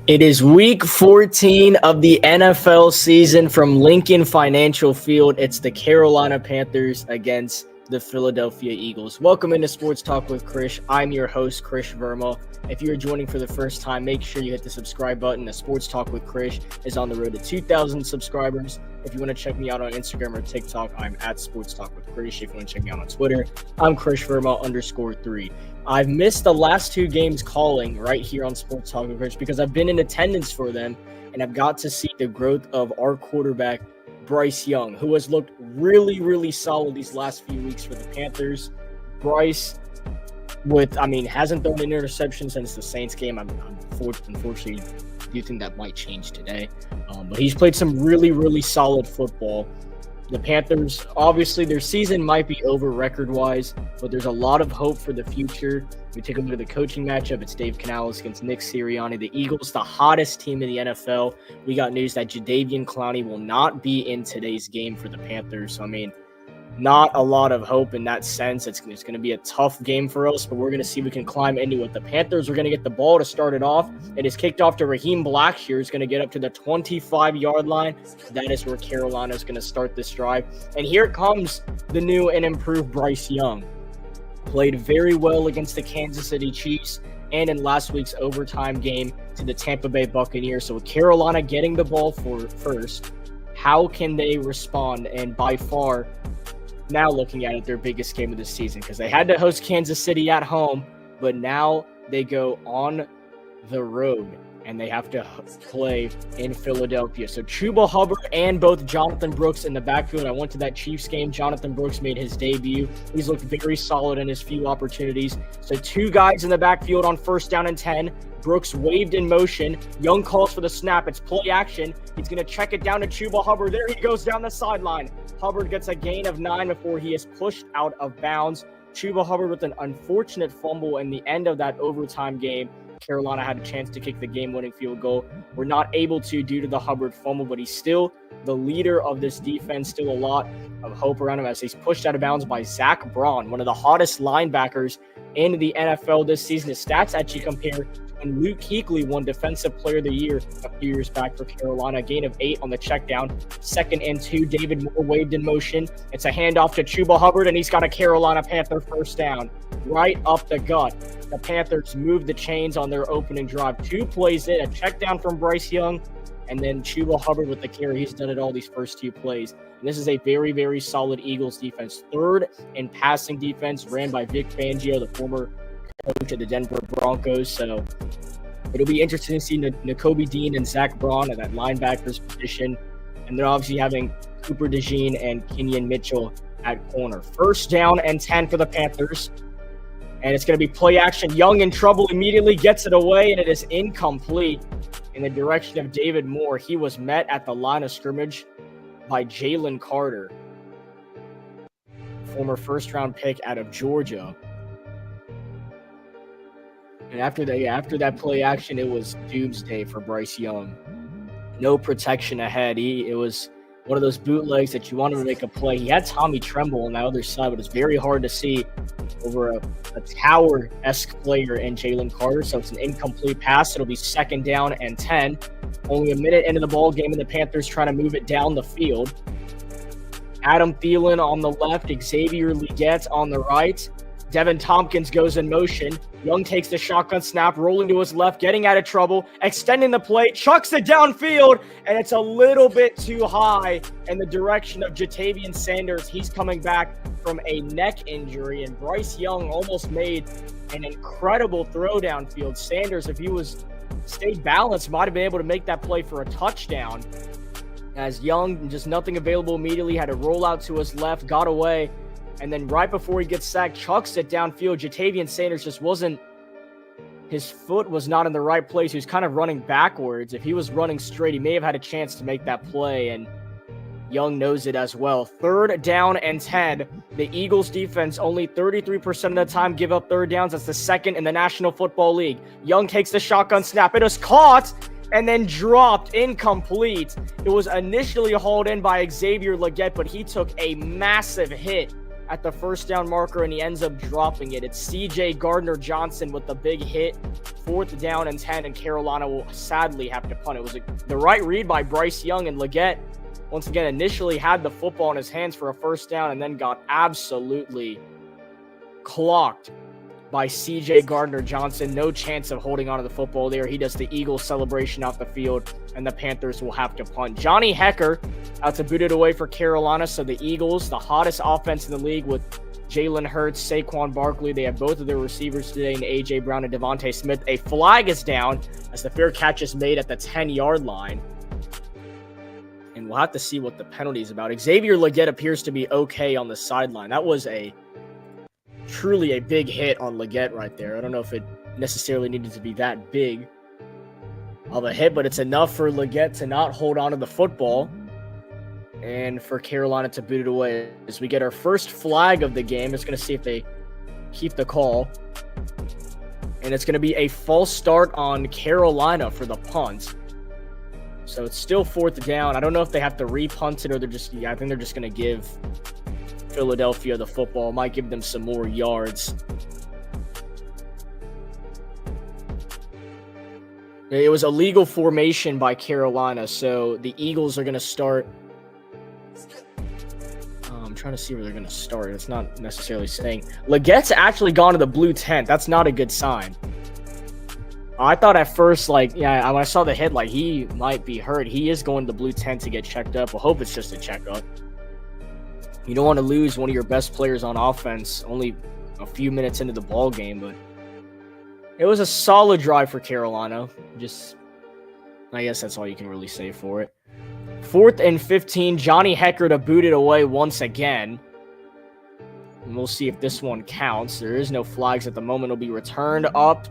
It is week 14 of the NFL season from Lincoln Financial Field. It's the Carolina Panthers against the Philadelphia Eagles. Welcome into Sports Talk with Krish. I'm your host, Krish Verma. If you're joining for the first time, make sure you hit the subscribe button. The Sports Talk with Krish is on the road to 2,000 subscribers. If you want to check me out on Instagram or TikTok, I'm at Sports Talk with Krish. If you want to check me out on Twitter, I'm Krish Verma _3. I've missed the last two games calling right here on Sports Talk with Krish because I've been in attendance for them, and I've got to see the growth of our quarterback, Bryce Young, who has looked really, really solid these last few weeks for the Panthers. Bryce, hasn't thrown an interception since the Saints game. Unfortunately, do think that might change today. But he's played some really, really solid football. The Panthers, obviously, their season might be over record-wise, but there's a lot of hope for the future. We take a look at the coaching matchup. It's Dave Canales against Nick Sirianni. The Eagles, the hottest team in the NFL. We got news that Jadeveon Clowney will not be in today's game for the Panthers. So, not a lot of hope in that sense. It's going to be a tough game for us, but we're going to see if we can climb into it. The Panthers are going to get the ball to start it off. It is kicked off to Raheem Blackshear, who's going to get up to the 25-yard line. That is where Carolina is going to start this drive. And here comes the new and improved Bryce Young. Played very well against the Kansas City Chiefs and in last week's overtime game to the Tampa Bay Buccaneers. So with Carolina getting the ball first, how can they respond? And by far, now looking at it, their biggest game of the season, because they had to host Kansas City at home, but now they go on the road and they have to play in Philadelphia. So Chuba Hubbard and both Jonathan Brooks in the backfield. I went to that Chiefs game. Jonathan Brooks made his debut. He's looked very solid in his few opportunities. So two guys in the backfield on 1st down and 10. Brooks waved in motion. Young calls for the snap. It's play action. He's going to check it down to Chuba Hubbard. There he goes down the sideline. Hubbard gets a gain of 9 before he is pushed out of bounds. Chuba Hubbard with an unfortunate fumble in the end of that overtime game. Carolina had a chance to kick the game-winning field goal. We're not able to due to the Hubbard fumble, but he's still the leader of this defense. Still a lot of hope around him as he's pushed out of bounds by Zach Braun, one of the hottest linebackers in the NFL this season. His stats actually compare when Luke Kuechly won Defensive Player of the Year a few years back for Carolina. A gain of 8 on the check down. 2nd and 2. David Moore waved in motion. It's a handoff to Chuba Hubbard, and he's got a Carolina Panther 1st down. Right up the gut. The Panthers moved the chains on their opening drive. 2 plays in, a check down from Bryce Young, and then Chuba Hubbard with the carry. He's done it all these first 2 plays. And this is a very, very solid Eagles defense. 3rd in passing defense, ran by Vic Fangio, the former coach of the Denver Broncos. So it'll be interesting to see Nakobe Dean and Zach Braun at that linebackers position. And they're obviously having Cooper DeJean and Kenyon Mitchell at corner. 1st down and 10 for the Panthers. And it's going to be play action. Young in trouble, immediately gets it away, and it is incomplete in the direction of David Moore. He was met at the line of scrimmage by Jalen Carter, former 1st-round pick out of Georgia. And after that play action, it was doomsday for Bryce Young. No protection ahead. It was one of those bootlegs that you wanted to make a play. He had Tommy Tremble on the other side, but it's very hard to see over a tower-esque player in Jalen Carter. So it's an incomplete pass. It'll be 2nd down and 10. Only a minute into the ball game, and the Panthers trying to move it down the field. Adam Thielen on the left, Xavier Legette on the right. Devin Tompkins goes in motion. Young takes the shotgun snap, rolling to his left, getting out of trouble, extending the play, chucks it downfield, and it's a little bit too high in the direction of Jatavian Sanders. He's coming back from a neck injury, and Bryce Young almost made an incredible throw downfield. Sanders, if he stayed balanced, might have been able to make that play for a touchdown. As Young, just nothing available immediately, had to roll out to his left, got away. And then right before he gets sacked, chucks it downfield. Jatavian Sanders just his foot was not in the right place. He was kind of running backwards. If he was running straight, he may have had a chance to make that play, and Young knows it as well. 3rd down and 10. The Eagles defense only 33% of the time give up 3rd downs. That's the 2nd in the National Football League. Young takes the shotgun snap. It is caught and then dropped incomplete. It was initially hauled in by Xavier Legette, but he took a massive hit at the first down marker, and he ends up dropping it. It's C.J. Gardner-Johnson with the big hit, 4th down and 10, and Carolina will sadly have to punt. It was the right read by Bryce Young, and Leggett, once again, initially had the football in his hands for a first down and then got absolutely clocked by C.J. Gardner-Johnson. No chance of holding onto the football there. He does the Eagles celebration off the field, and the Panthers will have to punt. Johnny Hekker out to boot it away for Carolina. So the Eagles, the hottest offense in the league with Jalen Hurts, Saquon Barkley. They have both of their receivers today in A.J. Brown and Devontae Smith. A flag is down as the fair catch is made at the 10-yard line. And we'll have to see what the penalty is about. Xavier Leggett appears to be okay on the sideline. That was truly a big hit on Leggett right there. I don't know if it necessarily needed to be that big of a hit, but it's enough for Leggett to not hold on to the football and for Carolina to boot it away. As we get our first flag of the game, it's going to see if they keep the call. And it's going to be a false start on Carolina for the punt. So it's still 4th down. I don't know if they have to re-punt it or I think they're just going to give Philadelphia the football. Might give them some more yards. It was a legal formation by Carolina, so the Eagles are going to start. I'm trying to see where they're going to start. It's not necessarily saying. Leggett's actually gone to the blue tent. That's not a good sign. I thought at first, when I saw the hit, he might be hurt. He is going to the blue tent to get checked up. I hope it's just a checkup. You don't want to lose one of your best players on offense only a few minutes into the ball game, but it was a solid drive for Carolina. I guess that's all you can really say for it. 4th and 15, Johnny Hekker to boot it away once again. And we'll see if this one counts. There is no flags at the moment. It'll be returned up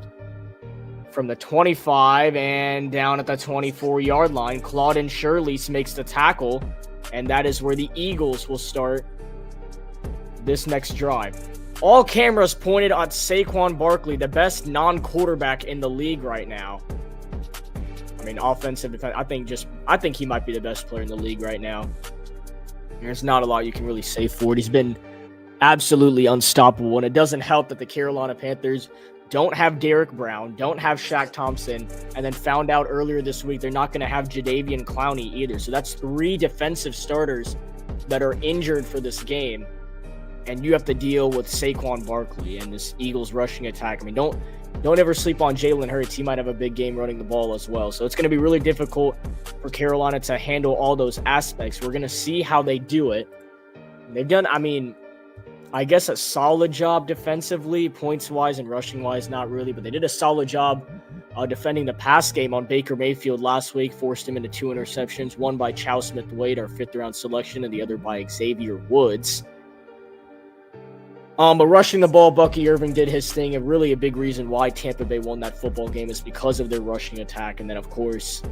from the 25 and down at the 24-yard line. Claudin Shirley makes the tackle, and that is where the Eagles will start this next drive. All cameras pointed at Saquon Barkley, the best non-quarterback in the league right now. I mean, offensive defense. I think he might be the best player in the league right now. There's not a lot you can really say for it. He's been absolutely unstoppable, and it doesn't help that the Carolina Panthers don't have Derek Brown, don't have Shaq Thompson, and then found out earlier this week they're not going to have Jadeveon Clowney either. So that's 3 defensive starters that are injured for this game, and you have to deal with Saquon Barkley and this Eagles rushing attack. I mean, don't ever sleep on Jalen Hurts. He might have a big game running the ball as well. So it's going to be really difficult for Carolina to handle all those aspects. We're going to see how they do it. They've done, I guess, a solid job defensively, points-wise and rushing-wise, not really, but they did a solid job defending the pass game on Baker Mayfield last week, forced him into 2 interceptions, one by Chow Smith-Wade, our 5th-round selection, and the other by Xavier Woods. But rushing the ball, Bucky Irving did his thing, and really a big reason why Tampa Bay won that football game is because of their rushing attack. And then, of course,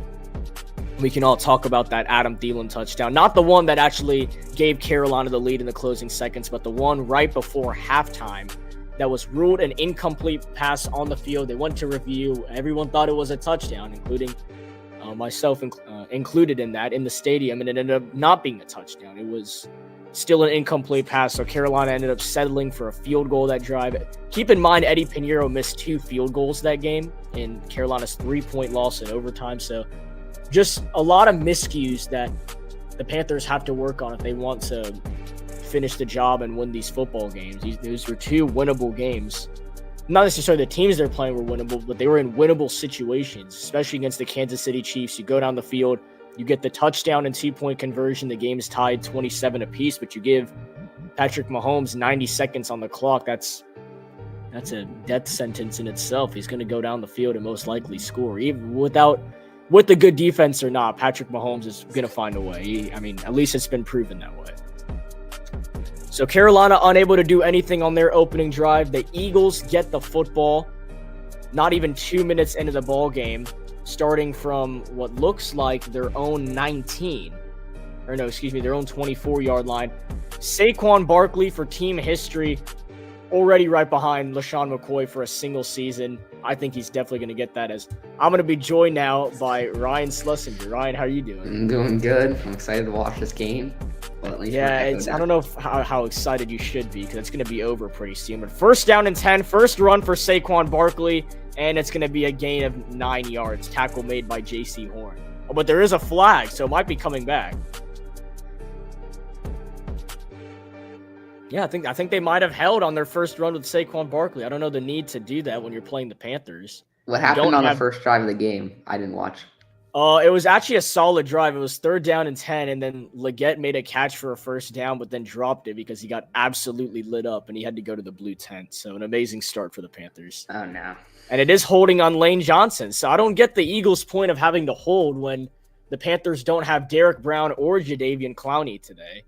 we can all talk about that Adam Thielen touchdown. Not the one that actually gave Carolina the lead in the closing seconds, but the one right before halftime that was ruled an incomplete pass on the field. They went to review. Everyone thought it was a touchdown, including myself included in that, in the stadium, and it ended up not being a touchdown. It was still an incomplete pass, so Carolina ended up settling for a field goal that drive. Keep in mind, Eddie Pinheiro missed 2 field goals that game in Carolina's 3-point loss in overtime, so just a lot of miscues that the Panthers have to work on if they want to finish the job and win these football games. These were 2 winnable games. Not necessarily the teams they're playing were winnable, but they were in winnable situations, especially against the Kansas City Chiefs. You go down the field, you get the touchdown and 2-point conversion. The game is tied 27 apiece, but you give Patrick Mahomes 90 seconds on the clock. That's a death sentence in itself. He's going to go down the field and most likely score. Even with the good defense or not, Patrick Mahomes is going to find a way. At least it's been proven that way. So Carolina unable to do anything on their opening drive. The Eagles get the football not even 2 minutes into the ball game, starting from what looks like their own 19. Or no, excuse me, their own 24-yard line. Saquon Barkley, for team history, already right behind LaShawn McCoy for a single season. I think he's definitely going to get that. As I'm going to be joined now by Ryan Schlesinger. Ryan, how are you doing? I'm doing good. I'm excited to watch this game. Well, at least we're Yeah, echoed I now. don't know how excited you should be because it's going to be over pretty soon. But first down and 10, first run for Saquon Barkley, and it's going to be a gain of 9 yards. Tackle made by J.C. Horn. Oh, but there is a flag, so it might be coming back. Yeah, I think they might have held on their first run with Saquon Barkley. I don't know the need to do that when you're playing the Panthers. What happened on the first drive of the game? I didn't watch. It was actually a solid drive. It was third down and 10, and then Leggett made a catch for a first down, but then dropped it because he got absolutely lit up, and he had to go to the blue tent. So an amazing start for the Panthers. Oh, no. And it is holding on Lane Johnson. So I don't get the Eagles' point of having to hold when the Panthers don't have Derek Brown or Jadeveon Clowney today.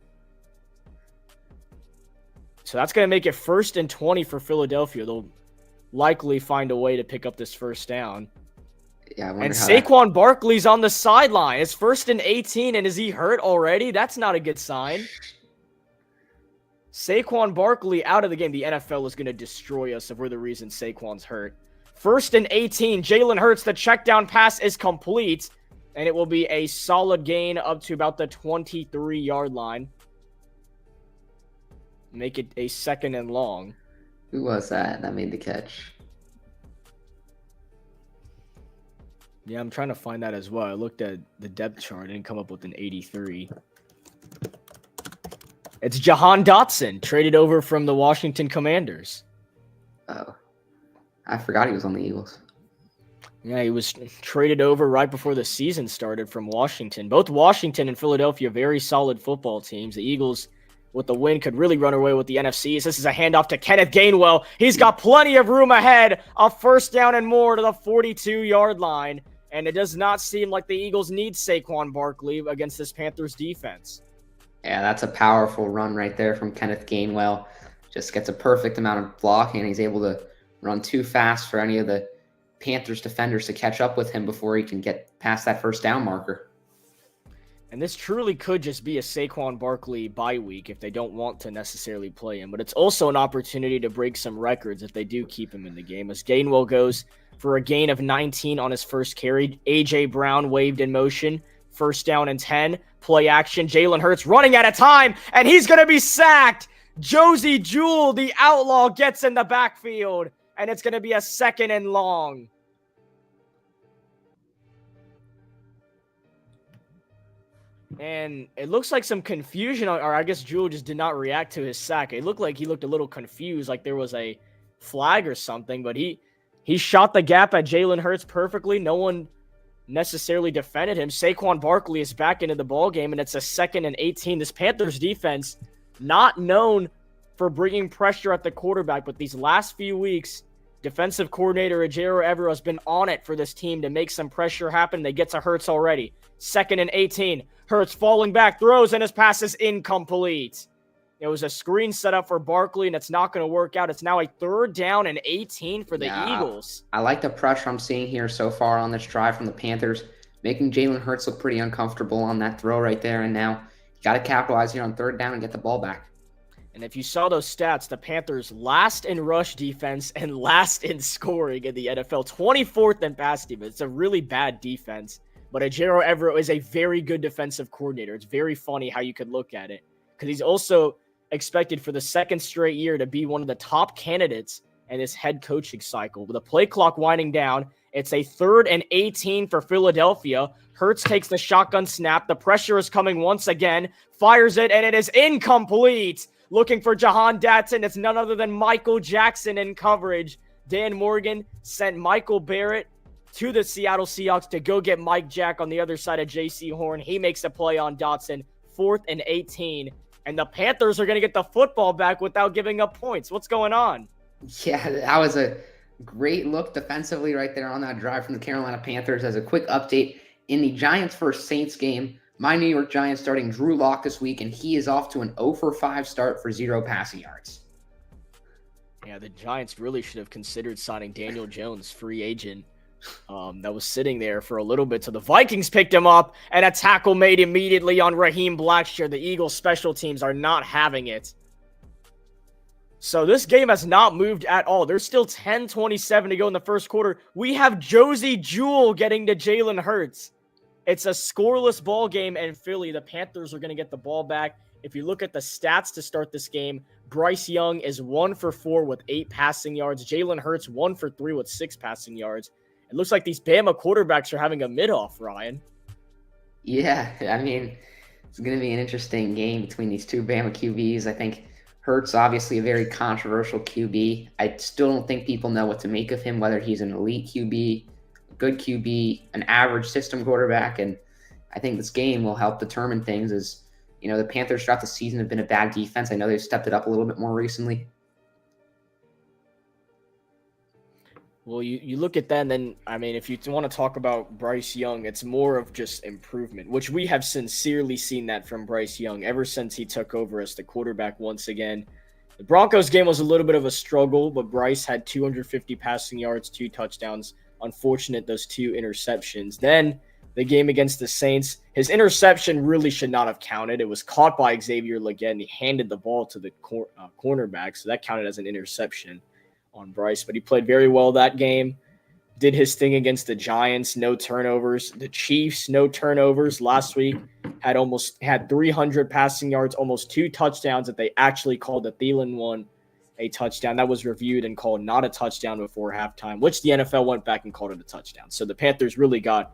So that's going to make it 1st and 20 for Philadelphia. They'll likely find a way to pick up this first down. Yeah, I wonder and how Saquon Barkley's on the sideline. It's 1st and 18, and is he hurt already? That's not a good sign. Saquon Barkley out of the game. The NFL is going to destroy us if we're the reason Saquon's hurt. 1st and 18. Jalen Hurts, the check down pass is complete, and it will be a solid gain up to about the 23-yard line. Make it a 2nd and long. Who was that made the catch? Yeah, I'm trying to find that as well. I looked at the depth chart and come up with an 83. It's Jahan Dotson, traded over from the Washington Commanders. Oh, I forgot he was on the Eagles. Yeah, he was traded over right before the season started from Washington. Both Washington and Philadelphia, very solid football teams. The Eagles, with the win, could really run away with the NFC. This is a handoff to Kenneth Gainwell. He's got plenty of room ahead. A first down and more to the 42-yard line. And it does not seem like the Eagles need Saquon Barkley against this Panthers defense. Yeah, that's a powerful run right there from Kenneth Gainwell. Just gets a perfect amount of blocking, and he's able to run too fast for any of the Panthers defenders to catch up with him before he can get past that first down marker. And this truly could just be a Saquon Barkley bye week if they don't want to necessarily play him. But it's also an opportunity to break some records if they do keep him in the game. As Gainwell goes for a gain of 19 on his first carry. A.J. Brown waved in motion. First down and 10. Play action. Jalen Hurts running out of time, and he's going to be sacked. Josey Jewell, the outlaw, gets in the backfield, and it's going to be a 2nd and long. And it looks like some confusion, or I guess Jewell just did not react to his sack. It looked like he looked a little confused, like there was a flag or something, but he shot the gap at Jalen Hurts perfectly. No one necessarily defended him. Saquon Barkley is back into the ballgame, and it's a 2nd and 18. This Panthers defense, not known for bringing pressure at the quarterback, but these last few weeks, defensive coordinator Ejiro Evero has been on it for this team to make some pressure happen. They get to Hurts already. 2nd and 18. Hurts falling back, throws, and his pass is incomplete. It was a screen set up for Barkley, and it's not going to work out. It's now a 3rd down and 18 for the Eagles. I like the pressure I'm seeing here so far on this drive from the Panthers, making Jalen Hurts look pretty uncomfortable on that throw right there. And now you got to capitalize here on 3rd down and get the ball back. And if you saw those stats, the Panthers last in rush defense and last in scoring in the NFL, 24th in pass defense. It's a really bad defense. But Ejiro Evero is a very good defensive coordinator. It's very funny how you could look at it, because he's also expected for the 2nd straight year to be one of the top candidates in this head coaching cycle. With the play clock winding down, it's a 3rd and 18 for Philadelphia. Hurts takes the shotgun snap. The pressure is coming once again. Fires it, and it is incomplete. Looking for Jahan Dotson. It's none other than Michael Jackson in coverage. Dan Morgan sent Michael Barrett to the Seattle Seahawks to go get Mike Jack on the other side of J.C. Horn. He makes a play on Dotson. 4th and 18. And the Panthers are going to get the football back without giving up points. What's going on? Yeah, that was a great look defensively right there on that drive from the Carolina Panthers. As a quick update, in the Giants vs. Saints game, my New York Giants starting Drew Lock this week, and he is off to an 0-for-5 start for 0 passing yards. Yeah, the Giants really should have considered signing Daniel Jones, free agent, that was sitting there for a little bit. So the Vikings picked him up, and a tackle made immediately on Raheem Blackshear. The Eagles special teams are not having it. So this game has not moved at all. There's still 10:27 to go in the first quarter. We have Josey Jewell getting to Jalen Hurts. It's a scoreless ball game in Philly. The Panthers are going to get the ball back if you look at the stats to start this game, Bryce Young is 1 for 4 with 8 passing yards. Jalen Hurts 1 for 3 with 6 passing yards. It looks like these Bama quarterbacks are having a mid-off, Ryan. Yeah, I mean, it's going to be an interesting game between these two Bama QBs. I think Hurts, obviously a very controversial QB. I still don't think people know what to make of him, whether he's an elite QB, a good QB, an average system quarterback. And I think this game will help determine things as, the Panthers throughout the season have been a bad defense. I know they've stepped it up a little bit more recently. Well, you look at that, and then, if you want to talk about Bryce Young, it's more of just improvement, which we have sincerely seen that from Bryce Young ever since he took over as the quarterback once again. The Broncos game was a little bit of a struggle, but Bryce had 250 passing yards, 2 touchdowns. Unfortunate, those 2 interceptions. Then the game against the Saints, his interception really should not have counted. It was caught by Xavier Legette, and he handed the ball to the cornerback, so that counted as an interception on Bryce. But he played very well that game, did his thing against the Giants, no turnovers. The Chiefs, no turnovers. Last week had 300 passing yards, almost 2 touchdowns that they actually called. The Thielen one a touchdown. That was reviewed and called not a touchdown before halftime, which the NFL went back and called it a touchdown. So the Panthers really got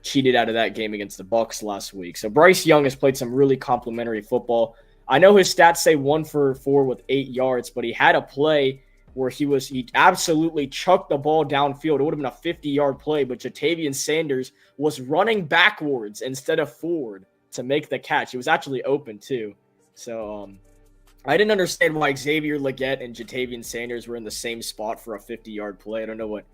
cheated out of that game against the Bucs last week. So Bryce Young has played some really complimentary football. I know his stats say 1 for 4 with 8 yards, but he had a play where he absolutely chucked the ball downfield. It would have been a 50-yard play, but Jatavian Sanders was running backwards instead of forward to make the catch. It was actually open too. So I didn't understand why Xavier Legette and Jatavian Sanders were in the same spot for a 50-yard play. I don't know what,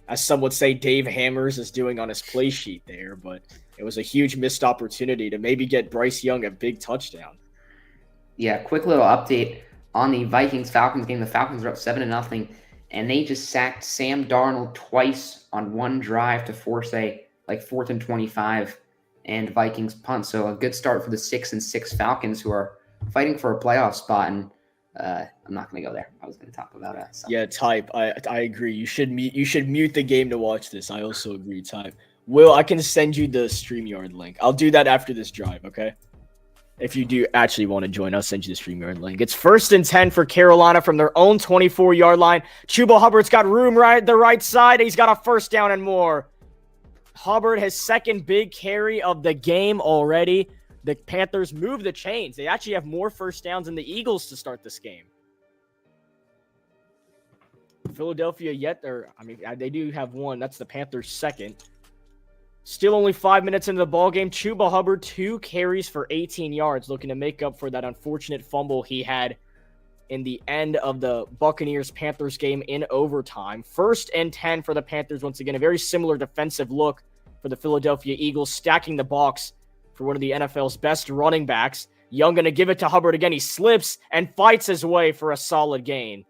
as some would say, Dave Hammers is doing on his play sheet there, but it was a huge missed opportunity to maybe get Bryce Young a big touchdown. Yeah, quick little update on the Vikings-Falcons game. The Falcons are up 7-0, and they just sacked Sam Darnold twice on one drive to force a 4th and 25 and Vikings punt. So a good start for the 6-6 Falcons, who are fighting for a playoff spot. And I'm not going to go there. I was going to talk about it. Yeah, Type. I agree. You should mute the game to watch this. I also agree, Type. Will, I can send you the StreamYard link. I'll do that after this drive, okay? If you do actually want to join, I'll send you the StreamYard link. It's 1st and 10 for Carolina from their own 24-yard line. Chuba Hubbard's got room the right side. He's got a first down and more. Hubbard, his second big carry of the game already. The Panthers move the chains. They actually have more first downs than the Eagles to start this game. Philadelphia they do have one. That's the Panthers' second. Still only 5 minutes into the ballgame. Chuba Hubbard, 2 carries for 18 yards, looking to make up for that unfortunate fumble he had in the end of the Buccaneers-Panthers game in overtime. 1st and 10 for the Panthers. Once again, a very similar defensive look for the Philadelphia Eagles, stacking the box for one of the NFL's best running backs. Young going to give it to Hubbard again. He slips and fights his way for a solid gain.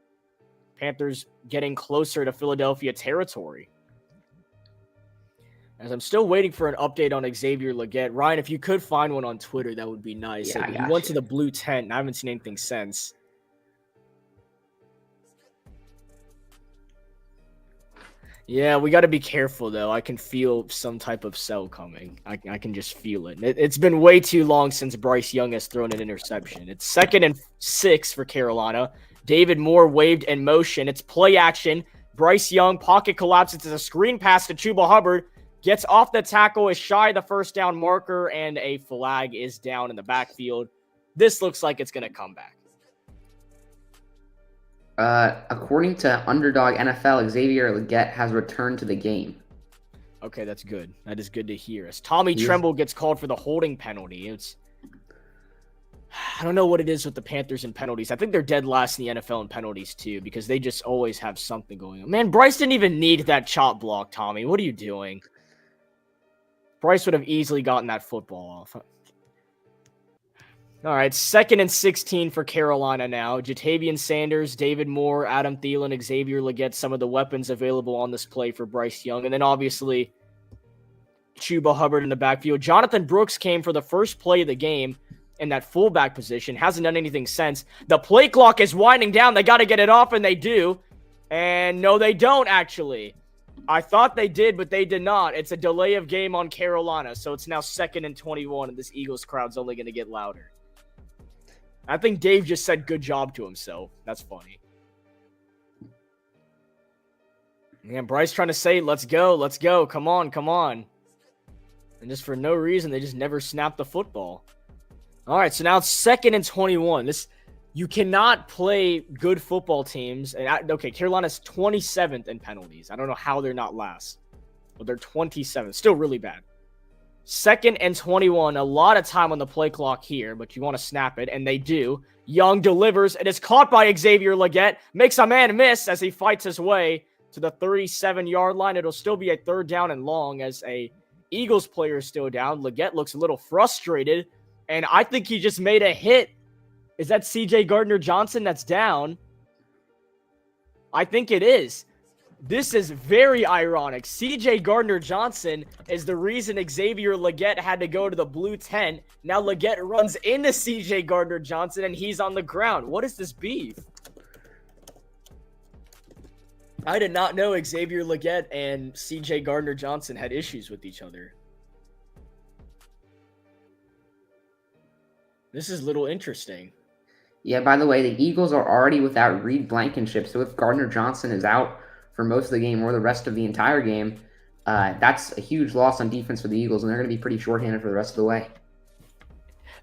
Panthers getting closer to Philadelphia territory. As I'm still waiting for an update on Xavier Legette. Ryan, if you could find one on Twitter, that would be nice. Yeah, he went to the blue tent, and I haven't seen anything since. Yeah, we got to be careful, though. I can feel some type of sell coming. I can just feel it. It's been way too long since Bryce Young has thrown an interception. It's 2nd and 6 for Carolina. David Moore waved in motion. It's play action. Bryce Young, pocket collapses. It's a screen pass to Chuba Hubbard. Gets off the tackle, is shy of the first down marker, and a flag is down in the backfield. This looks like it's going to come back. According to Underdog NFL, Xavier Legette has returned to the game. Okay, that's good. That is good to hear. As Tommy Tremble gets called for the holding penalty, I don't know what it is with the Panthers and penalties. I think they're dead last in the NFL in penalties too, because they just always have something going on. Man, Bryce didn't even need that chop block, Tommy. What are you doing? Bryce would have easily gotten that football off. All right, 2nd and 16 for Carolina now. Jatavian Sanders, David Moore, Adam Thielen, Xavier Legette, some of the weapons available on this play for Bryce Young. And then obviously Chuba Hubbard in the backfield. Jonathan Brooks came for the first play of the game in that fullback position. Hasn't done anything since. The play clock is winding down. They got to get it off, and they do. And no, they don't, actually. I thought they did, but they did not. It's a delay of game on Carolina, so it's now 2nd and 21, and this Eagles crowd's only going to get louder. I think Dave just said good job to himself. That's funny. Man, Bryce trying to say, let's go, come on. And just for no reason, they just never snapped the football. All right, so now it's 2nd and 21. You cannot play good football teams. Okay, Carolina's 27th in penalties. I don't know how they're not last, but they're 27th. Still really bad. 2nd and 21. A lot of time on the play clock here, but you want to snap it, and they do. Young delivers. It is caught by Xavier Legette. Makes a man miss as he fights his way to the 37-yard line. It'll still be a 3rd down and long as a Eagles player is still down. Legette looks a little frustrated, and I think he just made a hit. Is that C.J. Gardner-Johnson that's down? I think it is. This is very ironic. C.J. Gardner-Johnson is the reason Xavier Legette had to go to the blue tent. Now Legette runs into C.J. Gardner-Johnson, and he's on the ground. What is this beef? I did not know Xavier Legette and C.J. Gardner-Johnson had issues with each other. This is a little interesting. Yeah, by the way, the Eagles are already without Reed Blankenship, so if Gardner-Johnson is out for most of the game or the rest of the entire game, that's a huge loss on defense for the Eagles, and they're going to be pretty shorthanded for the rest of the way.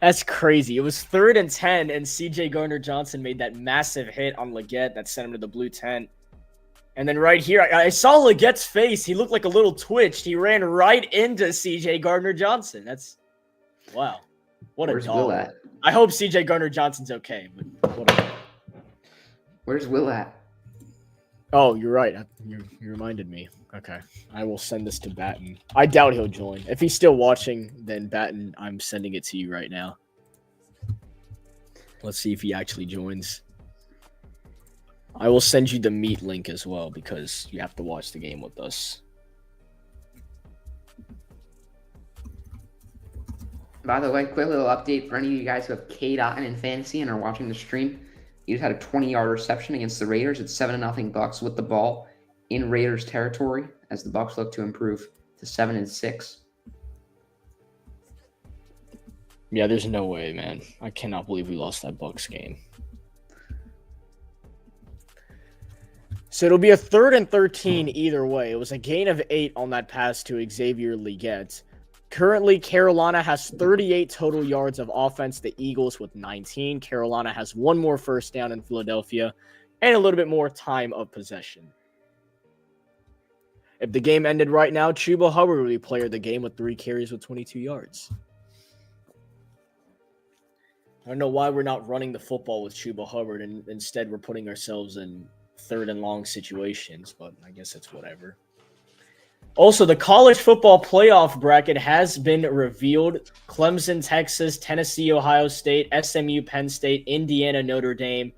That's crazy. It was 3rd and 10, and C.J. Gardner-Johnson made that massive hit on Legette that sent him to the blue tent. And then right here, I saw Legette's face. He looked like a little twitched. He ran right into C.J. Gardner-Johnson. That's, wow. What Where's a dog. Will at? I hope C.J. Gardner-Johnson's okay, but whatever. Where's Will at? Oh, you're right. You reminded me. Okay. I will send this to Batten. I doubt he'll join. If he's still watching, then Batten, I'm sending it to you right now. Let's see if he actually joins. I will send you the Meet link as well because you have to watch the game with us. By the way, quick little update for any of you guys who have K-Dot in fantasy and are watching the stream. He just had a 20-yard reception against the Raiders. It's 7-0 Bucks with the ball in Raiders territory as the Bucks look to improve to 7-6. Yeah, there's no way, man. I cannot believe we lost that Bucks game. So it'll be a 3rd and 13 either way. It was a gain of 8 on that pass to Xavier Legette. Currently, Carolina has 38 total yards of offense. The Eagles with 19. Carolina has 1 more first down in Philadelphia and a little bit more time of possession. If the game ended right now, Chuba Hubbard would be player of the game with 3 carries with 22 yards. I don't know why we're not running the football with Chuba Hubbard, and instead we're putting ourselves in 3rd and long situations, but I guess it's whatever. Also, the college football playoff bracket has been revealed. Clemson, Texas, Tennessee, Ohio State, SMU, Penn State, Indiana, Notre Dame,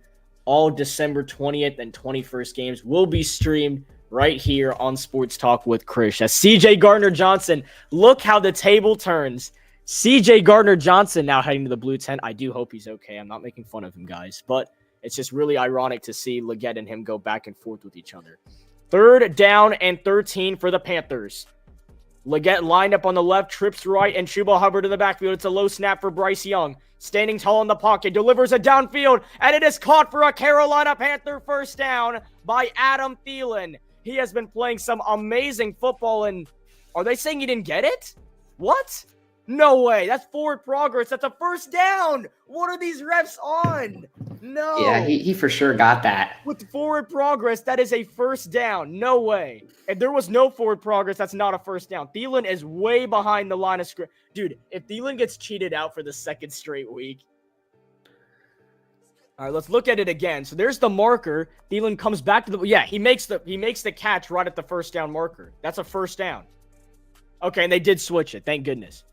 all December 20th and 21st games will be streamed right here on Sports Talk with Krish. As C.J. Gardner-Johnson, look how the table turns. C.J. Gardner-Johnson now heading to the blue tent. I do hope he's okay. I'm not making fun of him, guys, but it's just really ironic to see Legette and him go back and forth with each other. 3rd down and 13 for the Panthers. Legette lined up on the left, trips right, and Chuba Hubbard in the backfield. It's a low snap for Bryce Young. Standing tall in the pocket, delivers a downfield, and it is caught for a Carolina Panther first down by Adam Thielen. He has been playing some amazing football, and are they saying he didn't get it? What? No way. That's forward progress. That's a first down. What are these refs on? No. Yeah, he for sure got that. With forward progress, that is a first down. No way. If there was no forward progress, that's not a first down. Thielen is way behind the line of scrimmage. Dude, if Thielen gets cheated out for the 2nd straight week. All right, let's look at it again. So there's the marker. Thielen comes back to the... Yeah, he makes the catch right at the first down marker. That's a first down. Okay, and they did switch it. Thank goodness.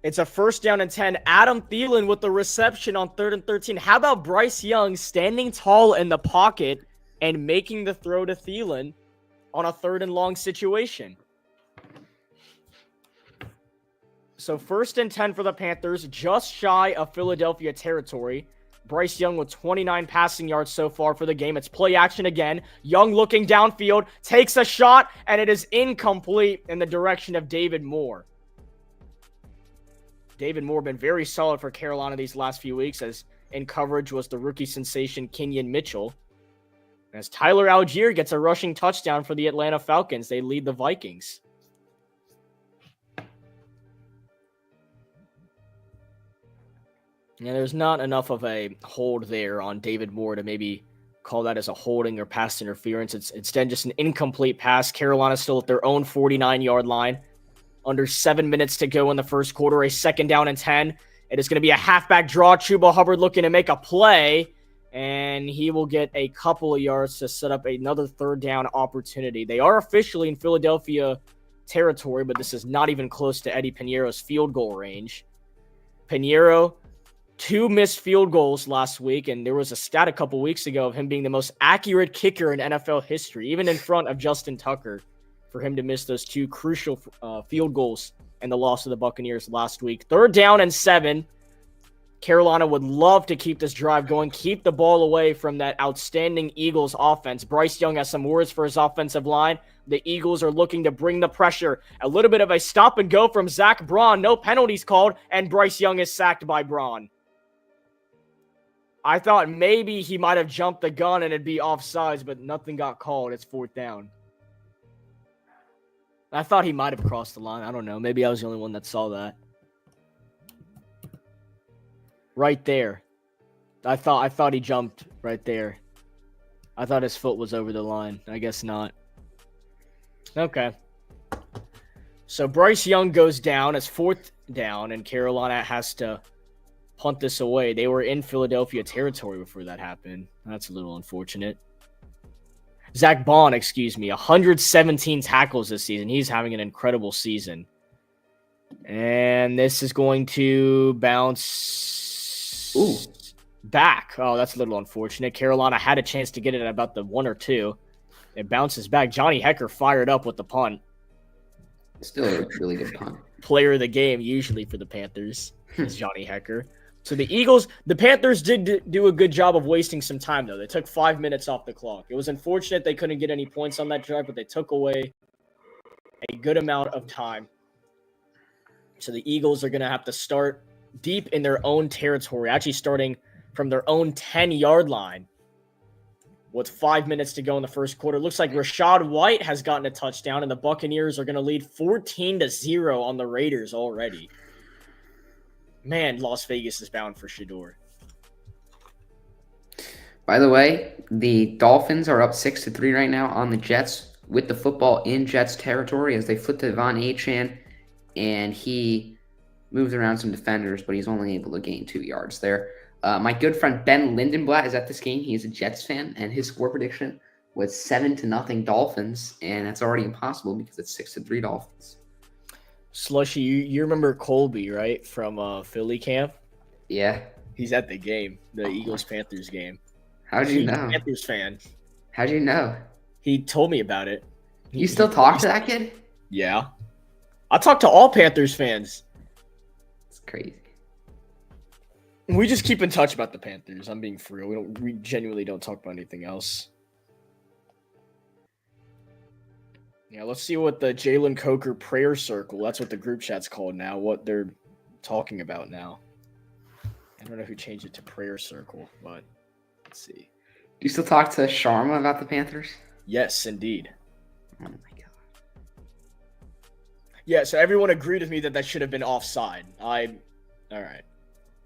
It's a 1st down and 10. Adam Thielen with the reception on 3rd and 13. How about Bryce Young standing tall in the pocket and making the throw to Thielen on a 3rd and long situation? So 1st and 10 for the Panthers, just shy of Philadelphia territory. Bryce Young with 29 passing yards so far for the game. It's play action again. Young looking downfield, takes a shot, and it is incomplete in the direction of David Moore. David Moore been very solid for Carolina these last few weeks, as in coverage was the rookie sensation Kenyon Mitchell. As Tyler Algier gets a rushing touchdown for the Atlanta Falcons, they lead the Vikings. Yeah, there's not enough of a hold there on David Moore to maybe call that as a holding or pass interference. It's instead just an incomplete pass. Carolina's still at their own 49-yard line. Under 7 minutes to go in the first quarter, a 2nd down and 10. It is going to be a halfback draw. Chuba Hubbard looking to make a play, and he will get a couple of yards to set up another 3rd down opportunity. They are officially in Philadelphia territory, but this is not even close to Eddie Piñeiro's field goal range. Piñeiro, 2 missed field goals last week, and there was a stat a couple weeks ago of him being the most accurate kicker in NFL history, even in front of Justin Tucker, for him to miss those 2 crucial field goals and the loss of the Buccaneers last week. 3rd down and 7. Carolina would love to keep this drive going, keep the ball away from that outstanding Eagles offense. Bryce Young has some words for his offensive line. The Eagles are looking to bring the pressure. A little bit of a stop and go from Zach Braun. No penalties called, and Bryce Young is sacked by Braun. I thought maybe he might have jumped the gun and it'd be offsides, but nothing got called. It's 4th down. I thought he might have crossed the line. I don't know. Maybe I was the only one that saw that. Right there. I thought he jumped right there. I thought his foot was over the line. I guess not. Okay. So Bryce Young goes down as 4th down, and Carolina has to punt this away. They were in Philadelphia territory before that happened. That's a little unfortunate. Zach Bond, 117 tackles this season. He's having an incredible season. And this is going to bounce back. Oh, that's a little unfortunate. Carolina had a chance to get it at about the 1 or 2. It bounces back. Johnny Hecker fired up with the punt. Still a really good punt. Player of the game, usually for the Panthers, is Johnny Hecker. So the Panthers did do a good job of wasting some time, though. They took 5 minutes off the clock. It was unfortunate they couldn't get any points on that drive, but they took away a good amount of time. So the Eagles are going to have to start deep in their own territory, actually starting from their own 10-yard line with 5 minutes to go in the first quarter. Looks like Rachaad White has gotten a touchdown, and the Buccaneers are going to lead 14-0 on the Raiders already. Man, Las Vegas is bound for Shedeur. By the way, the Dolphins are up 6-3 right now on the Jets with the football in Jets territory as they flip to Von Achane, and he moves around some defenders, but he's only able to gain 2 yards there. My good friend Ben Lindenblatt is at this game. He is a Jets fan, and his score prediction was 7-0 Dolphins, and that's already impossible because it's 6-3 Dolphins. Slushy, you remember Colby, right, from Philly camp? Yeah. He's at the game, the Eagles-Panthers game. How'd you know? He's a Panthers fan. How'd you know? He told me about it. You still talk to that kid? Yeah. I talk to all Panthers fans. It's crazy. We just keep in touch about the Panthers. I'm being for real. We genuinely don't talk about anything else. Yeah, let's see what the Jalen Coker prayer circle, that's what the group chat's called now, what they're talking about now. I don't know who changed it to prayer circle, but let's see. Do you still talk to Sharma about the Panthers? Yes, indeed. Oh, my God. Yeah, so everyone agreed with me that should have been offside. All right.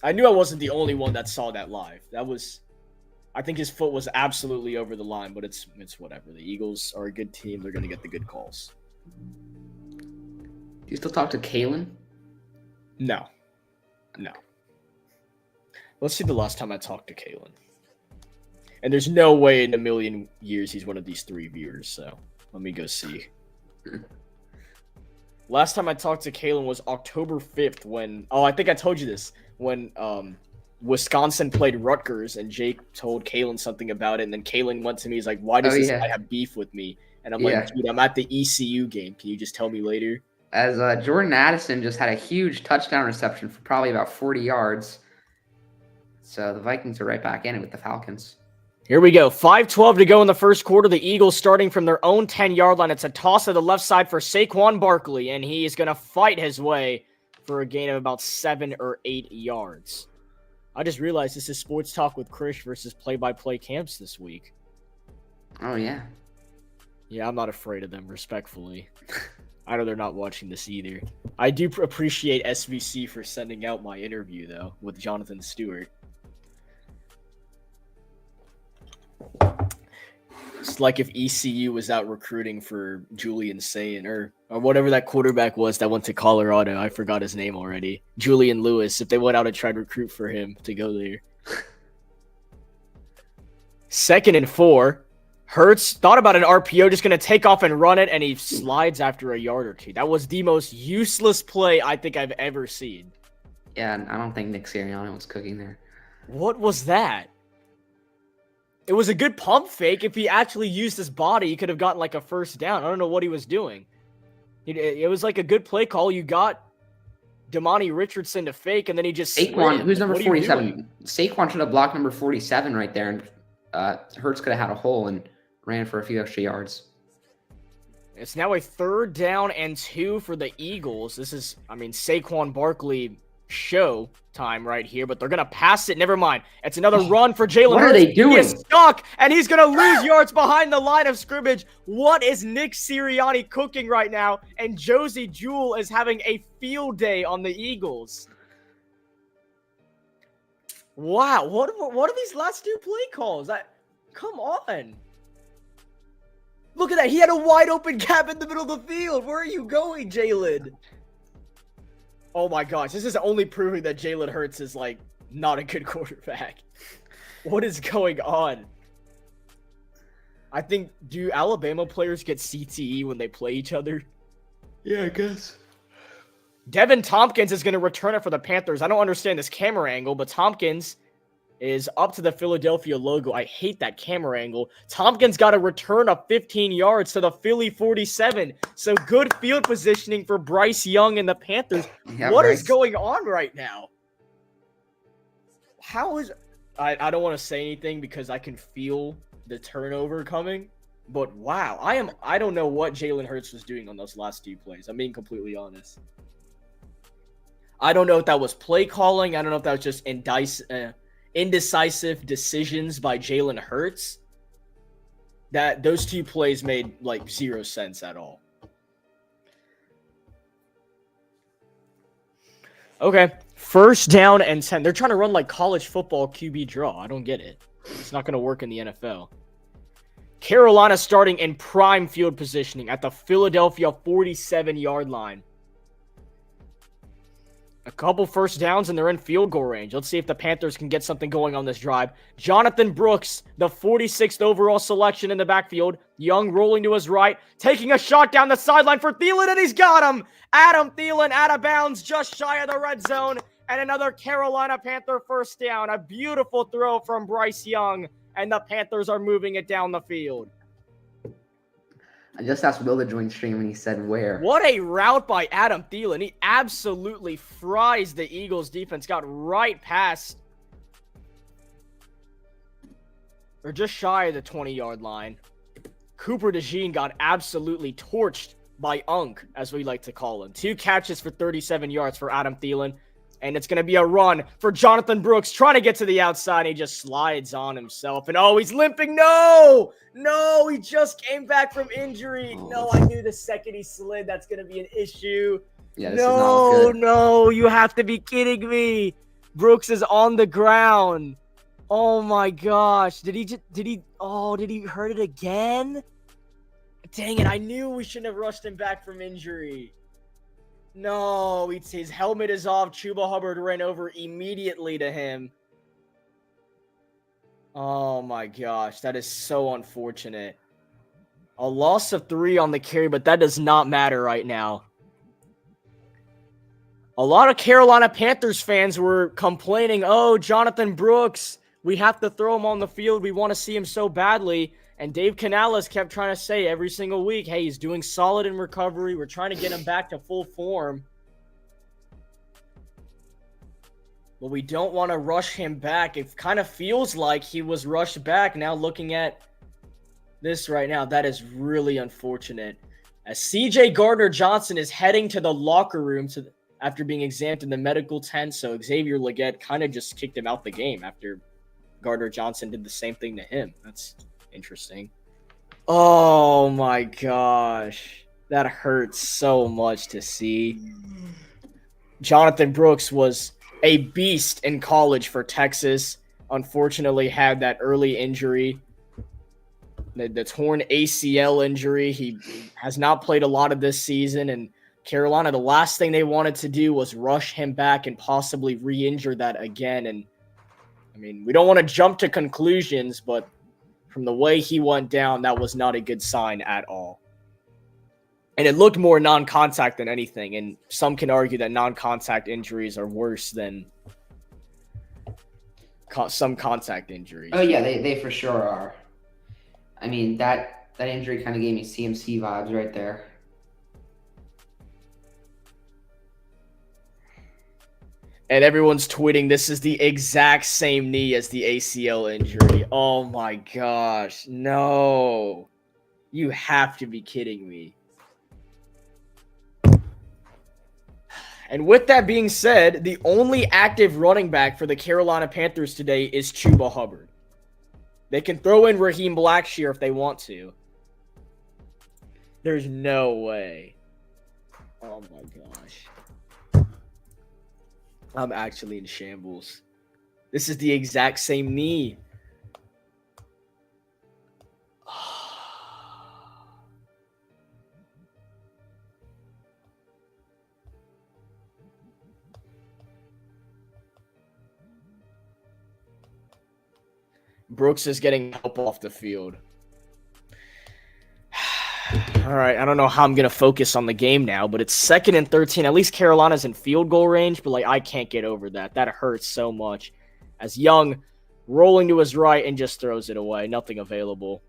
I knew I wasn't the only one that saw that live. I think his foot was absolutely over the line, but it's whatever. The Eagles are a good team. They're going to get the good calls. Do you still talk to Kalen? No. Let's see the last time I talked to Kalen. And there's no way in a million years he's one of these 3 viewers, so let me go see. Last time I talked to Kalen was October 5th when – I think I told you this. When Wisconsin played Rutgers and Jake told Kalen something about it, and then Kalen went to me, he's like, why does this guy have beef with me? And I'm like, dude, I'm at the ECU game. Can you just tell me later? As Jordan Addison just had a huge touchdown reception for probably about 40 yards. So the Vikings are right back in it with the Falcons. Here we go. 5:12 to go in the first quarter. The Eagles starting from their own 10-yard line. It's a toss to the left side for Saquon Barkley, and he is going to fight his way for a gain of about 7 or 8 yards. I just realized this is Sports Talk with Krish versus play-by-play camps this week. Oh, yeah. Yeah, I'm not afraid of them, respectfully. I know they're not watching this either. I do appreciate SVC for sending out my interview, though, with Jonathan Stewart. It's like if ECU was out recruiting for Julian Sayin or whatever that quarterback was that went to Colorado. I forgot his name already. Julian Lewis. If they went out and tried to recruit for him to go there. 2nd and 4. Hurts thought about an RPO, just going to take off and run it, and he slides after a yard or two. That was the most useless play I think I've ever seen. Yeah, I don't think Nick Sirianni was cooking there. What was that? It was a good pump fake. If he actually used his body, he could have gotten like a first down. I don't know what he was doing. It was like a good play call. You got Damani Richardson to fake, and then he just Saquon, who's number 47? Saquon should have blocked number 47 right there, and Hurts could have had a hole and ran for a few extra yards. It's now a 3rd down and 2 for the Eagles. This is, Saquon Barkley show time right here, but they're going to pass it. Never mind. It's another run for Jalen Hurts. What are they doing? He is stuck, and he's going to lose yards behind the line of scrimmage. What is Nick Sirianni cooking right now? And Josie Jewell is having a field day on the Eagles. Wow. What are these last 2 play calls? Come on. Look at that. He had a wide open gap in the middle of the field. Where are you going, Jalen? Oh my gosh, this is only proving that Jalen Hurts is, like, not a good quarterback. What is going on? I think, do Alabama players get CTE when they play each other? Yeah, I guess. Devin Tompkins is going to return it for the Panthers. I don't understand this camera angle, but Tompkins is up to the Philadelphia logo. I hate that camera angle. Tompkins got a return of 15 yards to the Philly 47. So good field positioning for Bryce Young and the Panthers. Yeah, what is going on right now? I don't want to say anything because I can feel the turnover coming. But wow, I don't know what Jalen Hurts was doing on those last 2 plays. I'm being completely honest. I don't know if that was play calling. I don't know if that was just indecisive decisions by Jalen Hurts. That those 2 plays made like 0 sense at all. Okay, 1st down and 10. They're trying to run like college football QB draw. I don't get it. It's not going to work in the NFL. Carolina starting in prime field positioning at the Philadelphia 47-yard line. A couple 1st downs and they're in field goal range. Let's see if the Panthers can get something going on this drive. Jonathan Brooks, the 46th overall selection in the backfield. Young rolling to his right, taking a shot down the sideline for Thielen, and he's got him. Adam Thielen out of bounds, just shy of the red zone. And another Carolina Panther 1st down. A beautiful throw from Bryce Young, and the Panthers are moving it down the field. I just asked Will to join stream, and he said where. What a route by Adam Thielen. He absolutely fries the Eagles defense. Got right past, or just shy of the 20-yard line. Cooper DeJean got absolutely torched by Unk, as we like to call him. 2 catches for 37 yards for Adam Thielen. And it's going to be a run for Jonathan Brooks, trying to get to the outside. He just slides on himself. And, he's limping. No, he just came back from injury. No, I knew the second he slid, that's going to be an issue. Yeah, this is not good. No, you have to be kidding me. Brooks is on the ground. Oh, my gosh. Did he hurt it again? Dang it, I knew we shouldn't have rushed him back from injury. No, his helmet is off. Chuba Hubbard ran over immediately to him. Oh my gosh, that is so unfortunate. A loss of 3 on the carry, but that does not matter right now. A lot of Carolina Panthers fans were complaining, Jonathan Brooks, we have to throw him on the field. We want to see him so badly. And Dave Canales kept trying to say every single week, hey, he's doing solid in recovery. We're trying to get him back to full form. but we don't want to rush him back. It kind of feels like he was rushed back. Now looking at this right now, that is really unfortunate. As CJ Gardner-Johnson is heading to the locker room after being examined in the medical tent, so Xavier Legette kind of just kicked him out the game after Gardner-Johnson did the same thing to him. That's interesting. Oh my gosh. That hurts so much to see. Jonathan Brooks was a beast in college for Texas. Unfortunately, had that early injury, the torn ACL injury. He has not played a lot of this season, and Carolina, the last thing they wanted to do was rush him back and possibly re-injure that again. And I mean, we don't want to jump to conclusions, but from the way he went down, that was not a good sign at all. And it looked more non-contact than anything. And some can argue that non-contact injuries are worse than some contact injuries. Oh, yeah, they for sure are. I mean, that injury kind of gave me CMC vibes right there. And everyone's tweeting this is the exact same knee as the ACL injury. Oh, my gosh. No. You have to be kidding me. And with that being said, the only active running back for the Carolina Panthers today is Chuba Hubbard. They can throw in Raheem Blackshear if they want to. There's no way. Oh my gosh. I'm actually in shambles. This is the exact same knee. Brooks is getting help off the field. All right, I don't know how I'm going to focus on the game now, but it's 2nd and 13. At least Carolina's in field goal range, but I can't get over that. That hurts so much. As Young rolling to his right and just throws it away. Nothing available.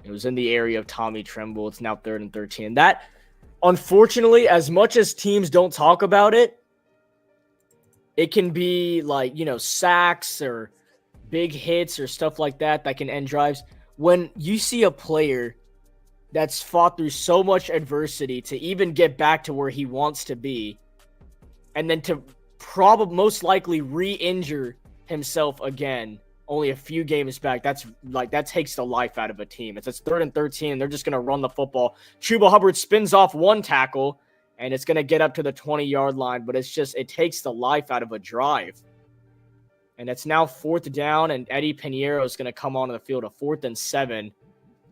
It was in the area of Tommy Tremble. It's now 3rd and 13. That, unfortunately, as much as teams don't talk about it, it can be sacks or big hits or stuff like that can end drives. When you see a player that's fought through so much adversity to even get back to where he wants to be, and then to most likely re-injure himself again only a few games back, that takes the life out of a team. It's 3rd and 13, and they're just going to run the football. Chuba Hubbard spins off one tackle, and it's going to get up to the 20-yard line, but it takes the life out of a drive. And it's now 4th down, and Eddie Pinheiro is going to come onto the field, a 4th and 7.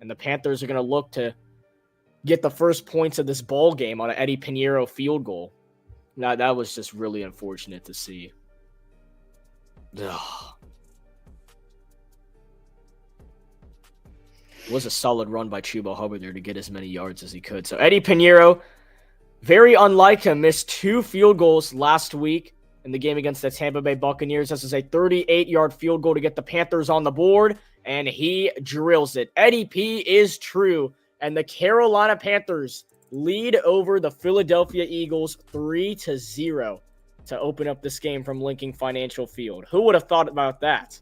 And the Panthers are going to look to get the first points of this ball game on an Eddie Pinheiro field goal. Now, that was just really unfortunate to see. Ugh. It was a solid run by Chuba Hubbard there to get as many yards as he could. So Eddie Pinheiro, very unlike him, missed 2 field goals last week in the game against the Tampa Bay Buccaneers. This is a 38-yard field goal to get the Panthers on the board, and he drills it. Eddie P is true, and the Carolina Panthers lead over the Philadelphia Eagles 3-0 to open up this game from Lincoln Financial Field. Who would have thought about that?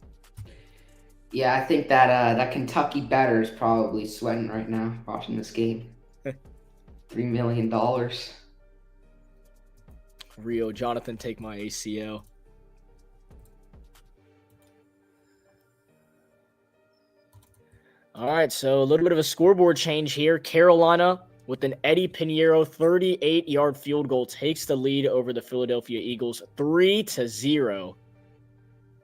Yeah, I think that Kentucky batter is probably sweating right now watching this game. $3 million. Rio, Jonathan, take my ACL. All right, so a little bit of a scoreboard change here. Carolina, with an Eddie Pinheiro 38-yard field goal, takes the lead over the Philadelphia Eagles 3-0.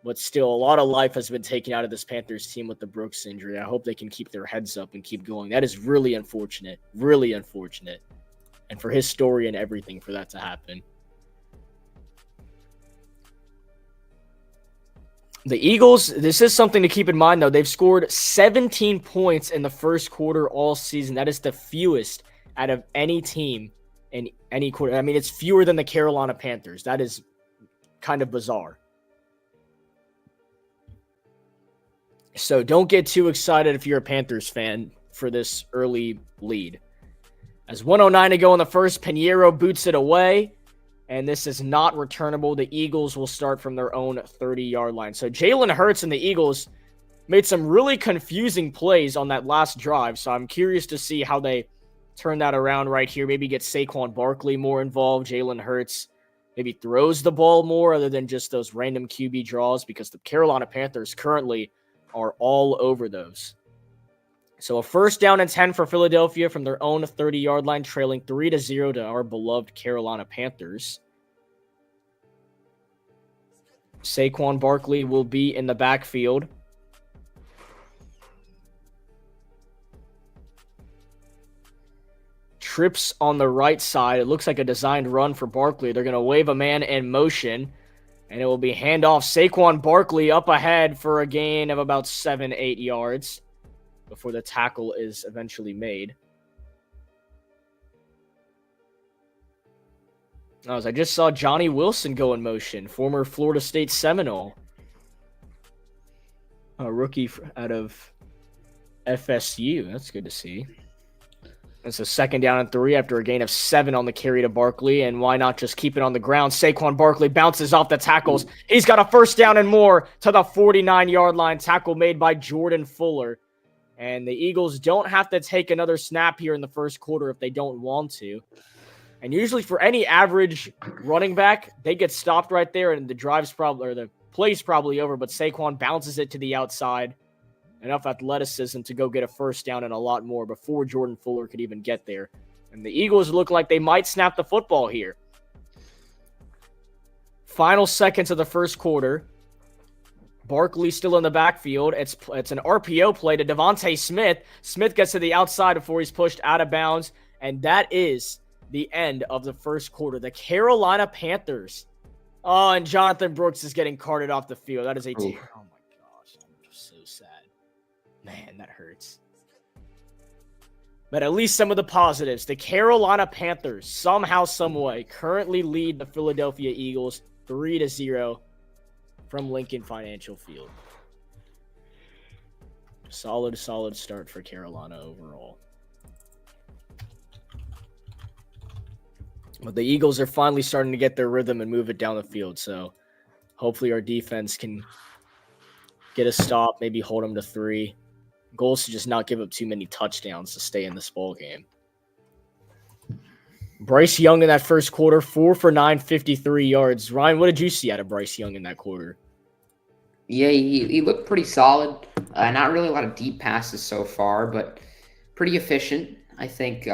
But still, a lot of life has been taken out of this Panthers team with the Brooks injury. I hope they can keep their heads up and keep going. That is really unfortunate. Really unfortunate. And for his story and everything for that to happen. The Eagles, this is something to keep in mind, though. They've scored 17 points in the first quarter all season. That is the fewest out of any team in any quarter. I mean, it's fewer than the Carolina Panthers. That is kind of bizarre. So don't get too excited if you're a Panthers fan for this early lead. As 1:09 to go in the first, Pinheiro boots it away. and this is not returnable. The Eagles will start from their own 30-yard line. So Jalen Hurts and the Eagles made some really confusing plays on that last drive, so I'm curious to see how they turn that around right here. Maybe get Saquon Barkley more involved. Jalen Hurts maybe throws the ball more other than just those random QB draws, because the Carolina Panthers currently are all over those. So a 1st down and 10 for Philadelphia from their own 30-yard line, trailing 3-0 to our beloved Carolina Panthers. Saquon Barkley will be in the backfield. Trips on the right side. It looks like a designed run for Barkley. They're going to wave a man in motion, and it will be handoff. Saquon Barkley up ahead for a gain of about 7-8 yards before the tackle is eventually made. I just saw Johnny Wilson go in motion, former Florida State Seminole. A rookie out of FSU. That's good to see. It's a 2nd down and 3 after a gain of 7 on the carry to Barkley, and why not just keep it on the ground? Saquon Barkley bounces off the tackles. He's got a 1st down and more to the 49-yard line. Tackle made by Jordan Fuller. And the Eagles don't have to take another snap here in the first quarter if they don't want to. And usually for any average running back, they get stopped right there, and the play's probably over, but Saquon bounces it to the outside. Enough athleticism to go get a 1st down and a lot more before Jordan Fuller could even get there. And the Eagles look like they might snap the football here. Final seconds of the first quarter. Barkley still in the backfield. It's an RPO play to Devontae Smith. Smith gets to the outside before he's pushed out of bounds. And that is the end of the first quarter. The Carolina Panthers. Oh, and Jonathan Brooks is getting carted off the field. That is a team. Oh, my gosh. I'm just so sad. Man, that hurts. But at least some of the positives. The Carolina Panthers, somehow, someway, currently lead the Philadelphia Eagles 3-0 from Lincoln Financial Field. Solid start for Carolina overall. But the Eagles are finally starting to get their rhythm and move it down the field. So hopefully our defense can get a stop, maybe hold them to 3. Goal is to just not give up too many touchdowns to stay in this ball game. Bryce Young in that first quarter, 4 for 9, 53 yards. Ryan, what did you see out of Bryce Young in that quarter? Yeah, he looked pretty solid. Not really a lot of deep passes so far, but pretty efficient. I think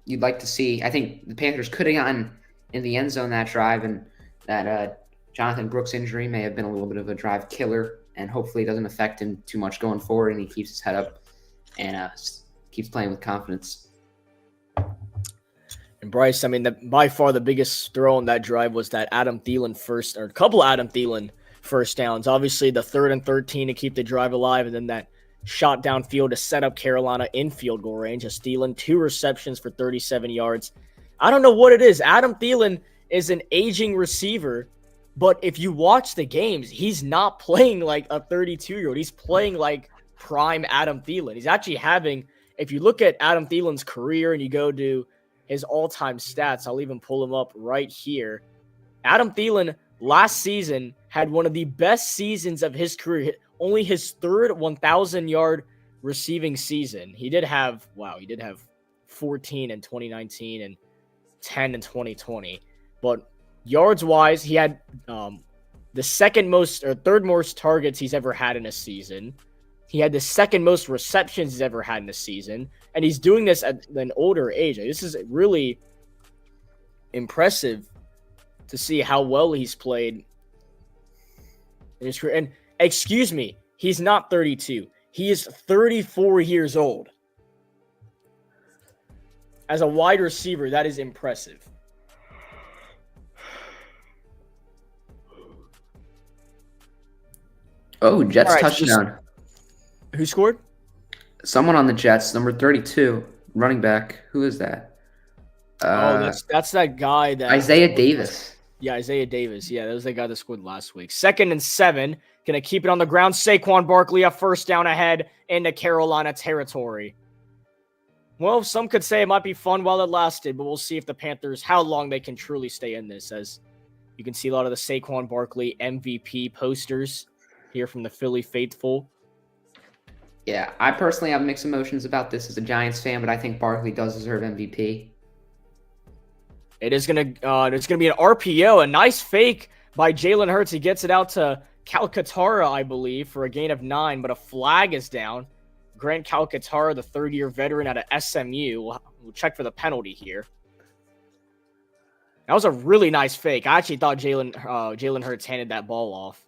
you'd like to see. I think the Panthers could have gotten in the end zone that drive, and that Jonathan Brooks injury may have been a little bit of a drive killer. And hopefully it doesn't affect him too much going forward, and he keeps his head up and keeps playing with confidence. And Bryce, by far the biggest throw on that drive was that Adam Thielen a couple Adam Thielen first downs. Obviously the 3rd and 13 to keep the drive alive, and then that shot downfield to set up Carolina in field goal range. As Thielen, 2 receptions for 37 yards. I don't know what it is. Adam Thielen is an aging receiver. But if you watch the games, he's not playing like a 32-year-old. He's playing like prime Adam Thielen. He's actually if you look at Adam Thielen's career and you go to his all-time stats, I'll even pull him up right here. Adam Thielen last season had one of the best seasons of his career, only his 3rd 1,000-yard receiving season. He did have 14 in 2019 and 10 in 2020. But yards-wise, he had the 3rd most targets he's ever had in a season. He had the 2nd most receptions he's ever had in a season. And he's doing this at an older age. This is really impressive to see how well he's played in his career. And excuse me, he's not 32. He is 34 years old. As a wide receiver, that is impressive. Oh, Jets touchdown. Who scored? Someone on the Jets, number 32, running back. Who is that? That's that guy that Isaiah Davis. Yeah, Isaiah Davis. Yeah, that was the guy that scored last week. 2nd and 7. Gonna keep it on the ground. Saquon Barkley a 1st down ahead into Carolina territory. Well, some could say it might be fun while it lasted, but we'll see if the Panthers, how long they can truly stay in this. As you can see a lot of the Saquon Barkley MVP posters here from the Philly faithful. Yeah, I personally have mixed emotions about this as a Giants fan, but I think Barkley does deserve MVP. It's gonna be an RPO, a nice fake by Jalen Hurts. He gets it out to Calcaterra, I believe, for a gain of 9, but a flag is down. Grant Calcaterra, the third-year veteran out of SMU. We'll check for the penalty here. That was a really nice fake. I actually thought Jalen Hurts handed that ball off.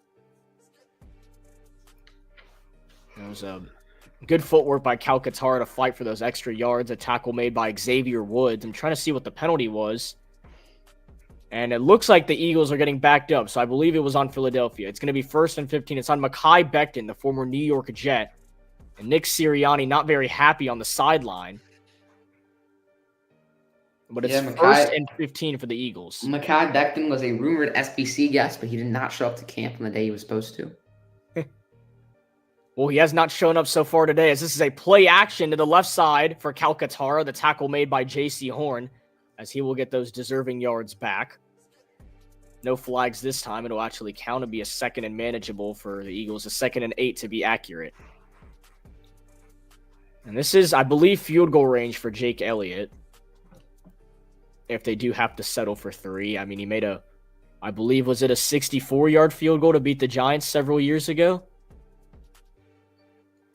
It was a good footwork by Calcaterra to fight for those extra yards. A tackle made by Xavier Woods. I'm trying to see what the penalty was. And it looks like the Eagles are getting backed up, so I believe it was on Philadelphia. It's going to be 1st and 15. It's on Mekhi Becton, the former New York Jet. And Nick Sirianni not very happy on the sideline. But it's 1st and 15 for the Eagles. Mekhi Becton was a rumored SBC guest, but he did not show up to camp on the day he was supposed to. Well, he has not shown up so far today, as this is a play action to the left side for Calcaterra, the tackle made by J.C. Horn, as he will get those deserving yards back. No flags this time. It'll actually count and be a 2nd and manageable for the Eagles, a 2nd and 8 to be accurate. And this is, I believe, field goal range for Jake Elliott. If they do have to settle for 3. I mean, he made I believe, was it a 64-yard field goal to beat the Giants several years ago?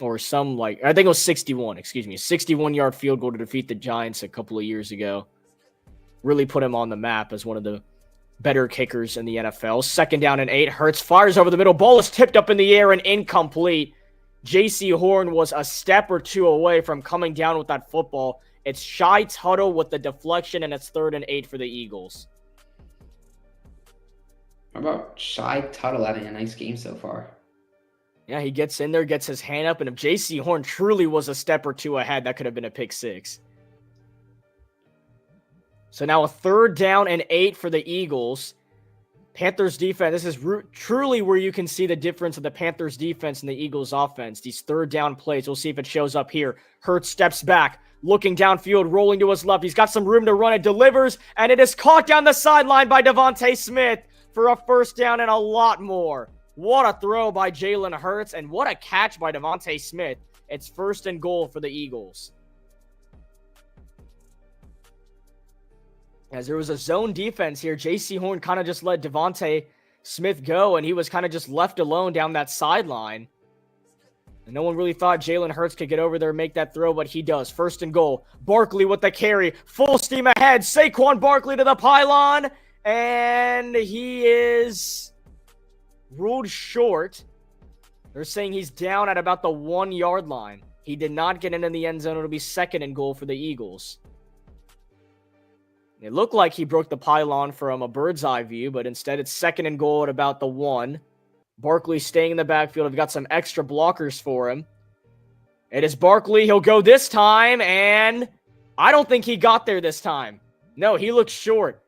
Or I think it was 61, excuse me. 61-yard field goal to defeat the Giants a couple of years ago. Really put him on the map as one of the better kickers in the NFL. 2nd down and 8. Hurts fires over the middle. Ball is tipped up in the air and incomplete. J.C. Horn was a step or 2 away from coming down with that football. It's Shy Tuttle with the deflection, and it's 3rd and 8 for the Eagles. How about Shy Tuttle having a nice game so far? Yeah, he gets in there, gets his hand up, and if J.C. Horn truly was a step or 2 ahead, that could have been a pick 6. So now a 3rd down and 8 for the Eagles. Panthers defense, this is truly where you can see the difference of the Panthers defense and the Eagles offense. These 3rd down plays, we'll see if it shows up here. Hurts steps back, looking downfield, rolling to his left. He's got some room to run. It delivers, and it is caught down the sideline by Devontae Smith for a 1st down and a lot more. What a throw by Jalen Hurts, and what a catch by Devontae Smith. It's 1st and goal for the Eagles. As there was a zone defense here, J.C. Horn kind of just let Devontae Smith go, and he was kind of just left alone down that sideline. And no one really thought Jalen Hurts could get over there and make that throw, but he does. 1st and goal. Barkley with the carry. Full steam ahead. Saquon Barkley to the pylon, and he is ruled short. They're saying he's down at about the 1-yard line. He did not get into the end zone. It'll be 2nd and goal for the Eagles. It looked like he broke the pylon from a bird's eye view, but instead it's 2nd and goal at about the 1. Barkley staying in the backfield. I've got some extra blockers for him. It is Barkley. He'll go this time, and I don't think he got there this time. No, he looks short.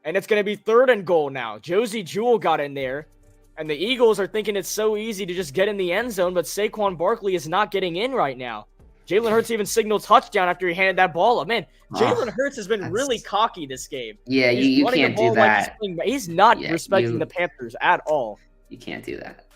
And it's going to be 3rd and goal now. Josie Jewell got in there, and the Eagles are thinking it's so easy to just get in the end zone, but Saquon Barkley is not getting in right now. Jalen Hurts even signaled touchdown after he handed that ball up. Man, Jalen Hurts has been really cocky this game. Yeah, you can't do that. He's not respecting the Panthers at all. You can't do that.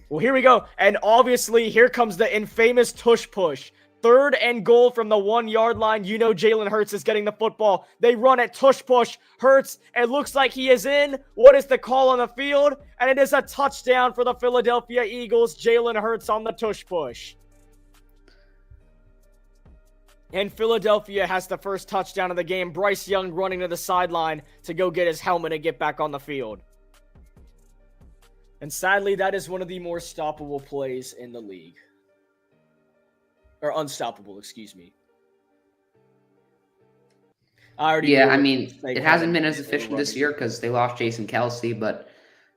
Well, here we go. And obviously, here comes the infamous tush push. 3rd and goal from the 1-yard line. You know Jalen Hurts is getting the football. They run it, tush push. Hurts, it looks like he is in. What is the call on the field? And it is a touchdown for the Philadelphia Eagles. Jalen Hurts on the tush push. And Philadelphia has the first touchdown of the game. Bryce Young running to the sideline to go get his helmet and get back on the field. And sadly, that is one of the more stoppable plays in the league. Or unstoppable, excuse me. It hasn't been as efficient this year because they lost Jason Kelce, but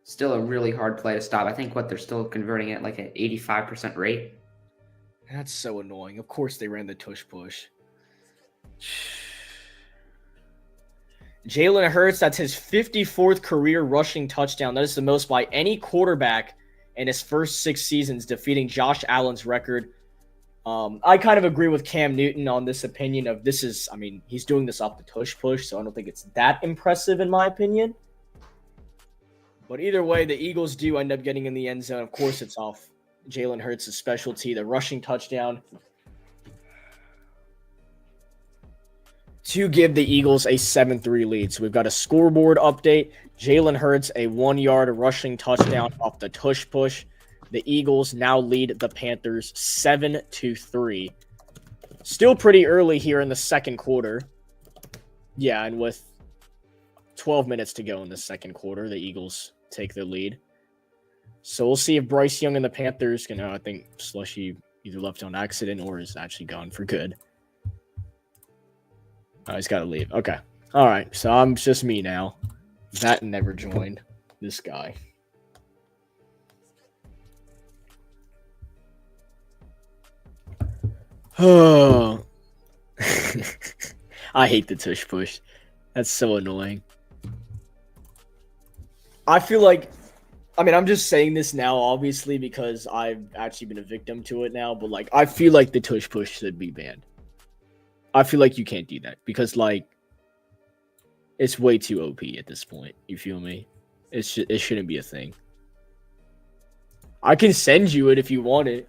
still a really hard play to stop. I think they're still converting at like an 85% rate. That's so annoying. Of course they ran the tush push. Jalen Hurts, that's his 54th career rushing touchdown. That is the most by any quarterback in his first 6 seasons, defeating Josh Allen's record I kind of agree with Cam Newton on this opinion of this is, I mean, he's doing this off the tush push, so I don't think it's that impressive in my opinion. But either way, the Eagles do end up getting in the end zone. Of course, it's off Jalen Hurts' specialty, the rushing touchdown, to give the Eagles a 7-3 lead. So we've got a scoreboard update. Jalen Hurts, a 1-yard rushing touchdown off the tush push. The Eagles now lead the Panthers 7-3. Still pretty early here in the second quarter. Yeah, and with 12 minutes to go in the second quarter, the Eagles take the lead. So we'll see if Bryce Young and the Panthers can, I think Slushy either left on accident or is actually gone for good. Oh, he's got to leave. Okay. All right. So I'm just me now. That never joined this guy. Oh. I hate the tush push. That's so annoying. I feel like, I mean, I'm just saying this now, obviously, because I've actually been a victim to it now, but, like, I feel like the tush push should be banned. I feel like you can't do that because, like, it's way too OP at this point. You feel me? It shouldn't be a thing. I can send you it if you want it.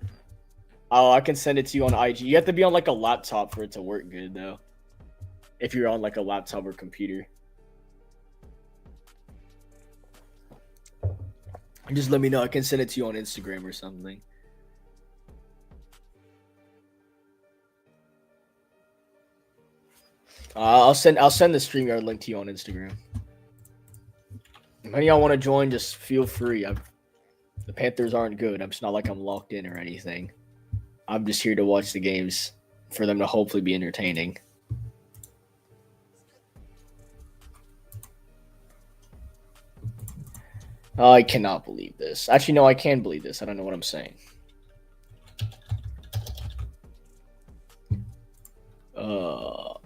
Oh, I can send it to you on IG. You have to be on, like, a laptop for it to work good, though. If you're on, like, a laptop or computer. Just let me know. I can send it to you on Instagram or something. I'll send the StreamYard link to you on Instagram. If any of y'all want to join, just feel free. The Panthers aren't good. It's not like I'm locked in or anything. I'm just here to watch the games for them to hopefully be entertaining. I cannot believe this. Actually, no, I can believe this. I don't know what I'm saying.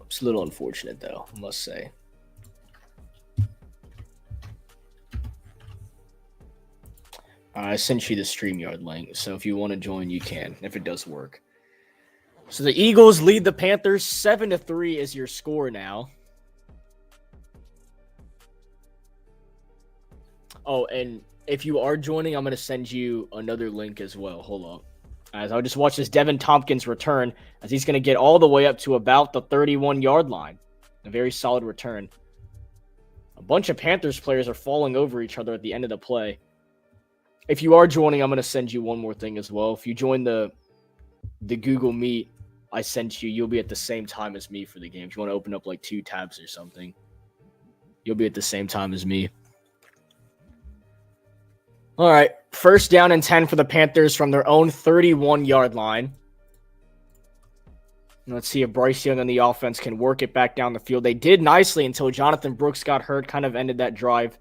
It's a little unfortunate, though, I must say. I sent you the StreamYard link, so if you want to join, you can, if it does work. So the Eagles lead the Panthers 7-3 is your score now. Oh, and if you are joining, I'm going to send you another link as well. Hold on. As I just watch this Devin Tompkins return, as he's going to get all the way up to about the 31-yard line. A very solid return. A bunch of Panthers players are falling over each other at the end of the play. If you are joining, I'm going to send you one more thing as well. If you join the Google Meet I sent you, you'll be at the same time as me for the game. If you want to open up like 2 tabs or something, you'll be at the same time as me. All right, 1st down and 10 for the Panthers from their own 31-yard line. Let's see if Bryce Young and the offense can work it back down the field. They did nicely until Jonathan Brooks got hurt, kind of ended that drive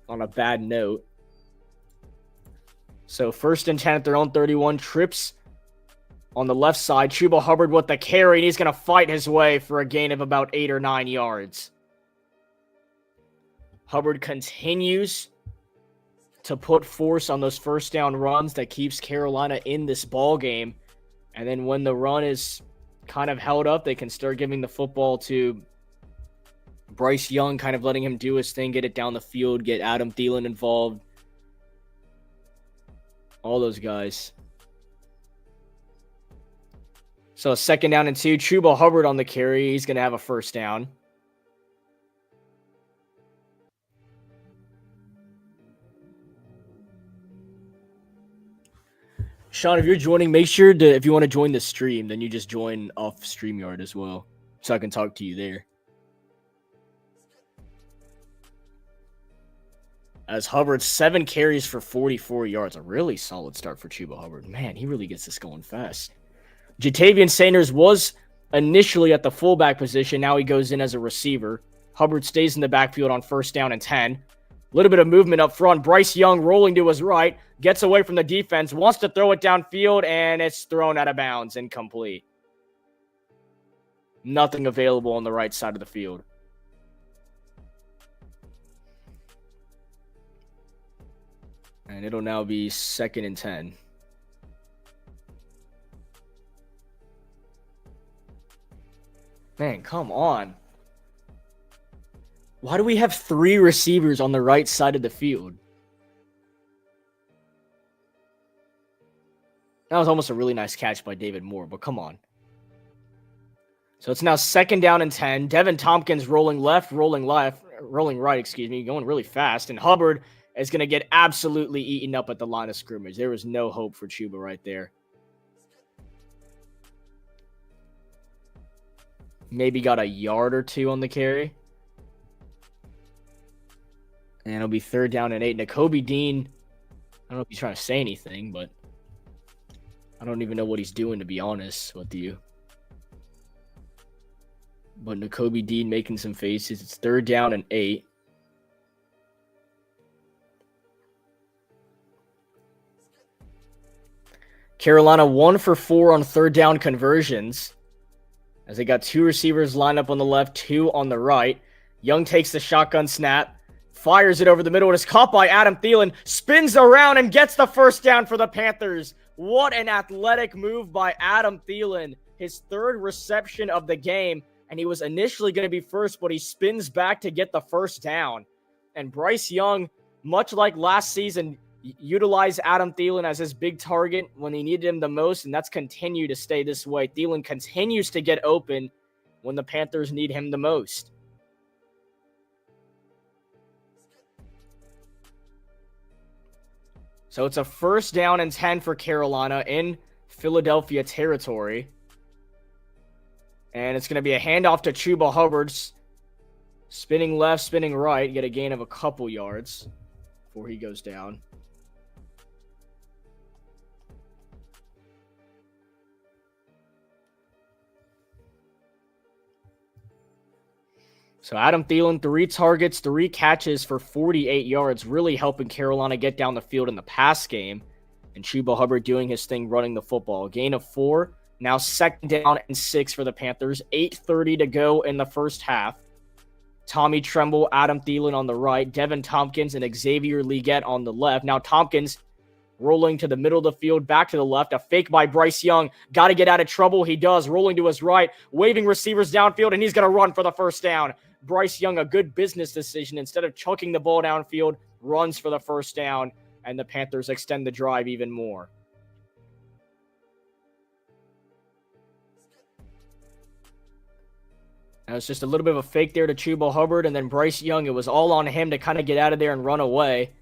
on a bad note. So 1st and 10 at their own 31. Trips on the left side. Chuba Hubbard with the carry, and he's going to fight his way for a gain of about 8 or 9 yards. Hubbard continues to put force on those 1st down runs that keeps Carolina in this ball game. And then when the run is kind of held up, they can start giving the football to Bryce Young, kind of letting him do his thing, get it down the field, get Adam Thielen involved. All those guys. So 2nd down and 2. Chuba Hubbard on the carry. He's going to have a 1st down. Sean, if you're joining, make sure to, if you want to join the stream, then you just join off StreamYard as well, so I can talk to you there. As Hubbard, 7 carries for 44 yards. A really solid start for Chuba Hubbard. Man, he really gets this going fast. Jatavian Sanders was initially at the fullback position. Now he goes in as a receiver. Hubbard stays in the backfield on 1st down and 10. A little bit of movement up front. Bryce Young rolling to his right. Gets away from the defense. Wants to throw it downfield, and it's thrown out of bounds. Incomplete. Nothing available on the right side of the field. And it'll now be 2nd and 10. Man, come on. Why do we have 3 receivers on the right side of the field? That was almost a really nice catch by David Moore, but come on. So it's now 2nd down and 10. Devin Tompkins rolling right, going really fast. And Hubbard is going to get absolutely eaten up at the line of scrimmage. There was no hope for Chuba right there. Maybe got a yard or 2 on the carry. And it'll be 3rd down and 8. Nakobe Dean, I don't know if he's trying to say anything, but I don't even know what he's doing, to be honest with you. But Nakobe Dean making some faces. It's 3rd down and 8. Carolina 1 for 4 on 3rd down conversions, as they got 2 receivers lined up on the left, 2 on the right. Young takes the shotgun snap, fires it over the middle. It is caught by Adam Thielen, spins around and gets the 1st down for the Panthers. What an athletic move by Adam Thielen. His 3rd reception of the game, and he was initially going to be first, but he spins back to get the 1st down. And Bryce Young, much like last season, utilized Adam Thielen as his big target when he needed him the most, and that's continued to stay this way. Thielen continues to get open when the Panthers need him the most. So it's a 1st down and 10 for Carolina in Philadelphia territory. And it's going to be a handoff to Chuba Hubbard. Spinning left, spinning right. Get a gain of a couple yards before he goes down. So Adam Thielen, 3 targets, 3 catches for 48 yards, really helping Carolina get down the field in the pass game. And Chuba Hubbard doing his thing running the football. Gain of 4. Now 2nd down and 6 for the Panthers. 8:30 to go in the first half. Tommy Tremble, Adam Thielen on the right. Devin Tompkins and Xavier Legette on the left. Now Tompkins rolling to the middle of the field, back to the left. A fake by Bryce Young. Got to get out of trouble. He does. Rolling to his right. Waving receivers downfield, and he's going to run for the 1st down. Bryce Young, a good business decision. Instead of chucking the ball downfield, runs for the 1st down, and the Panthers extend the drive even more. Now it's just a little bit of a fake there to Chuba Hubbard, and then Bryce Young, it was all on him to kind of get out of there and run away.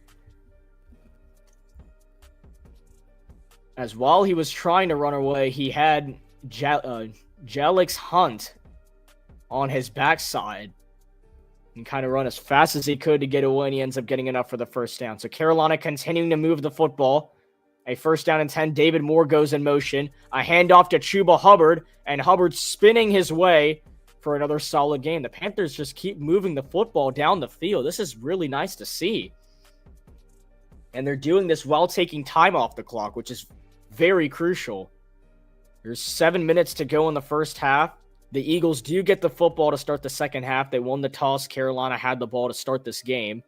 As while he was trying to run away, he had Jalix Hunt on his backside and kind of run as fast as he could to get away, and he ends up getting enough for the 1st down. So Carolina continuing to move the football. A 1st down and 10. David Moore goes in motion. A handoff to Chuba Hubbard, and Hubbard spinning his way for another solid game. The Panthers just keep moving the football down the field. This is really nice to see. And they're doing this while taking time off the clock, which is very crucial. There's 7 minutes to go in the first half. The Eagles do get the football to start the second half. They won the toss. Carolina had the ball to start this game.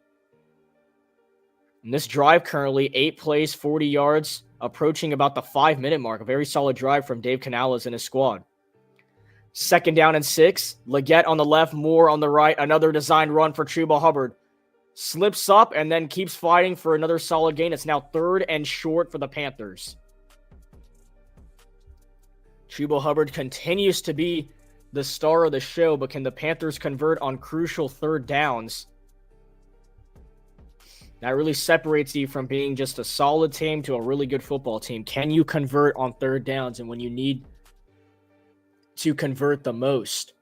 And this drive currently, 8 plays, 40 yards, approaching about the 5-minute mark. A very solid drive from Dave Canales and his squad. 2nd down and 6. Legette on the left, Moore on the right. Another designed run for Chuba Hubbard. Slips up and then keeps fighting for another solid gain. It's now 3rd and short for the Panthers. Chuba Hubbard continues to be the star of the show, but can the Panthers convert on crucial 3rd downs? That really separates you from being just a solid team to a really good football team. Can you convert on 3rd downs and when you need to convert the most?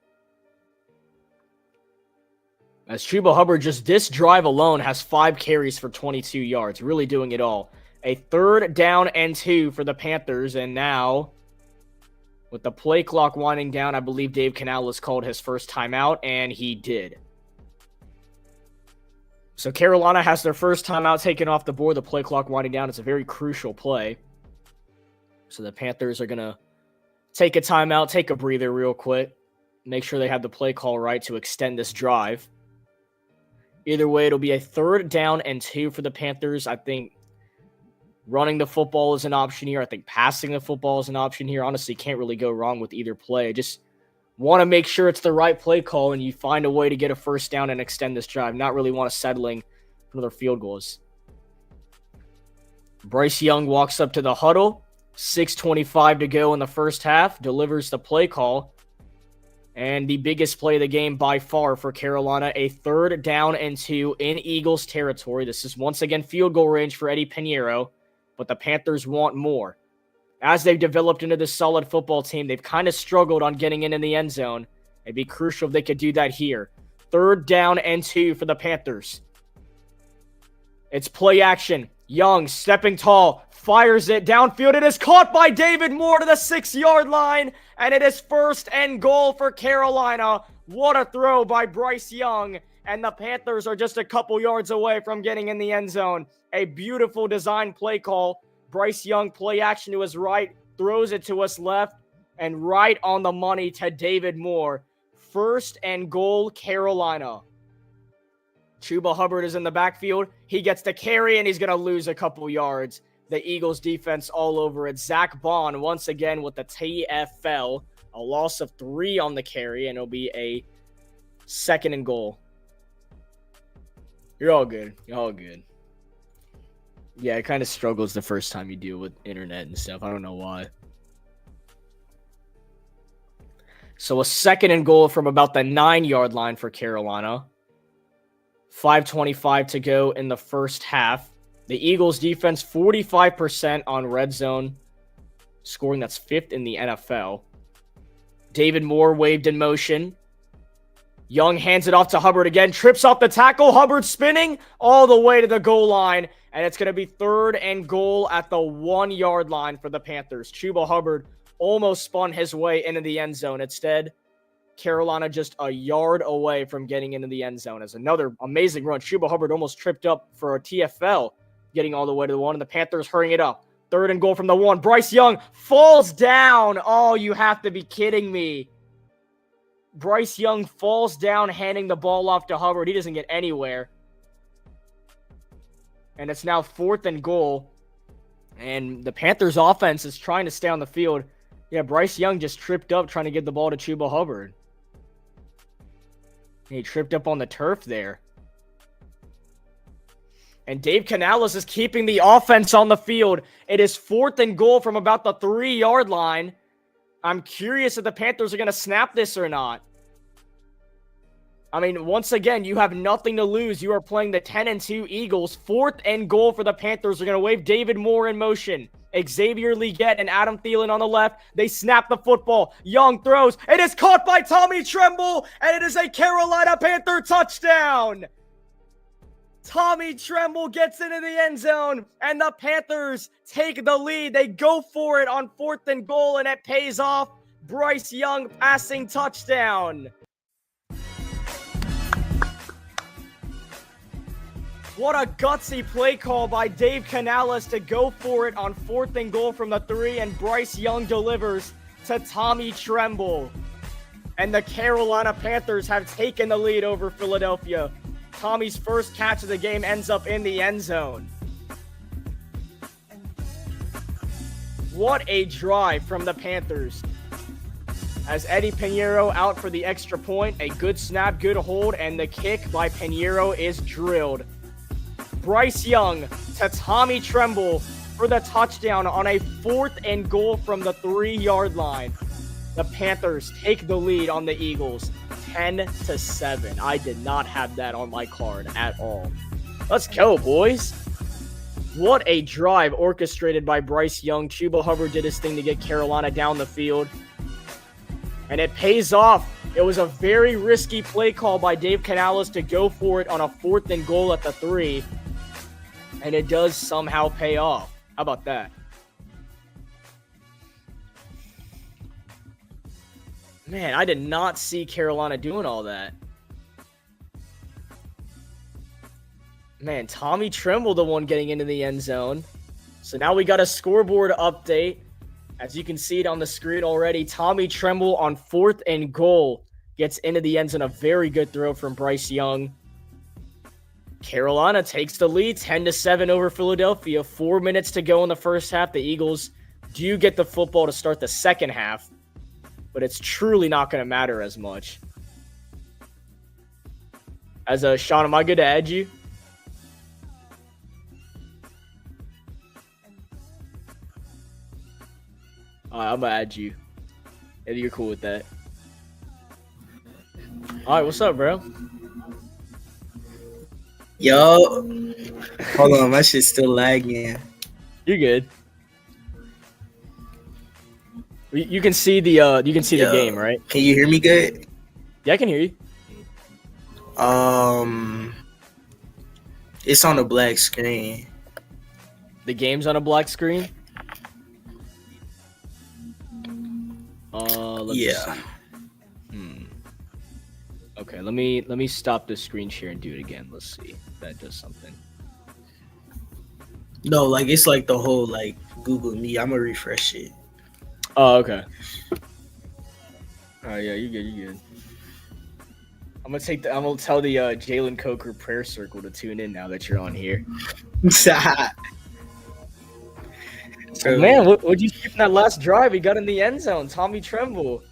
As Chuba Hubbard, just this drive alone, has 5 carries for 22 yards. Really doing it all. A 3rd down and 2 for the Panthers. And now, with the play clock winding down, I believe Dave Canales called his first timeout, and he did. So Carolina has their first timeout taken off the board. The play clock winding down. It's a very crucial play. So the Panthers are going to take a timeout, take a breather real quick, make sure they have the play call right to extend this drive. Either way, it'll be a 3rd down and 2 for the Panthers. I think running the football is an option here. I think passing the football is an option here. Honestly, can't really go wrong with either play. Just want to make sure it's the right play call and you find a way to get a first down and extend this drive. Not really want to settling for their field goals. Bryce Young walks up to the huddle. 6:25 to go in the first half. Delivers the play call. And the biggest play of the game by far for Carolina, a 3rd down and 2 in Eagles territory. This is once again field goal range for Eddie Pinheiro, but the Panthers want more. As they've developed into this solid football team, they've kind of struggled on getting in the end zone. It'd be crucial if they could do that here. 3rd down and 2 for the Panthers. It's play action. Young, stepping tall, fires it downfield. It is caught by David Moore to the 6-yard line, and it is 1st and goal for Carolina. What a throw by Bryce Young, and the Panthers are just a couple yards away from getting in the end zone. A beautiful design play call. Bryce Young, play action to his right, throws it to his left, and right on the money to David Moore. 1st and goal, Carolina. Chuba Hubbard is in the backfield. He gets the carry, and he's going to lose a couple yards. The Eagles defense all over it. Zach Bond once again with the TFL. A loss of 3 on the carry, and it'll be a 2nd and goal. You're all good. You're all good. Yeah, it kind of struggles the first time you deal with internet and stuff. I don't know why. So a 2nd and goal from about the 9-yard line for Carolina. 5:25 to go in the first half. The Eagles defense 45% on red zone scoring. That's 5th in the NFL. David Moore waved in motion. Young hands it off to Hubbard again. Trips off the tackle. Hubbard spinning all the way to the goal line. And it's going to be 3rd and goal at the 1-yard line for the Panthers. Chuba Hubbard almost spun his way into the end zone. Instead, Carolina just a yard away from getting into the end zone. As another amazing run. Chuba Hubbard almost tripped up for a TFL, getting all the way to the 1, and the Panthers hurrying it up. 3rd and goal from the 1. Bryce Young falls down. Oh, you have to be kidding me. Bryce Young falls down, handing the ball off to Hubbard. He doesn't get anywhere. And it's now 4th and goal. And the Panthers offense is trying to stay on the field. Yeah, Bryce Young just tripped up trying to get the ball to Chuba Hubbard. He tripped up on the turf there. And Dave Canales is keeping the offense on the field. It is 4th and goal from about the 3-yard line. I'm curious if the Panthers are going to snap this or not. I mean, once again, you have nothing to lose. You are playing the 10-2 Eagles. 4th and goal for the Panthers. They're going to wave David Moore in motion. Xavier Legette and Adam Thielen on the left. They snap the football. Young throws. It is caught by Tommy Tremble, and it is a Carolina Panther touchdown. Tommy Tremble gets into the end zone, and the Panthers take the lead. They go for it on 4th and goal, and it pays off. Bryce Young passing touchdown. What a gutsy play call by Dave Canales to go for it on 4th and goal from the 3, and Bryce Young delivers to Tommy Tremble. And the Carolina Panthers have taken the lead over Philadelphia. Tommy's first catch of the game ends up in the end zone. What a drive from the Panthers. As Eddie Pinheiro out for the extra point, a good snap, good hold, and the kick by Pinheiro is drilled. Bryce Young to Tommy Tremble for the touchdown on a 4th and goal from the 3-yard line. The Panthers take the lead on the Eagles 10-7. I did not have that on my card at all. Let's go, boys. What a drive orchestrated by Bryce Young. Chuba Hubbard did his thing to get Carolina down the field. And it pays off. It was a very risky play call by Dave Canales to go for it on a 4th and goal at the 3. And it does somehow pay off. How about that? Man, I did not see Carolina doing all that. Man, Tommy Tremble, the one getting into the end zone. So now we got a scoreboard update. As you can see it on the screen already, Tommy Tremble on 4th and goal gets into the end zone. A very good throw from Bryce Young. Carolina takes the lead 10-7 over Philadelphia. 4 minutes to go in the first half. The Eagles do get the football to start the second half. but it's truly not going to matter as much. As Sean, am I good to add you? I'm going to add you. If you're cool with that. All right, what's up, bro? Yo, hold on, my shit's still lagging. You're good. You can see the the game, right? Can you hear me good? Yeah, I can hear you. It's on a black screen. The game's on a black screen. Let me see. Okay, let me stop the screen share and do it again. Let's see if that does something. No, like it's like the whole like Google Meet. I'm gonna refresh it. Oh, okay. Oh yeah, you're good. I'm gonna tell the Jalen Coker prayer circle to tune in now that you're on here. So, man, what'd you see from that last drive? He got in the end zone. Tommy Tremble.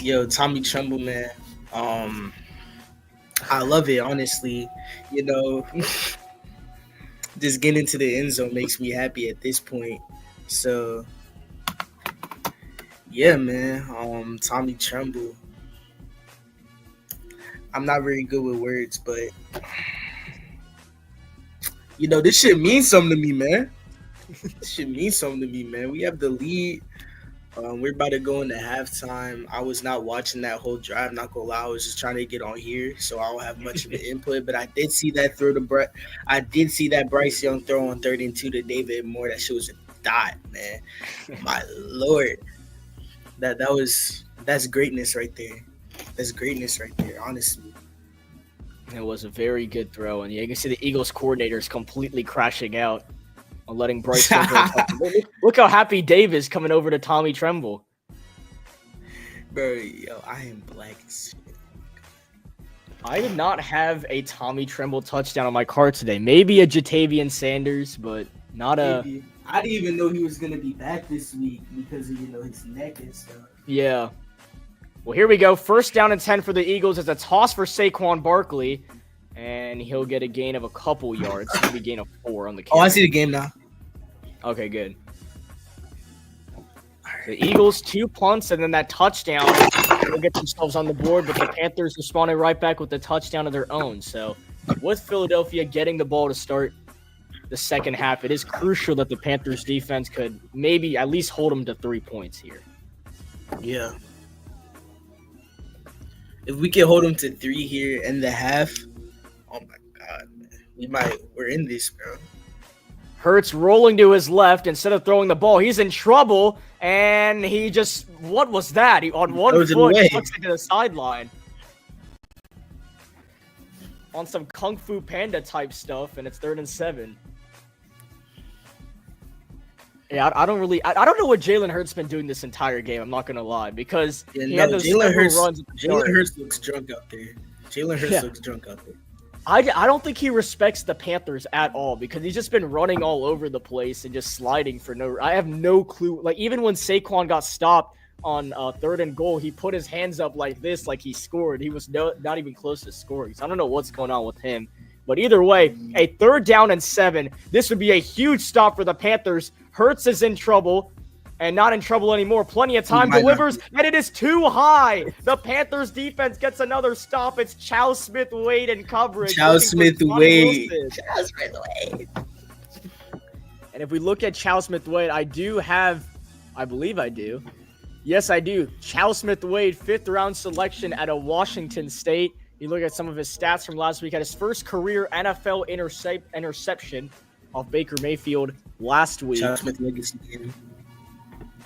Yo, Tommy Tremble, man. I love it, honestly. You know, just getting into the end zone makes me happy at this point. So, yeah, man. Tommy Tremble. I'm not very good with words, but you know, this shit means something to me, man. This shit means something to me, man. We have the lead. We're about to go into halftime. I was not watching that whole drive, not gonna lie. I was just trying to get on here, so I don't have much of an input. But I did see that Bryce Young throw on 3rd and 2 to David Moore. That shit was a dot, man. My lord, that's greatness right there. That's greatness right there, honestly. It was a very good throw, and you can see the Eagles coordinator is completely crashing out on letting Bryce Young look how happy Dave is coming over to Tommy Tremble. Bro, yo, I am black as shit. I did not have a Tommy Tremble touchdown on my card today. Maybe a Jatavian Sanders, but not a... I didn't even know he was going to be back this week because of, his neck and stuff. Yeah. Well, here we go. 1st down and 10 for the Eagles. It's a toss for Saquon Barkley, and he'll get a gain of a couple yards. Maybe a gain of 4 on the carry. Oh, I see the game now. Okay, good. The Eagles 2 punts and then that touchdown. They'll get themselves on the board, but the Panthers responded right back with the touchdown of their own. So with Philadelphia getting the ball to start the second half, it is crucial that the Panthers defense could maybe at least hold them to 3 points here. Yeah. If we can hold them to 3 here in the half, oh my God, man. We're in this, bro. Hurts rolling to his left instead of throwing the ball. He's in trouble, and he just, what was that? He on one foot looks into the sideline. On some Kung Fu Panda type stuff, and it's 3rd and 7. Yeah, I don't know what Jalen Hurts been doing this entire game. I'm not gonna lie, because he had those Jalen runs. Jalen Hurts looks drunk out there. Looks drunk out there. I don't think he respects the Panthers at all, because he's just been running all over the place and just sliding for no. I have no clue. Like, even when Saquon got stopped on 3rd and goal, he put his hands up like this, like he scored. He was not even close to scoring. So I don't know what's going on with him. But either way, a 3rd down and 7. This would be a huge stop for the Panthers. Hurts is in trouble. And not in trouble anymore. Plenty of time, delivers, and it is too high. The Panthers defense gets another stop. It's Chow Smith-Wade in coverage. Chow Smith-Wade. And if we look at Chow Smith-Wade, I believe I do. Yes, I do. Chow Smith-Wade, 5th round selection at a Washington State. You look at some of his stats from last week. Had his first career NFL interception off Baker Mayfield last week. Chow Smith-Wade gets the game.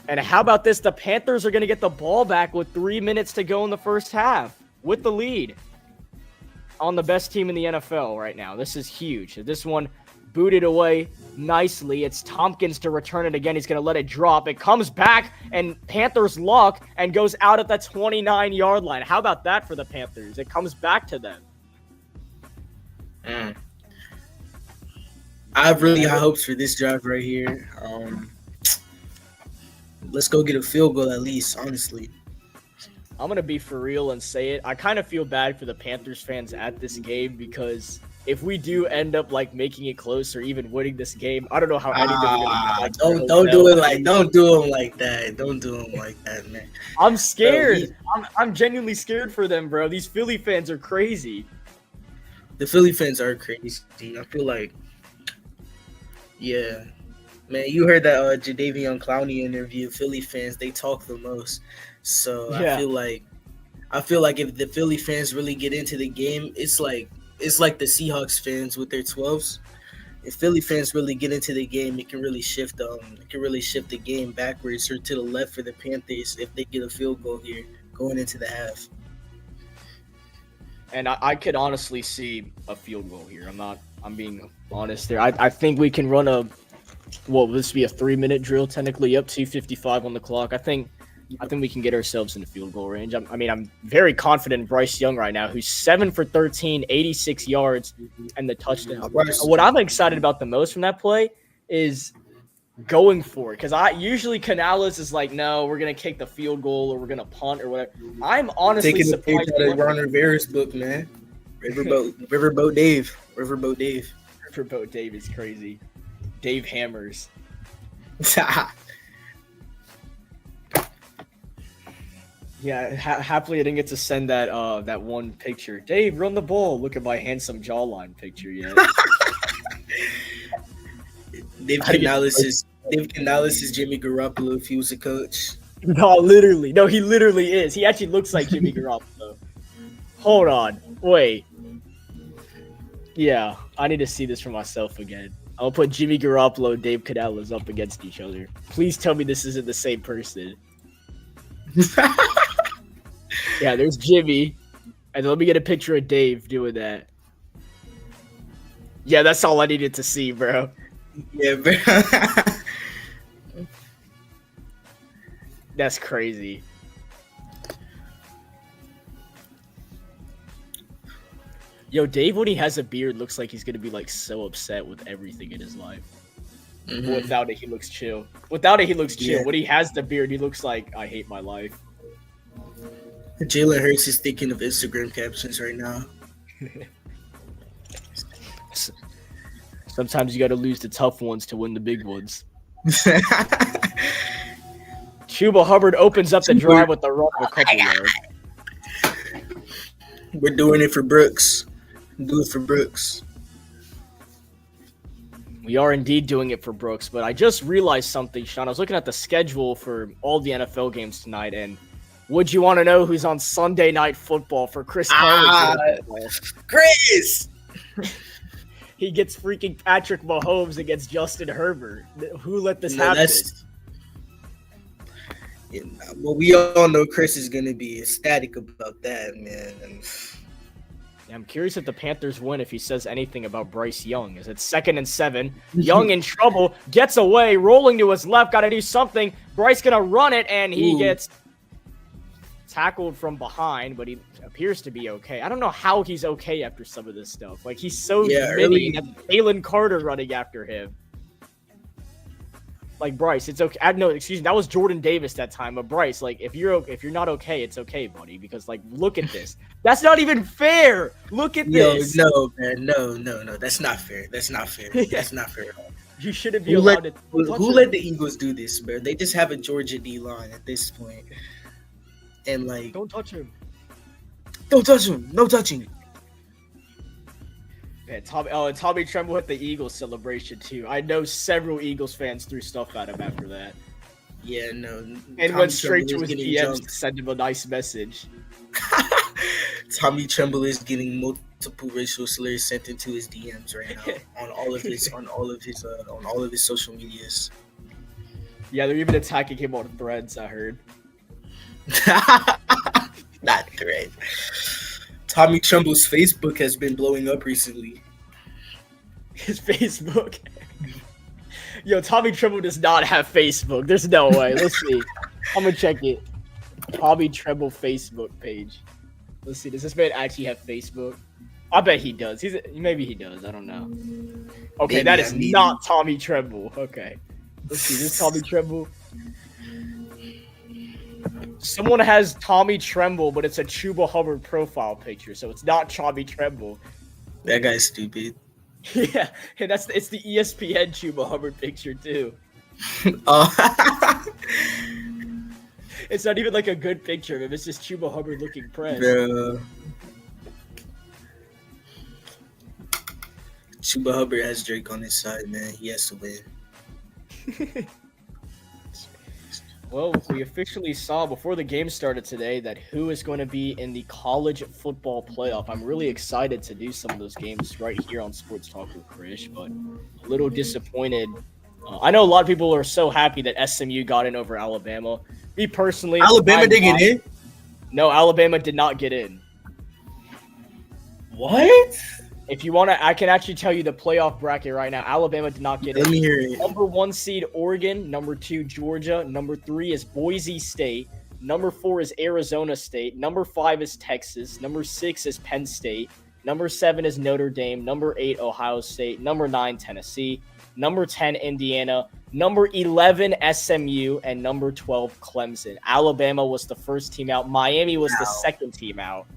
And how about this? The Panthers are going to get the ball back with 3 minutes to go in the first half with the lead on the best team in the NFL right now. This is huge. This one booted away nicely. It's Tompkins to return it again. He's going to let it drop. It comes back, and Panthers luck and goes out at the 29-yard line. How about that for the Panthers? It comes back to them. I have really high hopes for this drive right here. let's go get a field goal at least. Honestly, I'm going to be for real and say it. I kind of feel bad for the Panthers fans at this game because if we do end up like making it close or even winning this game, I don't know how any of them are going to get like don't do it like don't do them like that. Don't do them like that, man. I'm scared. I'm genuinely scared for them, bro. These Philly fans are crazy. The Philly fans are crazy. I feel like, yeah, man. You heard that Jadeveon Clowney interview. Philly fans, they talk the most. So Yeah. I feel like if the Philly fans really get into the game, it's like the Seahawks fans with their 12s. If Philly fans really get into the game, it can really shift the game backwards or to the left for the Panthers if they get a field goal here going into the half. And I could honestly see a field goal here. I'm being honest there. I think we can run this be a 3-minute drill technically, up 2:55 on the clock. I think we can get ourselves in the field goal range. I'm very confident in Bryce Young right now, who's 7 for 13, 86 yards, and the touchdown. What I'm excited about the most from that play is going for it, because usually Canales is like, no, we're gonna kick the field goal or we're gonna punt or whatever. I'm honestly taking surprised. the page out of Ron Rivera's book, man. Riverboat Dave. Riverboat Dave is crazy. Dave Hammers. Yeah, happily I didn't get to send that one picture. Dave, run the ball. Look at my handsome jawline picture yet. Dave Canales is Jimmy Garoppolo if he was a coach. No, literally. No, he literally is. He actually looks like Jimmy Garoppolo. Hold on. Wait. Yeah, I need to see this for myself again. I'll put Jimmy Garoppolo and Dave Canales up against each other. Please tell me this isn't the same person. Yeah, there's Jimmy. And let me get a picture of Dave doing that. Yeah, that's all I needed to see, bro. Yeah, bro. That's crazy. Yo, Dave, when he has a beard, looks like he's going to be, like, so upset with everything in his life. Mm-hmm. Without it, he looks chill. Yeah. When he has the beard, he looks like, I hate my life. Jalen Hurts is thinking of Instagram captions right now. Sometimes you got to lose the tough ones to win the big ones. Chuba Hubbard opens up the drive with the run of a couple yards. We're doing it for Brooks. Do it for Brooks. We are indeed doing it for Brooks, but I just realized something, Sean. I was looking at the schedule for all the NFL games tonight, and would you want to know who's on Sunday Night Football for Chris Carlin's Chris! He gets freaking Patrick Mahomes against Justin Herbert. Who let this happen? Well, we all know Chris is going to be ecstatic about that, man. I'm curious if the Panthers win if he says anything about Bryce Young. Is it 2nd and 7? Young in trouble, gets away, rolling to his left, got to do something. Bryce going to run it, and he gets tackled from behind, but he appears to be okay. I don't know how he's okay after some of this stuff. Like, he's so mini that Jalen Carter running after him. Like, Bryce, it's okay. No, excuse me, that was Jordan Davis that time. But Bryce, like, if you're not okay, it's okay, buddy. Because, like, look at this. That's not even fair. Look at this. No, man, no. That's not fair. That's not fair. That's not fair at all. You shouldn't be allowed to. Who let the Eagles do this, bro? They just have a Georgia D line at this point, and like, don't touch him. Don't touch him. No touching. Yeah, Tommy Tremble at the Eagles celebration too. I know several Eagles fans threw stuff at him after that. Yeah, no. And went straight to his DMs to send him a nice message. Tommy Tremble is getting multiple racial slurs sent into his DMs right now on all of his social medias. Yeah, they're even attacking him on Threads. I heard. Not Thread. Tommy Tremble's Facebook has been blowing up recently. His Facebook. Yo, Tommy Tremble does not have Facebook. There's no way. Let's see. I'm gonna check it. Tommy Tremble Facebook page. Let's see. Does this man actually have Facebook? I bet he does. Maybe he does. I don't know. Okay, maybe, that is not Tommy Tremble. Okay. Let's see. This Tommy Tremble. Someone has Tommy Tremble, but it's a Chuba Hubbard profile picture, so it's not Tommy Tremble. That guy's stupid. Yeah, and it's the ESPN Chuba Hubbard picture too. It's not even like a good picture of him. It's just Chuba Hubbard looking pressed. Bro. Chuba Hubbard has Drake on his side, man. He has to win. Well, we officially saw before the game started today that who is going to be in the college football playoff. I'm really excited to do some of those games right here on Sports Talk with Krish, but a little disappointed. I know a lot of people are so happy that SMU got in over Alabama. Me personally, Alabama didn't get in? No, Alabama did not get in. What? If you want to, I can actually tell you the playoff bracket right now. Alabama did not get in. Let me hear it. Number 1 seed, Oregon. Number 2, Georgia. Number 3 is Boise State. Number 4 is Arizona State. Number 5 is Texas. Number 6 is Penn State. Number 7 is Notre Dame. Number 8, Ohio State. Number 9, Tennessee. Number 10, Indiana. Number 11, SMU. And number 12, Clemson. Alabama was the first team out. Miami was the second team out.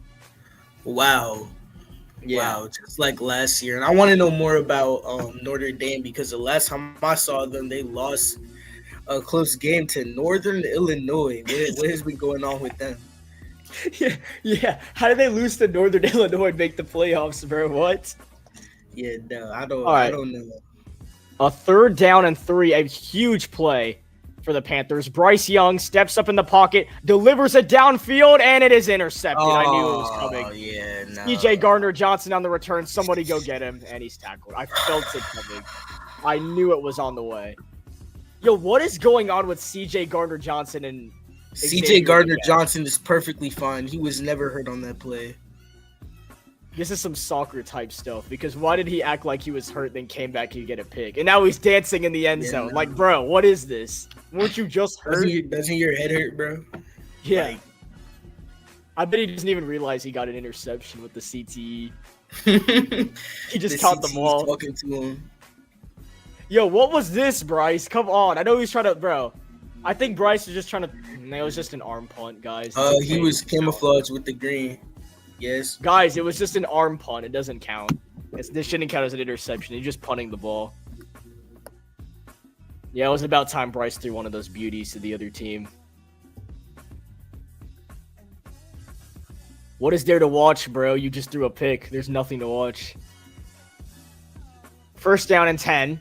Wow. Yeah. Wow, just like last year. And I want to know more about Notre Dame because the last time I saw them, they lost a close game to Northern Illinois. What has been going on with them? Yeah. How did they lose to Northern Illinois and make the playoffs, bro? What? Yeah, no, I don't know. A 3rd down and 3, a huge play for the Panthers. Bryce Young steps up in the pocket, delivers it downfield, and it is intercepted. I knew it was coming. Yeah, no. CJ Gardner-Johnson on the return. Somebody go get him, and he's tackled. I felt it coming. I knew it was on the way. Yo, what is going on with CJ Gardner-Johnson and CJ Gardner-Johnson is perfectly fine. He was never hurt on that play. This is some soccer type stuff because why did he act like he was hurt then came back and get a pick? And now he's dancing in the end zone. No. Like, bro, what is this? Weren't you just hurt? Doesn't your head hurt, bro? Yeah. Like, I bet he doesn't even realize he got an interception with the CTE. He just the caught the CT's ball. Talking to him. Yo, what was this, Bryce? Come on. I know he's trying to, bro. I think Bryce was just trying to. No, it was just an arm punt, guys. He was camouflaged with the green. Yes. Guys, it was just an arm punt. It doesn't count. This shouldn't count as an interception. He's just punting the ball. Yeah, it was about time Bryce threw one of those beauties to the other team. What is there to watch, bro? You just threw a pick. There's nothing to watch. 1st down and 10.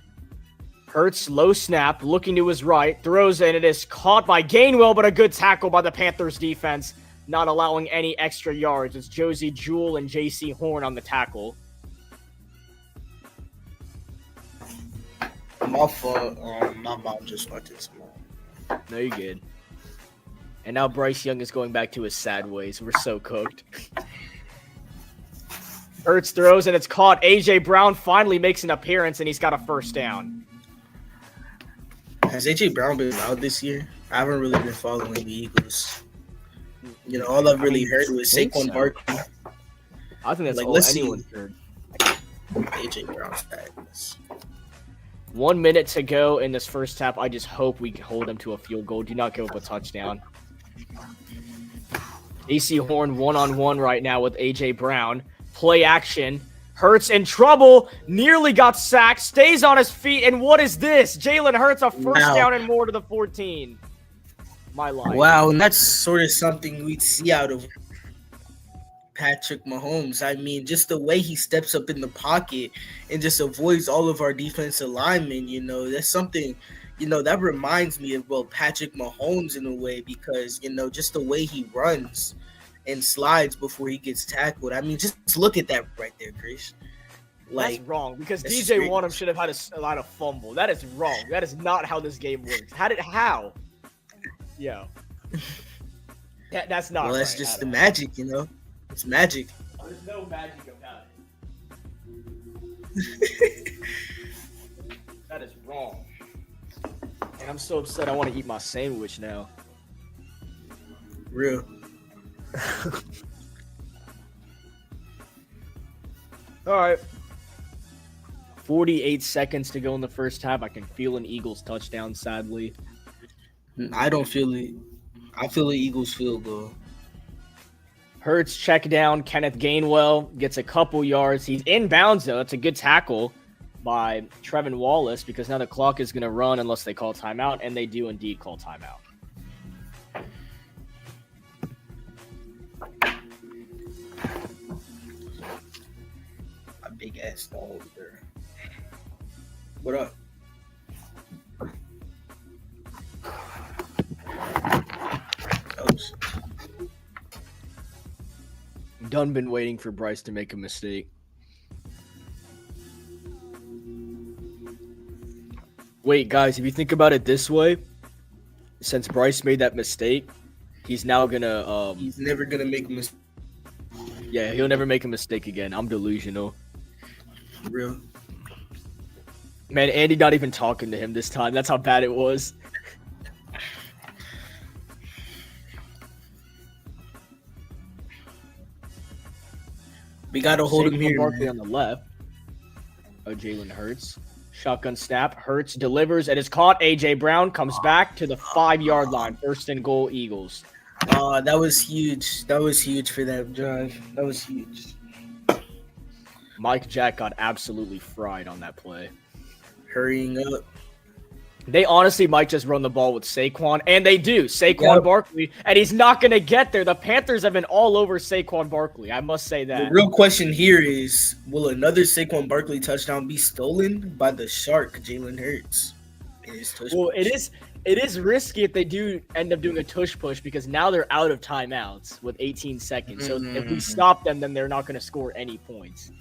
Hurts, low snap, looking to his right. Throws and it is caught by Gainwell, but a good tackle by the Panthers defense. Not allowing any extra yards. It's Josie Jewell and J.C. Horn on the tackle. My fault. My mom just watching some. No, you're good. And now Bryce Young is going back to his sad ways. We're so cooked. Hurts throws and it's caught. A.J. Brown finally makes an appearance and he's got a 1st down. Has A.J. Brown been out this year? I haven't really been following the Eagles. You know, all I've really heard was Saquon Barkley. I think that's like, all anyone's heard. A.J. Brown's back. 1 minute to go in this first half. I just hope we hold them to a field goal. Do not give up a touchdown. AC Horn one-on-one right now with A.J. Brown. Play action. Hurts in trouble. Nearly got sacked. Stays on his feet. And what is this? Jalen Hurts a 1st down and more to the 14. My life. Wow, and that's sort of something we'd see out of Patrick Mahomes. I mean, just the way he steps up in the pocket and just avoids all of our defensive linemen, you know, that's something, you know, that reminds me of, well, Patrick Mahomes in a way because, you know, just the way he runs and slides before he gets tackled. I mean, just look at that right there, Chris. Like, that's wrong because DJ Wonnum should have had a lot of fumble. That is wrong. That is not how this game works. How? Yo. That's not well, that's right. just the magic, you know? It's magic. There's no magic about it. That is wrong. And I'm so upset I want to eat my sandwich now. Real. All right. 48 seconds to go in the first half. I can feel an Eagles touchdown, sadly. I don't feel it. I feel the Eagles field goal. Hurts check down. Kenneth Gainwell gets a couple yards. He's inbounds, though. It's a good tackle by Trevin Wallace because now the clock is going to run unless they call timeout, and they do indeed call timeout. A big ass dog there. What up? Oh, shit. Done been waiting for Bryce to make a mistake. Wait, guys, if you think about it this way, since Bryce made that mistake, he's now gonna He's never gonna make a mistake. yeah, he'll never make a mistake again. I'm delusional. Real. Man, Andy not even talking to him this time. That's how bad it was. We gotta hold him Saquon here. Barkley Man. on the left. Oh, Jalen Hurts. Shotgun snap. Hurts delivers. It is caught. A.J. Brown comes back to the 5-yard line. First and goal, Eagles. That was huge. That was huge for that drive. That was huge. Mike Jack got absolutely fried on that play. Hurrying up. They honestly might just run the ball with Saquon, and they do. Saquon Barkley, and he's not going to get there. The Panthers have been all over Saquon Barkley. I must say that. The real question here is, will another Saquon Barkley touchdown be stolen by the Shark, Jalen Hurts? Well, it is risky if they do end up doing a tush push because now they're out of timeouts with 18 seconds. So if we stop them, then they're not going to score any points.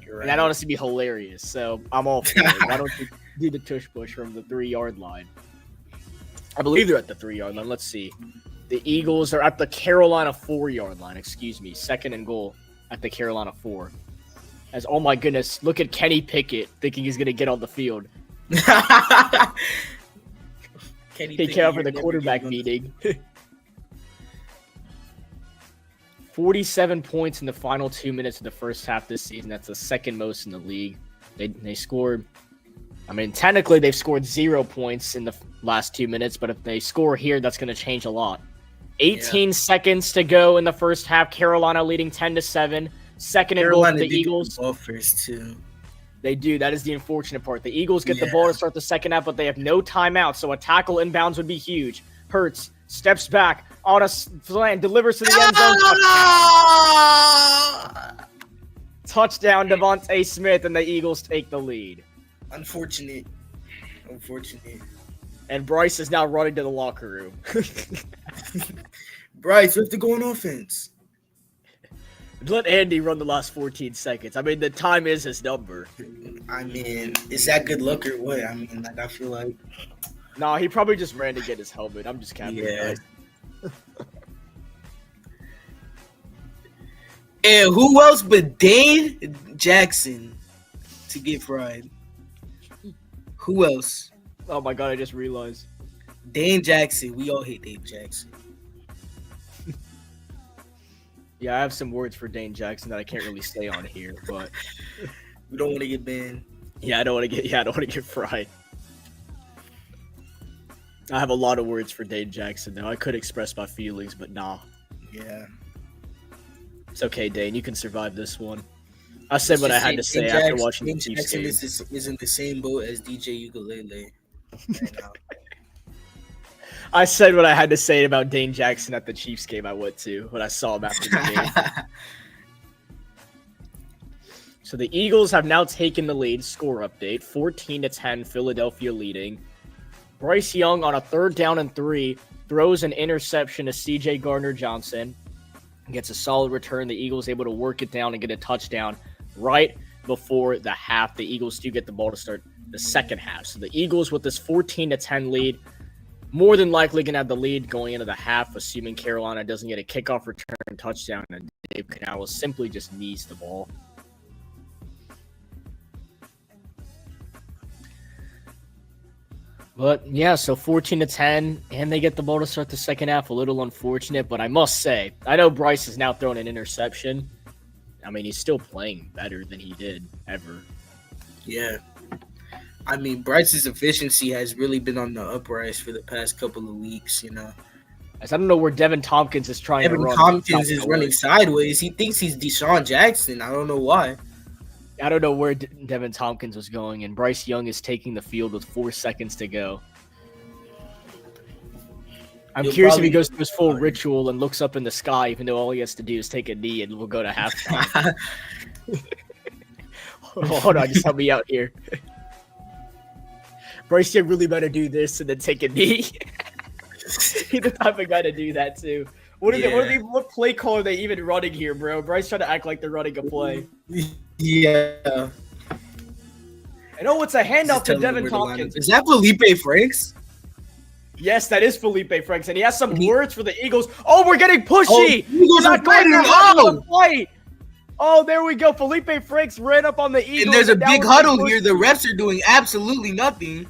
You're right. And that'd honestly be hilarious. So I'm all for it. Why don't you do the tush push from the 3-yard line? I believe they're at the 3-yard line. Let's see. The Eagles are at the Carolina 4-yard line. Excuse me. Second and goal at the Carolina 4. As oh my goodness, look at Kenny Pickett thinking he's gonna get on the field. He came out for the quarterback meeting. 47 points in the final 2 minutes of the first half this season. That's the second most in the league. They scored. I mean, technically they've scored 0 points in the last 2 minutes, but if they score here, that's going to change a lot. 18 seconds to go in the first half. Carolina leading 10-7. Second and goal for the Eagles. Ball first too. They do. That is the unfortunate part. The Eagles get the ball to start the second half, but they have no timeout, so a tackle inbounds would be huge. Hurts steps back on a slant, delivers to the end zone. Touchdown, Devontae Smith, and the Eagles take the lead. Unfortunate. And Bryce is now running to the locker room. Bryce, we have to go on offense. Let Andy run the last 14 seconds. I mean, the time is his number. I mean, is that good luck or what? I mean, like, I feel like. Nah, he probably just ran to get his helmet. I'm just capping. Yeah. And who else but Dane Jackson to get fried? Who else? Oh my god, I just realized. Dane Jackson. We all hate Dane Jackson. Yeah, I have some words for Dane Jackson that I can't really say on here, but We don't want to get banned. I don't want to get fried. I have a lot of words for Dane Jackson though. I could express my feelings, but nah. Yeah. It's okay, Dane. You can survive this one. I said what I had to say after watching the Chiefs game. Jackson is in the same boat as DJ Ukulele right now. I said what I had to say about Dane Jackson at the Chiefs game I went to when I saw him after the game. So the Eagles have now taken the lead. Score update: 14-10, Philadelphia leading. Bryce Young on a 3rd down and 3 throws an interception to C.J. Gardner-Johnson. Gets a solid return. The Eagles able to work it down and get a touchdown right before the half. The Eagles do get the ball to start the second half. So the Eagles with this 14-10 lead, more than likely going to have the lead going into the half, assuming Carolina doesn't get a kickoff return touchdown and Dave Canales simply just knees the ball. But yeah, so 14-10, and they get the ball to start the second half. A little unfortunate, but I must say, I know Bryce has now thrown an interception. I mean, he's still playing better than he did ever. Yeah. I mean, Bryce's efficiency has really been on the uprise for the past couple of weeks, you know. I don't know where Devin Tompkins is trying to Evan run. Tompkins is running sideways. He thinks he's Deshaun Jackson. I don't know why. I don't know where Devin Tompkins was going, and Bryce Young is taking the field with 4 seconds to go. I'm curious if he goes through his full ritual and looks up in the sky, even though all he has to do is take a knee and we'll go to halftime. Hold on, just help me out here. Bryce Young really better do this and then take a knee. He's the type of guy to do that too. What play call are they even running here, bro? Bryce trying to act like they're running a play. Yeah. And it's a handoff to Devin Tompkins. Is that Felipe Franks? Yes, that is Felipe Franks, and he has some words for the Eagles. Oh, we're getting pushy. Eagles are fighting out. Oh, there we go. Felipe Franks ran up on the Eagles. And there's a big huddle here. The refs are doing absolutely nothing.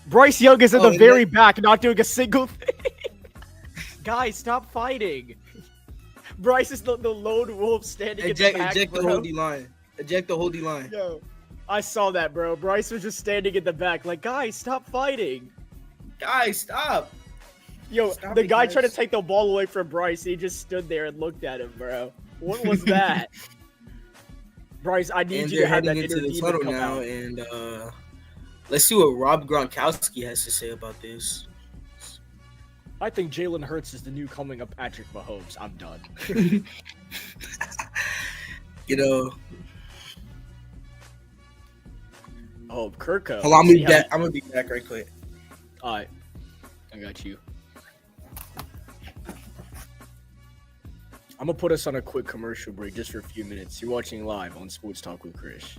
Bryce Young is in the very back, not doing a single thing. Guys, stop fighting. Bryce is the lone wolf standing in the back, Eject the whole D-line. Eject the whole D-line. Yo, I saw that, bro. Bryce was just standing in the back like, guys, stop fighting. Guys, stop. Yo, the guy tried to take the ball away from Bryce. He just stood there and looked at him, bro. What was that? Bryce, I need you to have that into the tunnel now, and let's see what Rob Gronkowski has to say about this. I think Jalen Hurts is the new coming up Patrick Mahomes. I'm done. Oh, Kirko. Hold on, I'm gonna be back right quick. All right, I got you. I'm gonna put us on a quick commercial break just for a few minutes. You're watching live on Sports Talk with Krish.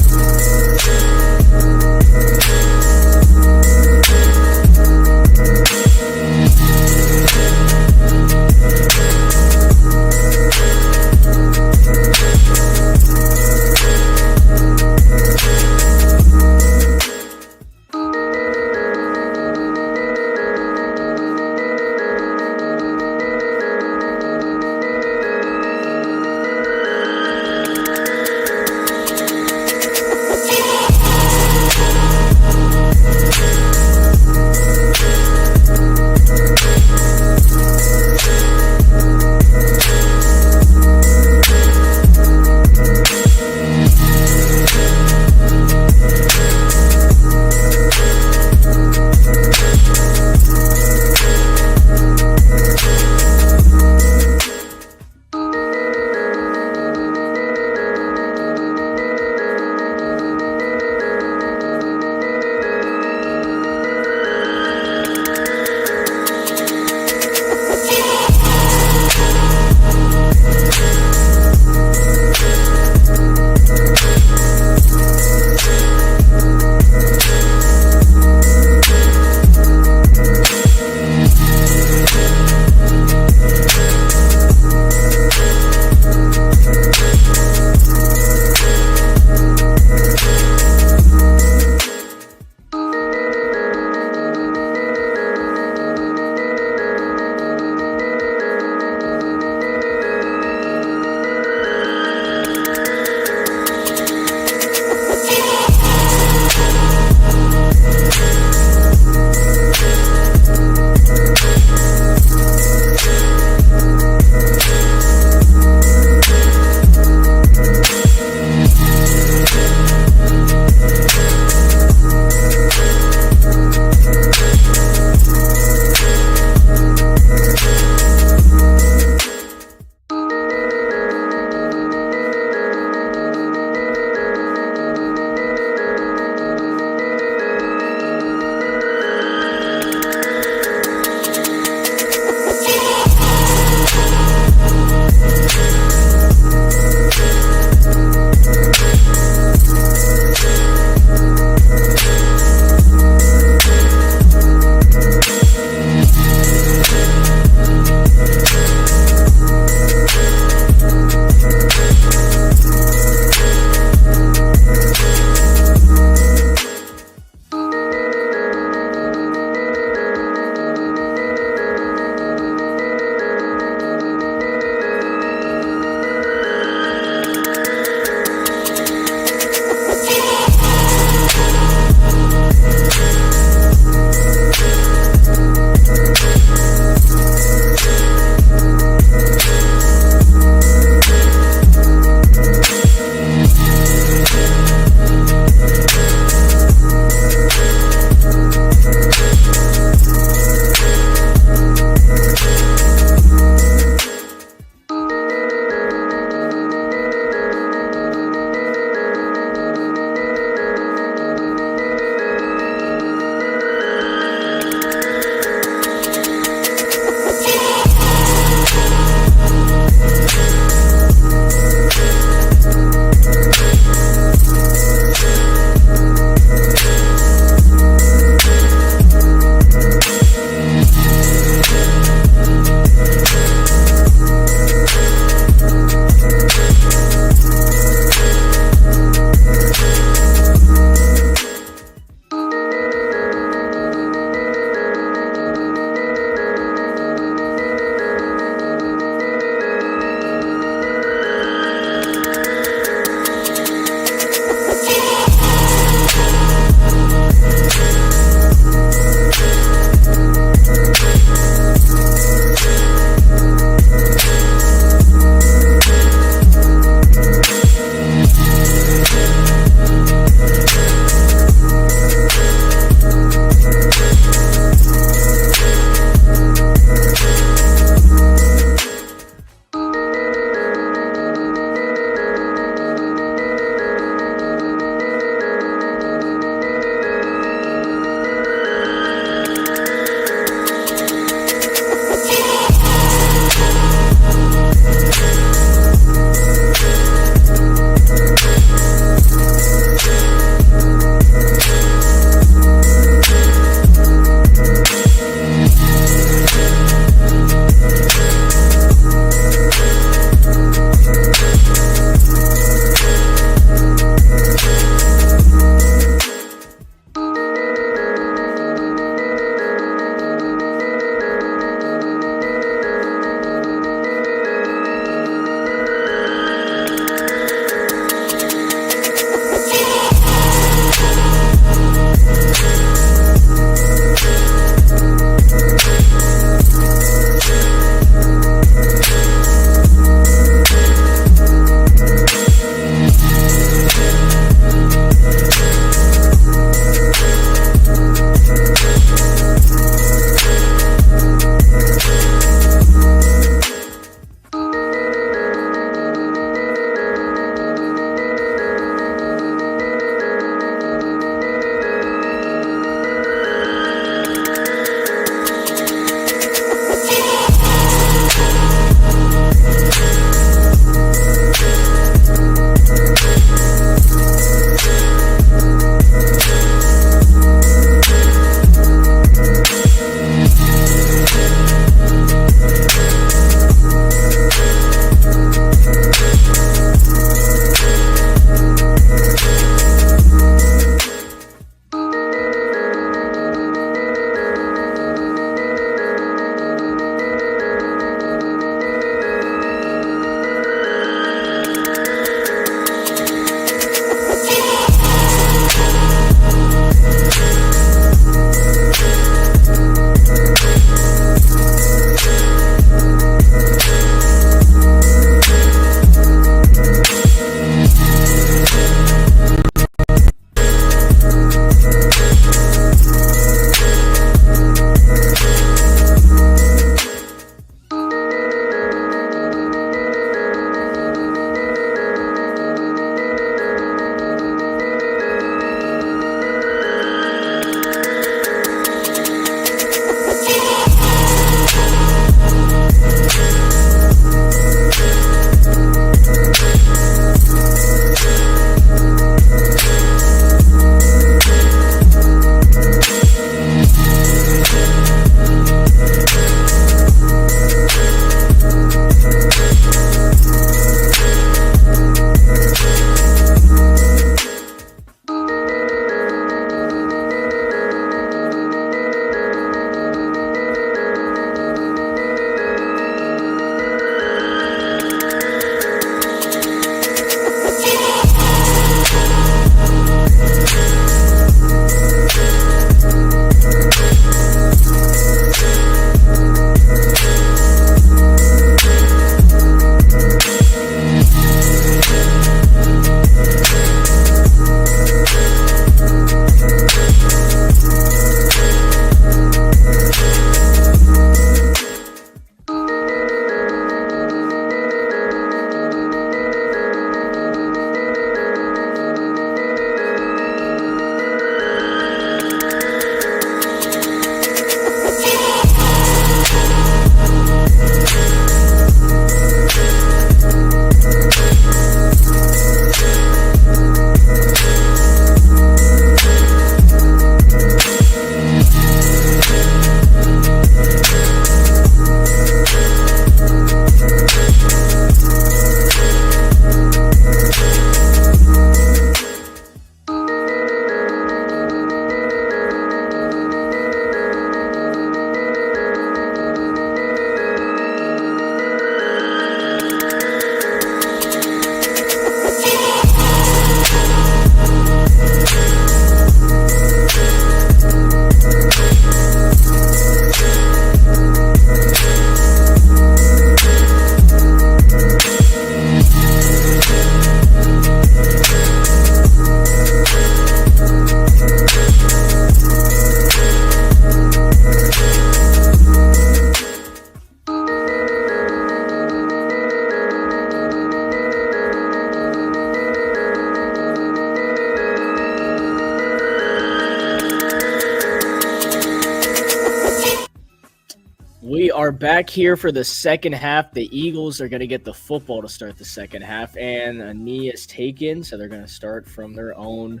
are back here for the second half. The Eagles are going to get the football to start the second half, and a knee is taken, so they're going to start from their own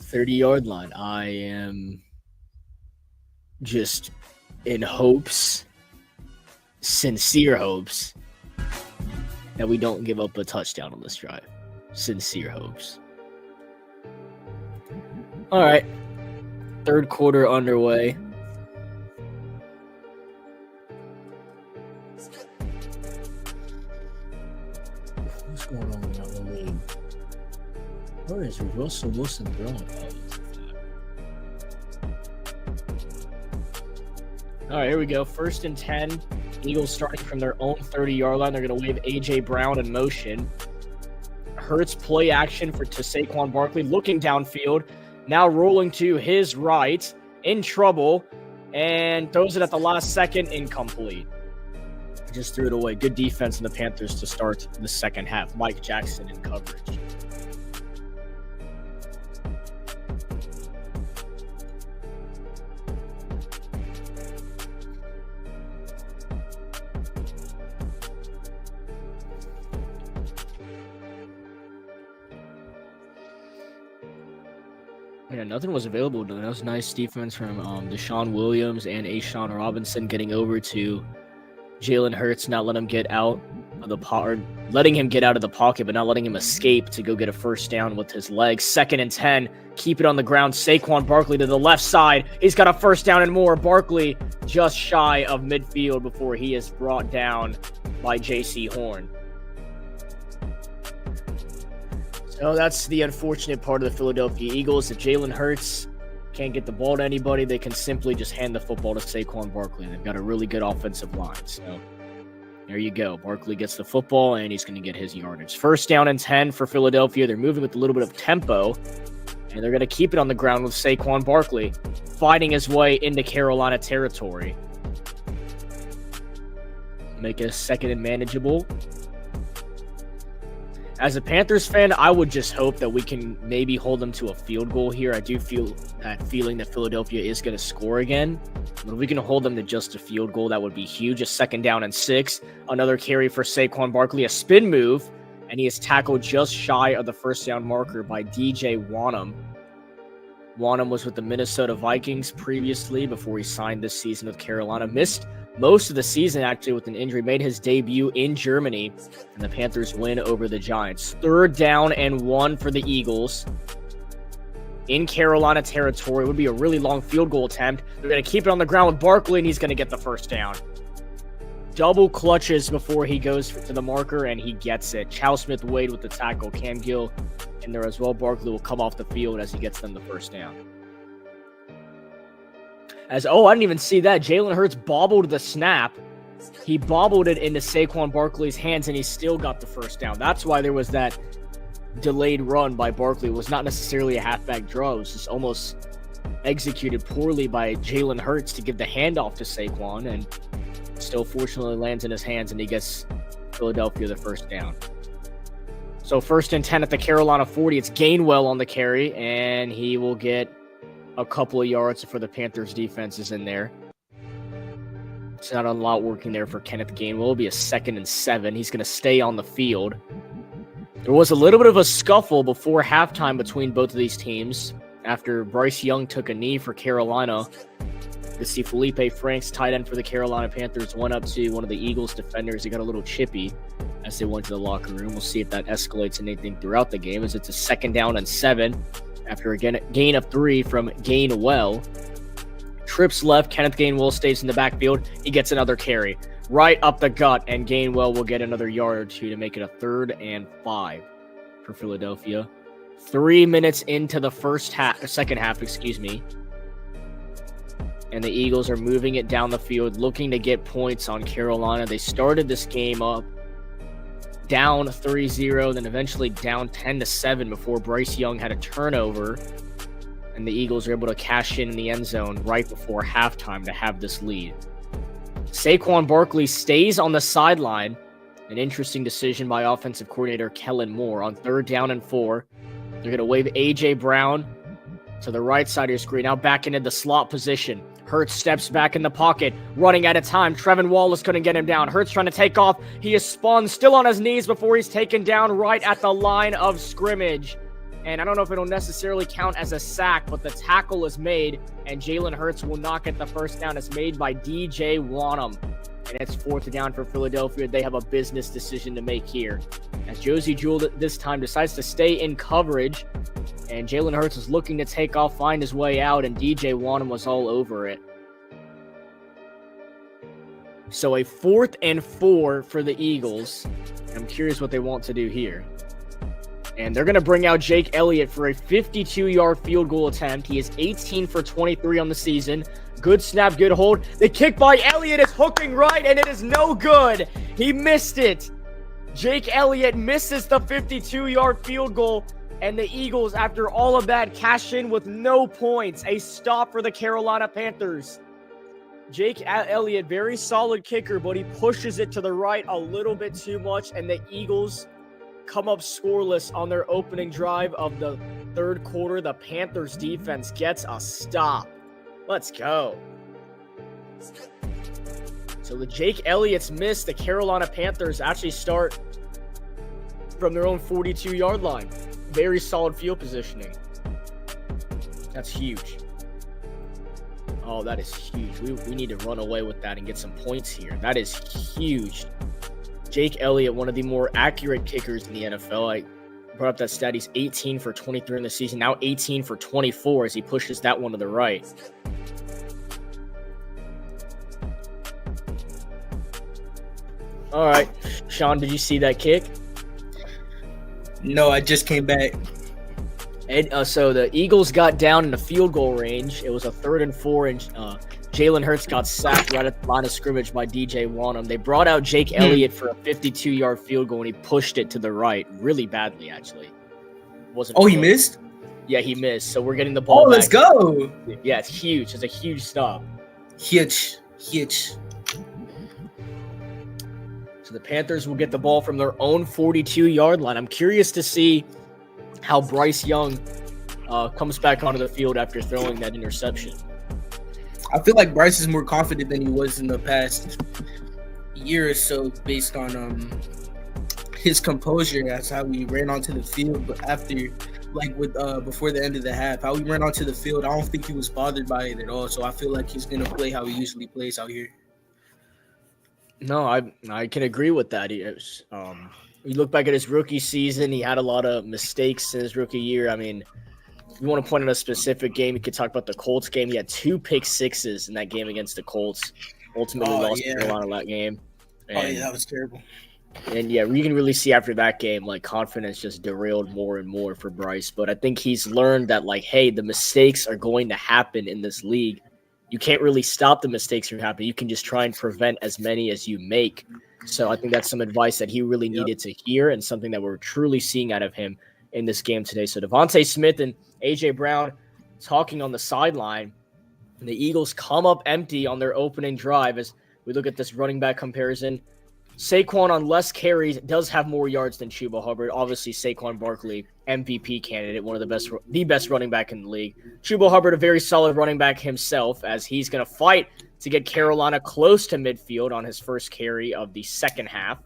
30-yard line. I am just in hopes, sincere hopes, that we don't give up a touchdown on this drive. Sincere hopes. All right. Third quarter underway. What's going on in the other league? Where is Russell Wilson throwing? All right, here we go. 1st and 10. Eagles starting from their own 30-yard line. They're going to wave A.J. Brown in motion. Hurts play action to Saquon Barkley, looking downfield. Now rolling to his right, in trouble, and throws it at the last second, incomplete. Just threw it away. Good defense in the Panthers to start the second half. Mike Jackson in coverage. Yeah, nothing was available. That was nice defense from Deshaun Williams and Ashawn Robinson getting over to Jalen Hurts, not letting him get out of the pocket, letting him get out of the pocket, but not letting him escape to go get a first down with his legs. 2nd and 10, keep it on the ground. Saquon Barkley to the left side. He's got a first down and more. Barkley just shy of midfield before he is brought down by J.C. Horn. So that's the unfortunate part of the Philadelphia Eagles. If Jalen Hurts can't get the ball to anybody, they can simply just hand the football to Saquon Barkley. They've got a really good offensive line. So there you go. Barkley gets the football, and he's going to get his yardage. 1st down and 10 for Philadelphia. They're moving with a little bit of tempo, and they're going to keep it on the ground with Saquon Barkley fighting his way into Carolina territory. Make it a 2nd and manageable. As a Panthers fan, I would just hope that we can maybe hold them to a field goal here. I do feel that feeling that Philadelphia is going to score again. But if we can hold them to just a field goal, that would be huge. A 2nd down and 6. Another carry for Saquon Barkley, a spin move, and he is tackled just shy of the first down marker by DJ Wonnum. Wonnum was with the Minnesota Vikings previously before he signed this season with Carolina. Missed most of the season actually with an injury, made his debut in Germany, and the Panthers win over the Giants. 3rd down and 1 for the Eagles. In Carolina territory, it would be a really long field goal attempt. They're going to keep it on the ground with Barkley, and he's going to get the first down. Double clutches before he goes to the marker, and he gets it. Chow Smith-Wade with the tackle. Cam Gill in there as well. Barkley will come off the field as he gets them the first down. I didn't even see that. Jalen Hurts bobbled the snap. He bobbled it into Saquon Barkley's hands, and he still got the first down. That's why there was that delayed run by Barkley. It was not necessarily a halfback draw. It was just almost executed poorly by Jalen Hurts to give the handoff to Saquon, and still fortunately lands in his hands, and he gets Philadelphia the first down. So 1st and 10 at the Carolina 40. It's Gainwell on the carry, and he will get a couple of yards for the Panthers defense is in there. It's not a lot working there for Kenneth Gainwell. It'll be a 2nd and 7. He's going to stay on the field. There was a little bit of a scuffle before halftime between both of these teams after Bryce Young took a knee for Carolina. You see Felipe Franks, tight end for the Carolina Panthers, went up to one of the Eagles defenders. He got a little chippy as they went to the locker room. We'll see if that escalates in anything throughout the game, as it's a 2nd down and 7. After a gain of 3 from Gainwell. Trips left. Kenneth Gainwell stays in the backfield. He gets another carry right up the gut, and Gainwell will get another yard or 2 to make it a 3rd and 5 for Philadelphia. 3 minutes into the second half, and the Eagles are moving it down the field, looking to get points on Carolina. They started this game up down 3-0, then eventually down 10-7 before Bryce Young had a turnover, and the Eagles were able to cash in the end zone right before halftime to have this lead. Saquon Barkley stays on the sideline. An interesting decision by offensive coordinator Kellen Moore on 3rd down and 4. They're going to wave A.J. Brown to the right side of your screen, now back into the slot position. Hurts steps back in the pocket, running out of time. Trevin Wallace couldn't get him down. Hurts trying to take off. He is spun, still on his knees before he's taken down right at the line of scrimmage. And I don't know if it'll necessarily count as a sack, but the tackle is made, and Jalen Hurts will not get the first down. It's made by DJ Wanham. And it's 4th down for Philadelphia. They have a business decision to make here. As Josie Jewell this time decides to stay in coverage, and Jalen Hurts is looking to take off, find his way out, and DJ Wanham was all over it. So a 4th and 4 for the Eagles. I'm curious what they want to do here. And they're going to bring out Jake Elliott for a 52-yard field goal attempt. He is 18 for 23 on the season. Good snap, good hold. The kick by Elliott is hooking right, and it is no good. He missed it. Jake Elliott misses the 52-yard field goal, and the Eagles, after all of that, cash in with no points. A stop for the Carolina Panthers. Jake Elliott, very solid kicker, but he pushes it to the right a little bit too much, and the Eagles come up scoreless on their opening drive of the third quarter. The Panthers defense gets a stop. Let's go. So the Jake Elliott's miss, the Carolina Panthers actually start from their own 42-yard line. Very solid field positioning. That's huge. Oh, that is huge. We need to run away with that and get some points here. That is huge. Jake Elliott, one of the more accurate kickers in the NFL. I brought up that stat. He's 18 for 23 in the season. Now 18 for 24 as he pushes that one to the right. All right. Sean, did you see that kick? No, I just came back. And so the Eagles got down in the field goal range. It was a 3rd and 4, and Jalen Hurts got sacked right at the line of scrimmage by DJ Wanham. They brought out Jake Elliott for a 52-yard field goal, and he pushed it to the right really badly, actually. He missed? Yeah, he missed. So we're getting the ball back. Let's go. Yeah, it's huge. It's a huge stop. Huge. So the Panthers will get the ball from their own 42-yard line. I'm curious to see how Bryce Young comes back onto the field after throwing that interception. I feel like Bryce is more confident than he was in the past year or so based on his composure. That's how he ran onto the field. But after, before the end of the half, how he ran onto the field, I don't think he was bothered by it at all. So I feel like he's going to play how he usually plays out here. No, I can agree with that. You look back at his rookie season, he had a lot of mistakes in his rookie year. I mean, if you want to point out a specific game, you could talk about the Colts game. He had 2 pick sixes in that game against the Colts. Ultimately lost Carolina that game. And, that was terrible. And yeah, you can really see after that game, confidence just derailed more and more for Bryce. But I think he's learned that, hey, the mistakes are going to happen in this league. You can't really stop the mistakes from happening. You can just try and prevent as many as you make. So I think that's some advice that he really needed to hear and something that we're truly seeing out of him in this game today. So Devontae Smith and A.J. Brown talking on the sideline. And the Eagles come up empty on their opening drive as we look at this running back comparison. Saquon on less carries does have more yards than Chuba Hubbard. Obviously, Saquon Barkley, MVP candidate, one of the best running back in the league. Chuba Hubbard, a very solid running back himself, as he's going to fight to get Carolina close to midfield on his first carry of the second half.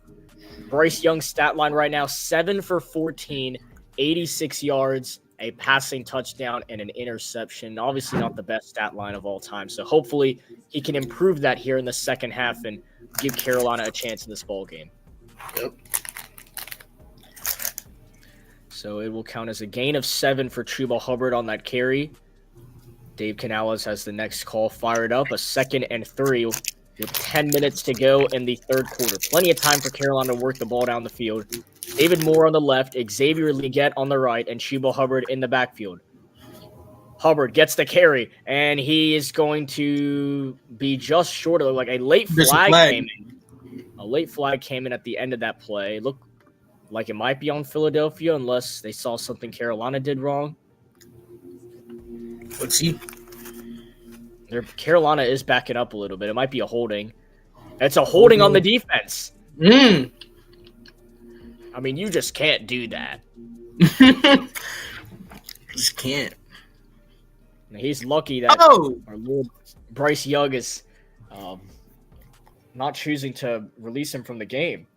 Bryce Young's stat line right now, 7 for 14, 86 yards, a passing touchdown, and an interception. Obviously not the best stat line of all time. So hopefully he can improve that here in the second half and give Carolina a chance in this ball game. Yep. So it will count as a gain of 7 for Chuba Hubbard on that carry. Dave Canales has the next call fired up, a 2nd and 3 with 10 minutes to go in the third quarter. Plenty of time for Carolina to work the ball down the field. David Moore on the left, Xavier Legette on the right, and Chuba Hubbard in the backfield. Hubbard gets the carry, and he is going to be just short of a late flag came in. A late flag came in at the end of that play. It looked like it might be on Philadelphia unless they saw something Carolina did wrong. Let's see. Carolina is backing up a little bit. It might be a holding. It's a holding on the defense. I mean, you just can't do that. Just can't. He's lucky that Bryce Young is not choosing to release him from the game.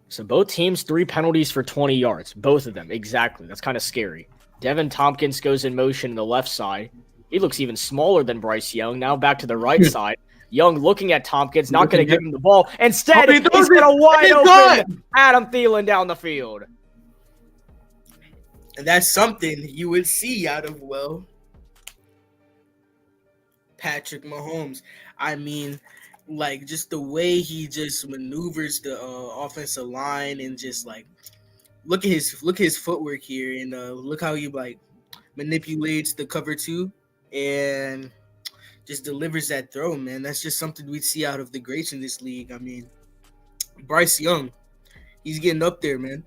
So both teams, 3 penalties for 20 yards. Both of them, exactly. That's kind of scary. Devin Tompkins goes in motion to the left side. He looks even smaller than Bryce Young. Now back to the right side. Young looking at Tompkins, not going to give him the ball. Instead, he's got a wide open Adam Thielen down the field. And that's something you would see out of, Patrick Mahomes. I mean, like, just the way he just maneuvers the offensive line and just, like, look at his footwork here and look how he, like, manipulates the cover 2 and just delivers that throw, man. That's just something we'd see out of the greats in this league. I mean, Bryce Young, he's getting up there, man.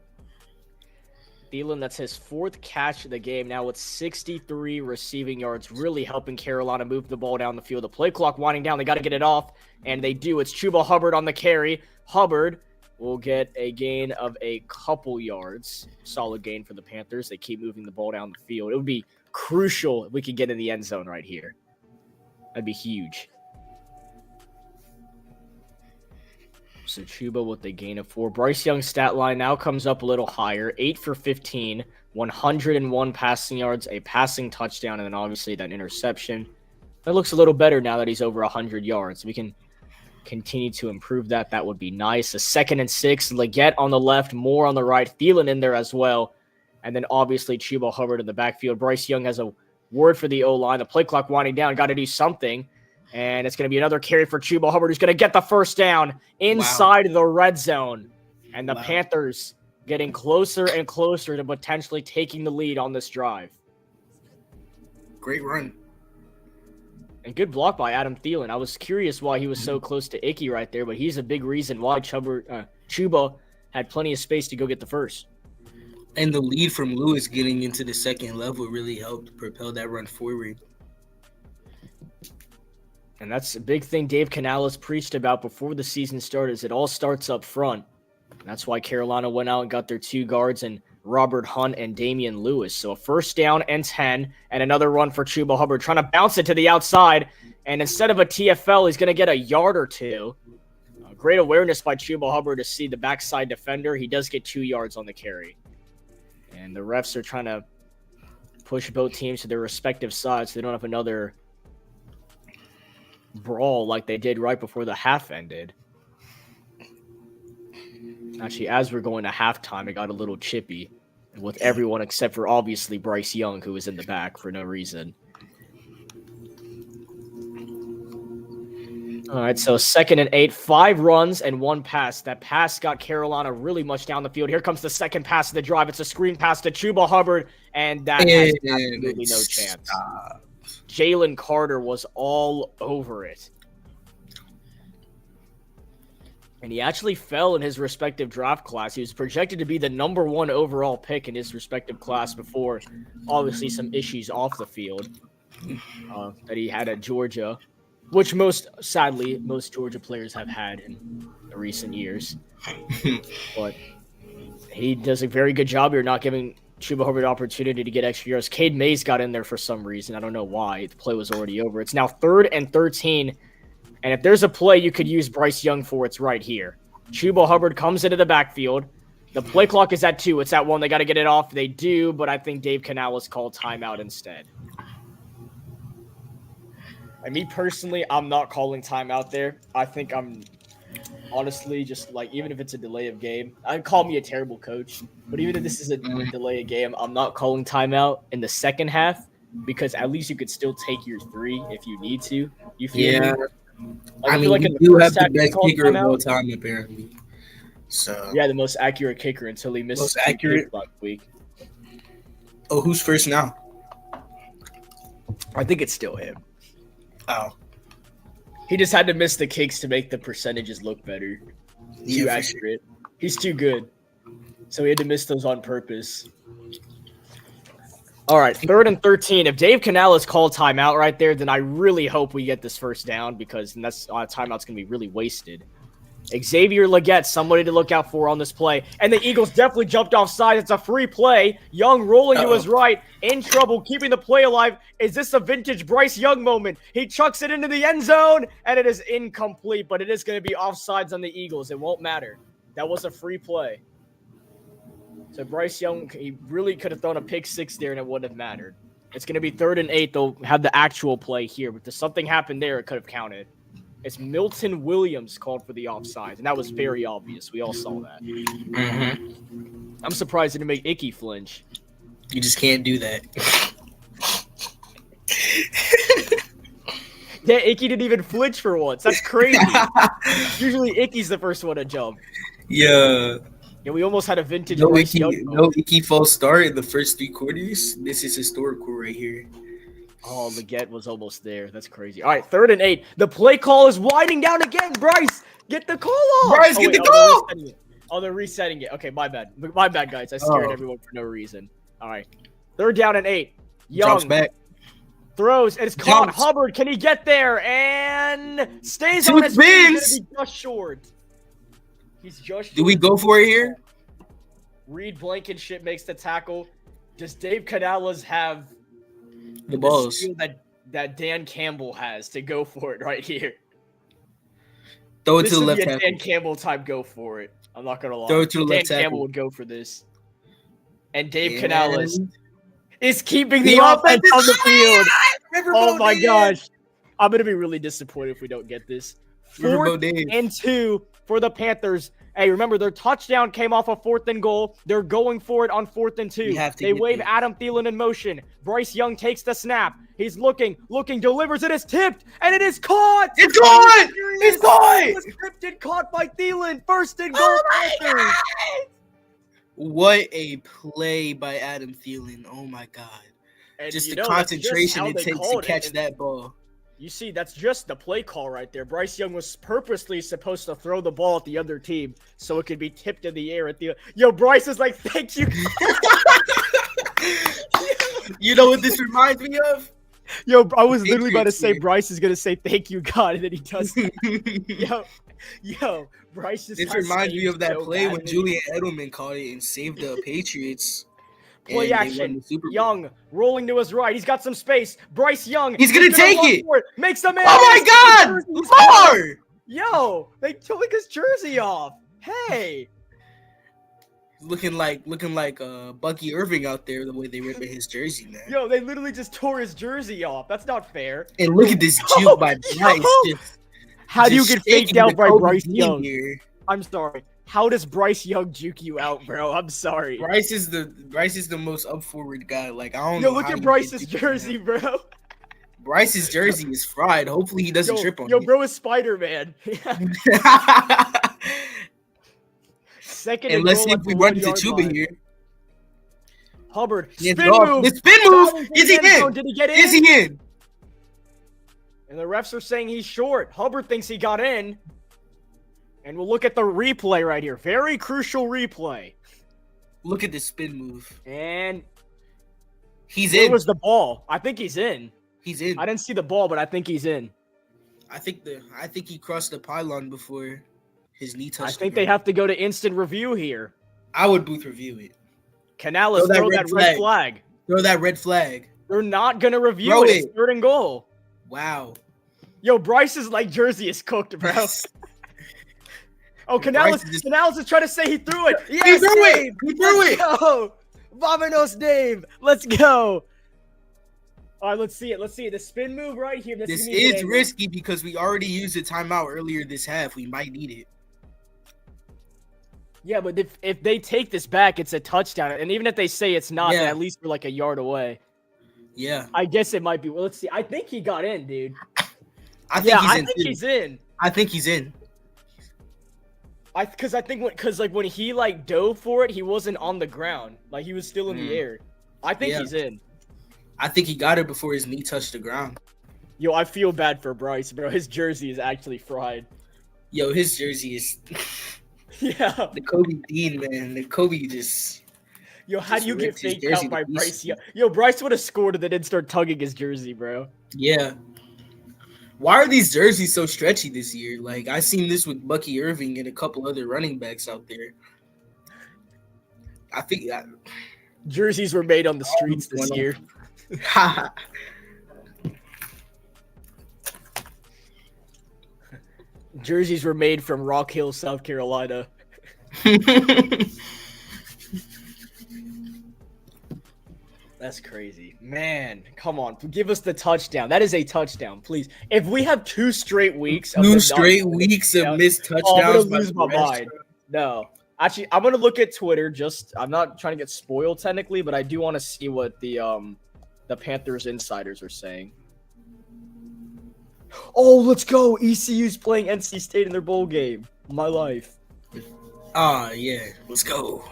Thielen, that's his 4th catch of the game now with 63 receiving yards, really helping Carolina move the ball down the field. The play clock winding down. They got to get it off, and they do. It's Chuba Hubbard on the carry. Hubbard will get a gain of a couple yards. Solid gain for the Panthers. They keep moving the ball down the field. It would be crucial if we could get in the end zone right here. That'd be huge. So Chuba with the gain of 4. Bryce Young's stat line now comes up a little higher. 8 for 15, 101 passing yards, a passing touchdown, and then obviously that interception. That looks a little better now that he's over 100 yards. We can continue to improve that. That would be nice. A 2nd and 6. Leggett on the left, Moore on the right. Thielen in there as well. And then obviously Chuba Hubbard in the backfield. Bryce Young has a word for the O-line. The play clock winding down. Got to do something. And it's going to be another carry for Chuba Hubbard, who's going to get the first down inside the red zone. And the Panthers getting closer and closer to potentially taking the lead on this drive. Great run. And good block by Adam Thielen. I was curious why he was so close to Icky right there, but he's a big reason why Chuba had plenty of space to go get the first. And the lead from Lewis getting into the second level really helped propel that run forward. And that's a big thing Dave Canales preached about before the season started, is it all starts up front. And that's why Carolina went out and got their 2 guards and Robert Hunt and Damian Lewis. So a first down and 10 and another run for Chuba Hubbard, trying to bounce it to the outside. And instead of a TFL, he's going to get a yard or 2. Great awareness by Chuba Hubbard to see the backside defender. He does get 2 yards on the carry. And the refs are trying to push both teams to their respective sides so they don't have another brawl like they did right before the half ended. Actually, as we're going to halftime, it got a little chippy with everyone except for obviously Bryce Young, who was in the back for no reason. All right, so 2nd and 8, 5 runs and 1 pass. That pass got Carolina really much down the field. Here comes the second pass of the drive. It's a screen pass to Chuba Hubbard, and that has absolutely no chance. Jalen Carter was all over it. And he actually fell in his respective draft class. He was projected to be the number 1 overall pick in his respective class before, obviously, some issues off the field that he had at Georgia, which sadly, most Georgia players have had in the recent years. But he does a very good job here not giving Chuba Hubbard opportunity to get extra yards. Cade Mays got in there for some reason. I don't know why. The play was already over. It's now 3rd and 13. And if there's a play you could use Bryce Young for, it's right here. Chuba Hubbard comes into the backfield. The play clock is at 2. It's at 1. They got to get it off. They do, but I think Dave Canales called timeout instead. Me personally, I'm not calling timeout there. I think I'm honestly just like, even if it's a delay of game, I'd call me a terrible coach. But even if this is a delay of game, I'm not calling timeout in the second half because at least you could still take your 3 if you need to. You feel me? I mean, you do have the best kicker of all time, apparently. So yeah, the most accurate kicker until he missed most accurate last week. Oh, who's first now? I think it's still him. Oh, he just had to miss the kicks to make the percentages look better. Too accurate. Sure. He's too good. So he had to miss those on purpose. All right, 3rd and 13. If Dave Canales called timeout right there, then I really hope we get this first down because that's timeout's going to be really wasted. Xavier Legette, somebody to look out for on this play. And the Eagles definitely jumped offside. It's a free play. Young rolling to his right, in trouble, keeping the play alive. Is this a vintage Bryce Young moment? He chucks it into the end zone, and it is incomplete, but it is going to be offsides on the Eagles. It won't matter. That was a free play. So Bryce Young, he really could have thrown a pick six there, and it wouldn't have mattered. It's going to be 3rd and 8. They'll have the actual play here, but if something happened there, it could have counted. It's Milton Williams called for the offside, and that was very obvious. We all saw that. Mm-hmm. I'm surprised it didn't make Icky flinch. You just can't do that. Yeah, Icky didn't even flinch for once. That's crazy. Usually Icky's the first one to jump. Yeah. Yeah, we almost had a vintage No Bryce Icky, Young no moment. Icky false start in the first 3 quarters. This is historical right here. Oh, Legette was almost there. That's crazy. All right, 3rd and 8. The play call is winding down again. Bryce, get the call off. Bryce, get the call. They're resetting it. Okay, my bad. My bad, guys. I scared everyone for no reason. All right. 3rd down and 8. Young Drops back. throws, and it's caught. Jumps. Hubbard, can he get there? And stays 2 on his feet. spins. He's just short. He's just short. Do we go for it here? Reed Blankenship makes the tackle. Does Dave Canales have The balls. skill that Dan Campbell has to go for it right here? Throw it This to the would left be a tackle. Dan Campbell type go for it. I'm not gonna lie. Throw it to the Dan left tackle. Campbell would go for this. And Dave And- Canales is keeping the The offense offense on is the field. Oh Riverboat my Dave. gosh. I'm gonna be really disappointed if we don't get this. Riverboat 4th Dave. and 2 for the Panthers. Hey, remember their touchdown came off a 4th and goal. They're going for it on 4th and 2. We have to They get wave this. Adam Thielen in motion. Bryce Young takes the snap. He's looking, delivers. It is tipped, and it is caught. It's caught! It's caught! It was tipped and caught by Thielen. 1st and goal, Panthers. What a play by Adam Thielen. Oh my god. And Just you the know, that's just concentration how it they takes to called it. catch And that ball. You see, that's just the play call right there. Bryce Young was purposely supposed to throw the ball at the other team so it could be tipped in the air at the. Yo, Bryce is like, thank you. You know what this reminds me of? Yo, I was literally about to Patriots say here. Bryce is gonna say thank you, God, and then he does. Yo, Bryce is. This reminds me of that play when Julian Edelman caught it and saved the Patriots. Play and they won action. the Super Bowl. Young rolling to his right. He's got some space. Bryce Young. He's gonna take run it. for it. Makes the man. Oh my God! He's got it. Lamar! Yo, they took his jersey off. Hey. Looking like Bucky Irving out there, the way they ripping his jersey, man. Yo, they literally just tore his jersey off. That's not fair. And look at this juke by Bryce. Just, How do you just get faked shaking out the by Kobe Bryce Dean Young? here. I'm sorry. How does Bryce Young juke you out, bro? I'm sorry. Bryce is the most up forward guy. Like I don't know. Yo, look how at you Bryce's get juked, jersey, man. bro. Bryce's jersey is fried. Hopefully he doesn't trip on Yo, it. bro is Spider-Man. Second And let's see goal if at we the run 1 into yard Tuba line. here. Hubbard, Hands spin off. move. The spin move. Diving to Is the he end zone. in? Did he get in? Is he in? And the refs are saying he's short. Hubbard thinks he got in. And we'll look at the replay right here. Very crucial replay. Look at this spin move. And He's where in. was the ball? I think he's in. He's in. I didn't see the ball, but I think he's in. I think he crossed the pylon before his knee touched. I think they have to go to instant review here. I would booth review it. Canales, Throw that throw red that red flag. Throw that red flag. They're not going to review Throw it. it. It's 3rd and goal. Wow. Yo, Bryce's like jersey is cooked, bro. Oh, Canales is trying to say he threw it. Yes, He threw it. Dave. He threw Let's it. go. Vamonos, Dave. Let's go. All right, let's see it. The spin move right here. This is risky because we already used a timeout earlier this half. We might need it. Yeah, but if they take this back, it's a touchdown. And even if they say it's not, then at least we're like a yard away. Yeah. I guess it might be. Well, let's see. I think he got in, dude. I think he's in. I think he's in. Because when he like dove for it, he wasn't on the ground. Like he was still in the air. I think he's in. I think he got it before his knee touched the ground. Yo, I feel bad for Bryce, bro. His jersey is actually fried. Yo, his jersey is Yeah. the Kobe Dean, man. The Kobe just. Yo, how do you get ripped his faked jersey out by to pieces. Bryce? Yo, Bryce would have scored if they didn't start tugging his jersey, bro. Yeah. Why are these jerseys so stretchy this year? Like, I seen this with Bucky Irving and a couple other running backs out there. I think jerseys were made on the streets this year. Jerseys were made from Rock Hill, South Carolina. That's crazy. Man, come on. Give us the touchdown. That is a touchdown, please. If we have 2 straight weeks of missed touchdowns, I'm going to lose my mind. No. Actually, I'm going to look at Twitter. I'm not trying to get spoiled technically, but I do want to see what the Panthers insiders are saying. Oh, let's go. ECU's playing NC State in their bowl game. My life. Yeah. Let's go.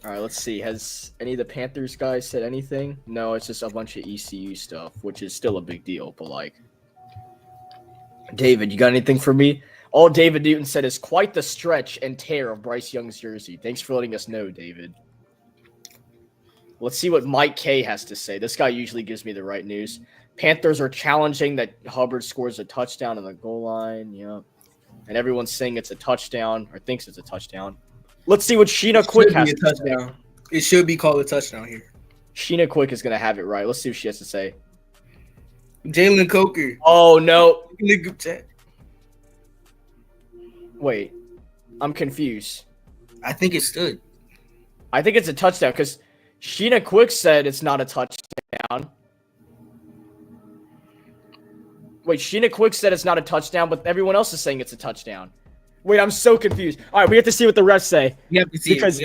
All right, let's see. Has any of the Panthers guys said anything? No, it's just a bunch of ECU stuff, which is still a big deal. But, like, David, you got anything for me? All David Newton said is quite the stretch and tear of Bryce Young's jersey. Thanks for letting us know, David. Let's see what Mike K has to say. This guy usually gives me the right news. Panthers are challenging that Hubbard scores a touchdown on the goal line. Yep. And everyone's saying it's a touchdown or thinks it's a touchdown. Let's see what Sheena Quick has to say. It should be called a touchdown here. Sheena Quick is going to have it right. Let's see what she has to say. Jalen Coker. Oh, no. In the group chat. Wait. I'm confused. I think it stood. I think it's a touchdown because Sheena Quick said it's not a touchdown. Wait, Sheena Quick said it's not a touchdown, but everyone else is saying it's a touchdown. Wait, I'm so confused. All right, we have to see what the refs say. We have to see because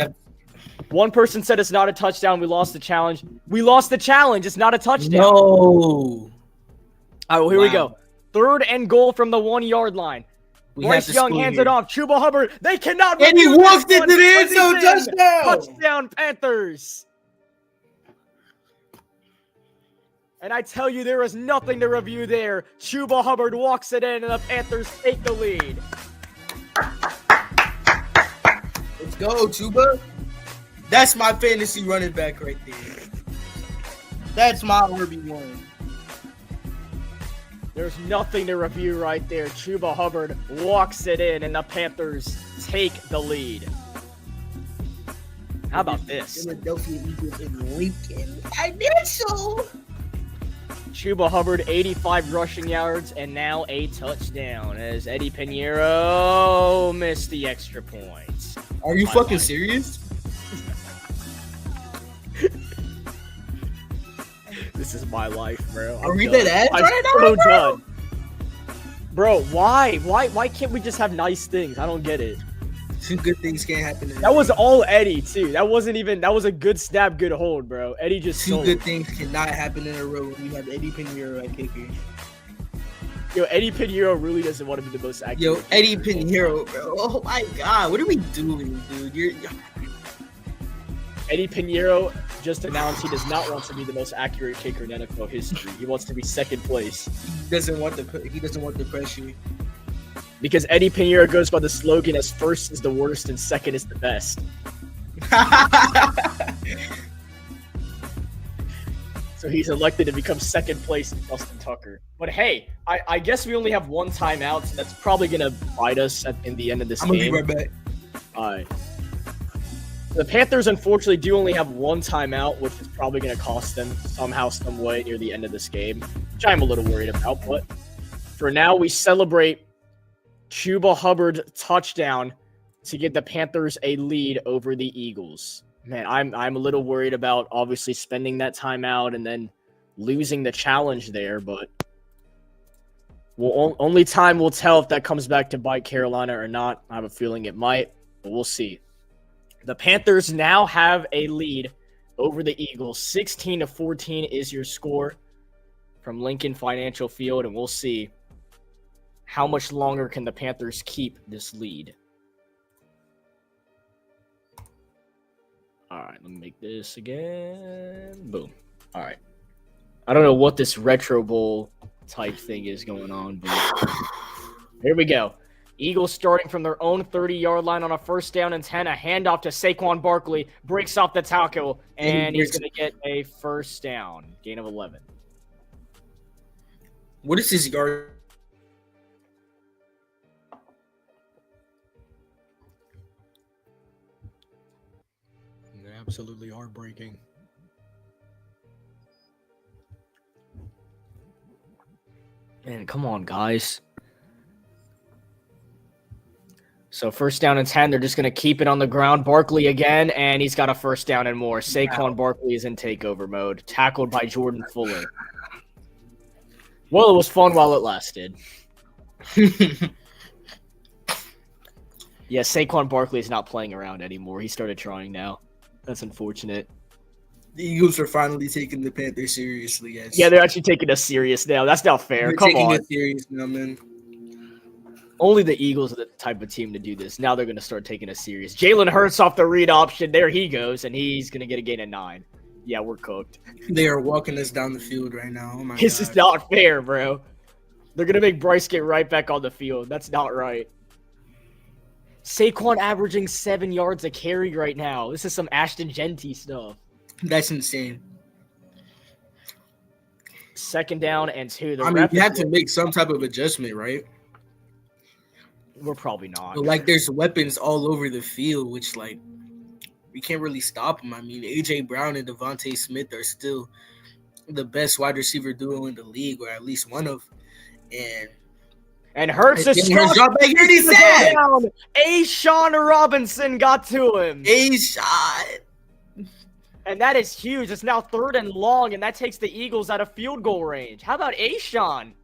one person said it's not a touchdown. We lost the challenge. We lost the challenge. It's not a touchdown. No. All right, well, here we go. 3rd and goal from the 1-yard line. Bryce Young hands it off. Chuba Hubbard. They cannot. And he walked into the end zone. Touchdown. Touchdown, Panthers. And I tell you, there is nothing to review there. Chuba Hubbard walks it in, and the Panthers take the lead. Let's go, Chuba. That's my fantasy running back right there. That's my RB1. There's nothing to review right there. Chuba Hubbard walks it in, and the Panthers take the lead. How about this? Philadelphia Eagles in Lincoln Financial. Chuba Hubbard, 85 rushing yards, and now a touchdown as Eddie Pinheiro missed the extra points. Are you fucking serious? This is my life, bro. Are we dead ass right now, so bro? done. Bro, why? Why can't we just have nice things? I don't get it. 2 good things can't happen. That was all Eddie, too. That was a good snap, good hold, bro. Eddie just 2 good things cannot happen in a row when you have Eddie Pinheiro at kicker. Yo, Eddie Pinheiro really doesn't want to be the most accurate. Yo, Eddie Pinheiro, bro. Oh my god, what are we doing, dude? Eddie Pinheiro just announced he does not want to be the most accurate kicker in NFL history. He wants to be 2nd place. He doesn't want the pressure. Because Eddie Pinheiro goes by the slogan as 1st is the worst and 2nd is the best. So he's elected to become 2nd place in Justin Tucker. But hey, I guess we only have 1 timeout, so that's probably going to bite us in the end of this game. I'm going to be right back. All right. The Panthers, unfortunately, do only have 1 timeout, which is probably going to cost them somehow, some way near the end of this game, which I'm a little worried about. But for now, we celebrate Chuba Hubbard touchdown to give the Panthers a lead over the Eagles. Man, I'm a little worried about obviously spending that timeout and then losing the challenge there, but only time will tell if that comes back to bite Carolina or not. I have a feeling it might, but we'll see. The Panthers now have a lead over the Eagles. 16-14 is your score from Lincoln Financial Field, and we'll see how much longer can the Panthers keep this lead. All right, let me make this again. Boom. All right. I don't know what this Retro Bowl type thing is going on, but here we go. Eagles starting from their own 30-yard line on a 1st down and 10. A handoff to Saquon Barkley. Breaks off the tackle, and he's going to get a 1st down. Gain of 11. What is his yard? Absolutely heartbreaking. Man, come on, guys. So first down and 10, they're just going to keep it on the ground. Barkley again, and he's got a first down and more. Saquon Barkley is in takeover mode, tackled by Jordan Fuller. Well, it was fun while it lasted. Yeah, Saquon Barkley is not playing around anymore. He started trying now. That's unfortunate. The Eagles are finally taking the Panthers seriously. Yes. Yeah, they're actually taking us serious now. That's not fair. They're Come taking on. it serious now, man. Only the Eagles are the type of team to do this. Now they're going to start taking us serious. Jalen Hurts off the read option. There he goes, and he's going to get a gain of 9. Yeah, we're cooked. They are walking us down the field right now. Oh my This God. is not fair, bro. They're going to make Bryce get right back on the field. That's not right. Saquon averaging 7 yards a carry right now. This is some Ashton Genty stuff. That's insane. Second down and 2. I mean, you have to make some type of adjustment, right? We're probably not. But, like, there's weapons all over the field, which, like, we can't really stop them. I mean, A.J. Brown and Devontae Smith are still the best wide receiver duo in the league, or at least one of. And Hurts is drop back. Here he said. Sean Robinson got to him. A shot. And that is huge. It's now 3rd and long, and that takes the Eagles out of field goal range. How about Sean?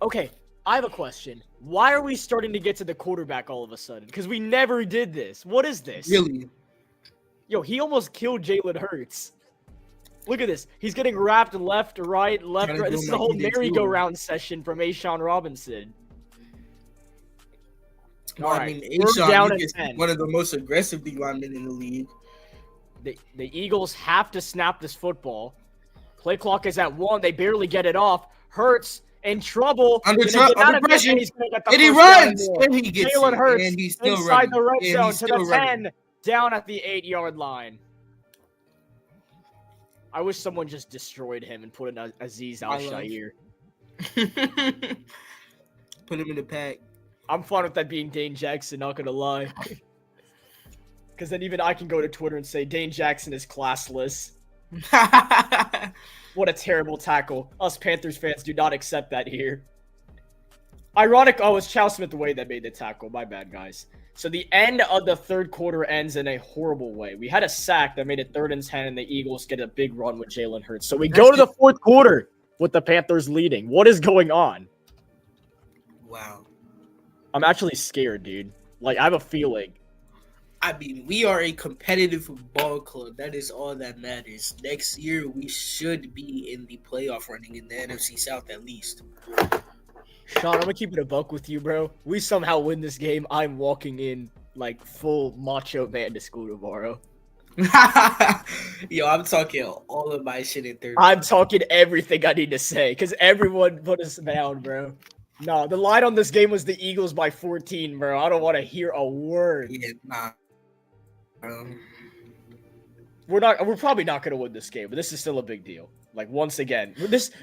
Okay, I have a question. Why are we starting to get to the quarterback all of a sudden? Because we never did this. What is this? Really? Yo, he almost killed Jalen Hurts. Look at this. He's getting wrapped left, right, left, right. This is the whole merry-go-round session from Sean Robinson. Well, All I right, mean, A-Sean is one of the most aggressive D linemen in the league. The Eagles have to snap this football. Play clock is at 1. They barely get it off. Hurts in trouble. Under pressure. And he runs. And he gets Jalen Hurts and he's still inside running. the red And zone to the 10, down at the 8-yard line. I wish someone just destroyed him and put in Aziz Al-Shaair. Put him in the pack. I'm fine with that being Dane Jackson, not gonna lie. Because then even I can go to Twitter and say Dane Jackson is classless. What a terrible tackle. Us Panthers fans do not accept that here. Ironic, it's Chow Smith-Wade that made the tackle. My bad, guys. So the end of the third quarter ends in a horrible way. We had a sack that made it 3rd and 10, and the Eagles get a big run with Jalen Hurts. So we go to the fourth quarter with the Panthers leading. What is going on? Wow. I'm actually scared, dude. Like, I have a feeling. I mean, we are a competitive ball club. That is all that matters. Next year, we should be in the playoff running in the NFC South at least. Sean, I'm gonna keep it a buck with you, bro. We somehow win this game. I'm walking in like full macho man to school tomorrow. Yo, I'm talking all of my shit in third. I'm talking everything I need to say because everyone put us down, bro. No, the line on this game was the Eagles by 14, bro. I don't want to hear a word. Yeah, nah. We're probably not gonna win this game, but this is still a big deal. Like, once again,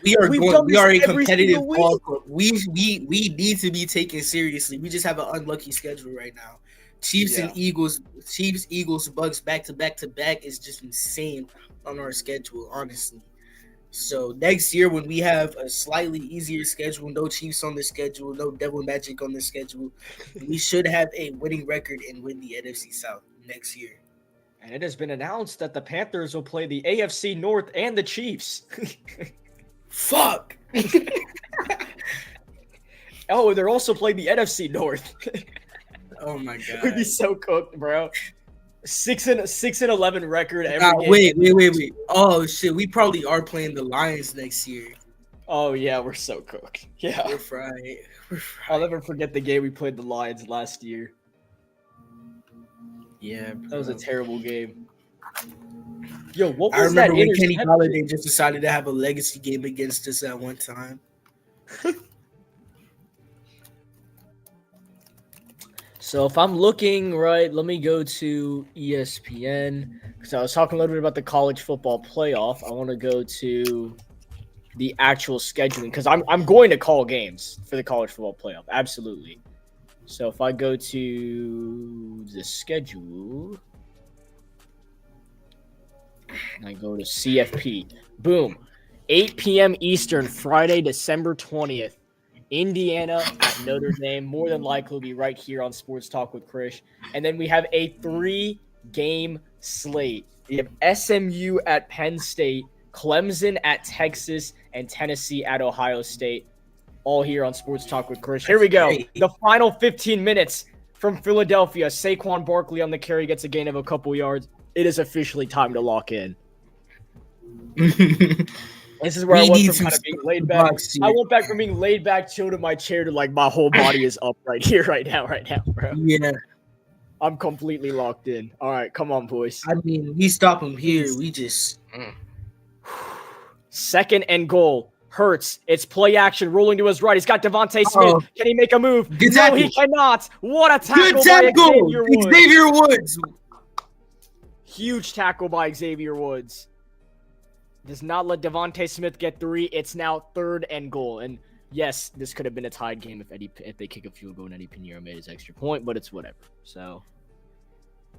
we are a competitive ball club. We need to be taken seriously. We just have an unlucky schedule right now. Chiefs and Eagles, Bucks back to back is just insane on our schedule, honestly. So next year when we have a slightly easier schedule, no Chiefs on the schedule, no Devil Magic on the schedule, we should have a winning record and win the NFC South next year. And it has been announced that the Panthers will play the AFC North and the Chiefs. Fuck. Oh, they're also playing the NFC North. Oh my god. We'd be so cooked, bro. 6-11 record every game. Wait. Oh shit, we probably are playing the Lions next year. Oh yeah, we're so cooked. Yeah. We're fried. I'll never forget the game we played the Lions last year. Yeah, that was a terrible game. Yo, what was I remember that when Kenny Galladay just decided to have a legacy game against us at one time. So if I'm looking right, let me go to ESPN because I was talking a little bit about the college football playoff. I want to go to the actual scheduling because I'm going to call games for the college football playoff. Absolutely. So if I go to the schedule and I go to CFP, boom, 8 p.m. Eastern, Friday, December 20th. Indiana at Notre Dame, more than likely will be right here on Sports Talk with Krish. And then we have a 3-game slate. We have SMU at Penn State, Clemson at Texas, and Tennessee at Ohio State. All here on Sports Talk with Krish. Here we go. The final 15 minutes from Philadelphia. Saquon Barkley on the carry gets a gain of a couple yards. It is officially time to lock in. This is where I went from kind of being laid back. I went back from being laid back, chilled in my chair to like my whole body is up right here, right now, bro. Yeah. I'm completely locked in. All right, come on, boys. I mean, we stop him here. We just. Second and goal. Hurts. It's play action. Rolling to his right. He's got Devontae Smith. Oh. Can he make a move? Good No, tackle. he cannot. What a tackle Good tackle. by Xavier Woods. Xavier Woods. Huge tackle by Xavier Woods. Does not let Devontae Smith get 3. It's now 3rd and goal. And yes, this could have been a tied game if they kick a field goal and Eddie Pinheiro made his extra point, but it's whatever. So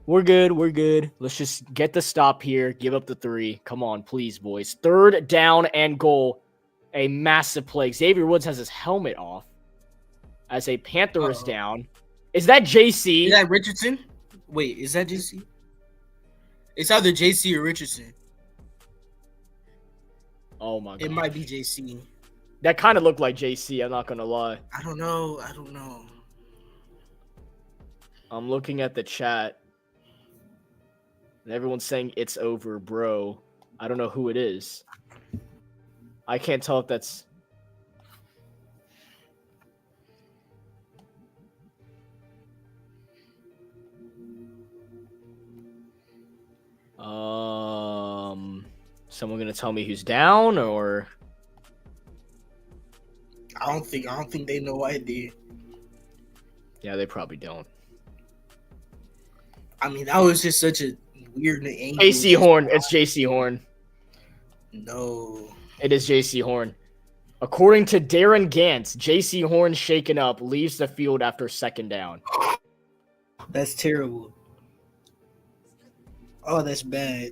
we're good. We're good. Let's just get the stop here. Give up the 3. Come on, please, boys. 3rd down and goal. A massive play. Xavier Woods has his helmet off as a Panther is down. Is that JC? Is that Richardson? Wait, is that JC? It's either JC or Richardson. Oh my god. It might be JC. That kind of looked like JC, I'm not going to lie. I don't know. I'm looking at the chat. And everyone's saying it's over, bro. I don't know who it is. I can't tell if that's... Someone gonna tell me who's down, or I don't think they know idea. Yeah, they probably don't. I mean, that was just such a weird angle. JC Horn. It's JC Horn. No. It is JC Horn. According to Darren Gantz, JC Horn shaken up, leaves the field after 2nd down. That's terrible. Oh, that's bad.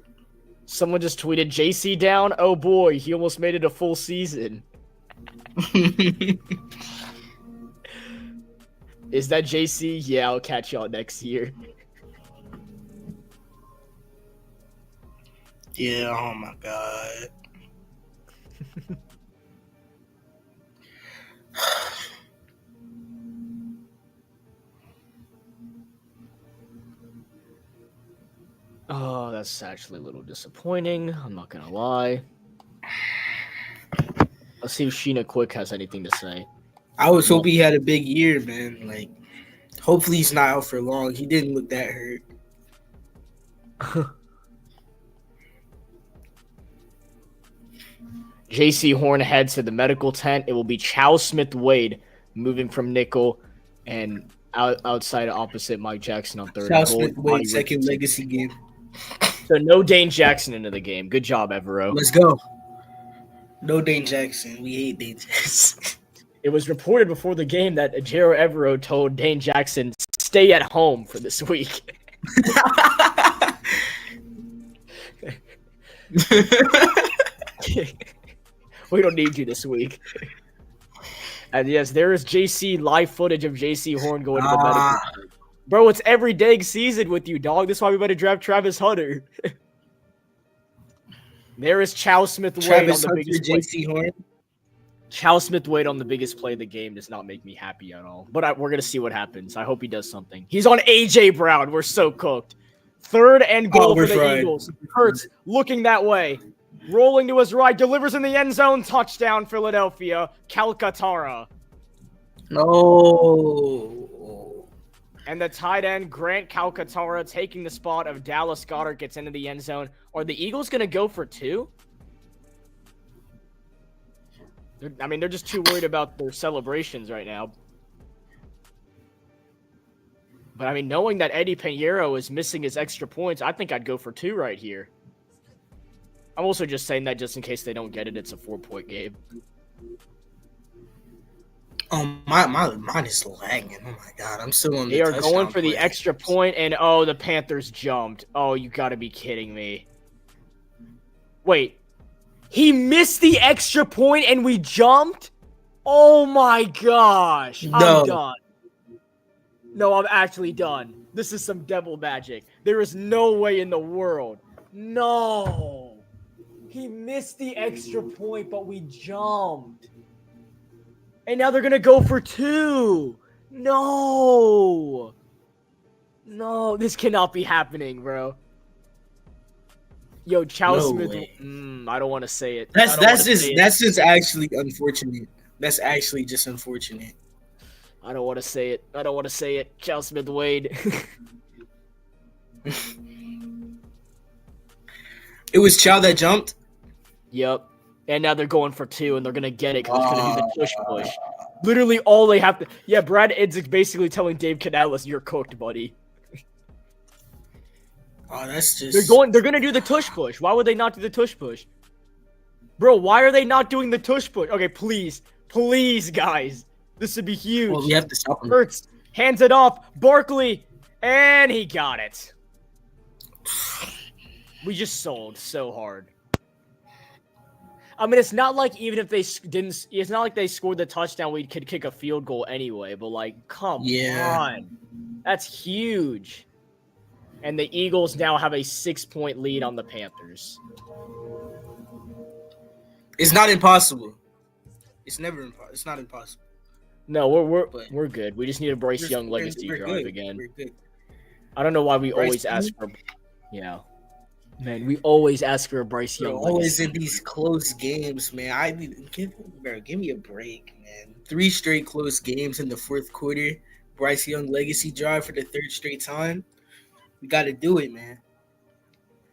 Someone just tweeted, JC down? Oh boy, he almost made it a full season. Is that JC? Yeah, I'll catch y'all next year. Yeah, oh my god. Oh, that's actually a little disappointing. I'm not gonna lie. Let's see if Sheena Quick has anything to say. I was hoping he had a big year, man. Like, hopefully he's not out for long. He didn't look that hurt. JC Horn heads to the medical tent. It will be Chow Smith-Wade moving from nickel and outside opposite Mike Jackson on 3rd. Chow Smith-Wade, second legacy game. So no Dane Jackson into the game. Good job, Evero. Let's go. No Dane Jackson. We hate Dane Jackson. It was reported before the game that Ejiro Evero told Dane Jackson, stay at home for this week. We don't need you this week. And yes, there is JC live footage of JC Horn going to the medical. Bro, it's every dang season with you, dog. That's why we better draft Travis Hunter. There is Chow Smith-Wade on the biggest play. JC Horn. Chow Smith-Wade on the biggest play of the game does not make me happy at all. But we're going to see what happens. I hope he does something. He's on A.J. Brown. We're so cooked. 3rd and goal for the Eagles. Hurts looking that way. Rolling to his right. Delivers in the end zone. Touchdown, Philadelphia. Calcaterra. No. And the tight end, Grant Calcaterra, taking the spot of Dallas Goedert, gets into the end zone. Are the Eagles going to go for 2? They're just too worried about their celebrations right now. But, knowing that Eddie Pinheiro is missing his extra points, I think I'd go for 2 right here. I'm also just saying that just in case they don't get it, it's a 4-point game. Oh, mine is lagging. Oh my god, I'm still on the They are touchdown going for the play. extra point, and oh, the Panthers jumped. Oh, you gotta be kidding me. Wait. He missed the extra point and we jumped? Oh my gosh. I'm No. done. No, I'm actually done. This is some devil magic. There is no way in the world. No. He missed the extra point, but we jumped. And now they're going to go for 2. No. No, this cannot be happening, bro. Yo, Charles Smith. I don't want to say it. That's just actually unfortunate. That's actually just unfortunate. I don't want to say it. I don't want to say it. Charles Smith Wade. It was Chow that jumped? Yep. And now they're going for 2, and they're going to get it because it's going to be the push. Literally all they have to... Yeah, Brad Idzik basically telling Dave Canales, you're cooked, buddy. Oh, that's just... They're going to do the tush push. Why would they not do the tush push? Bro, why are they not doing the tush push? Okay, please. Please, guys. This would be huge. Well, we have to stop him. Hurts. Hands it off. Barkley. And he got it. We just sold so hard. I mean, it's not like even if they didn't... It's not like they scored the touchdown, we could kick a field goal anyway. But, like, come on. That's huge. And the Eagles now have a 6-point lead on the Panthers. It's not impossible. It's never impossible. It's not impossible. No, we're good. We just need a Bryce Young legacy drive again. We're good. I don't know why we always ask for... Yeah. Man, we always ask for a Bryce Young legacy. Always in these close games, man. Give me a break, man. 3 straight close games in the fourth quarter. Bryce Young legacy drive for the 3rd straight time. We got to do it, man.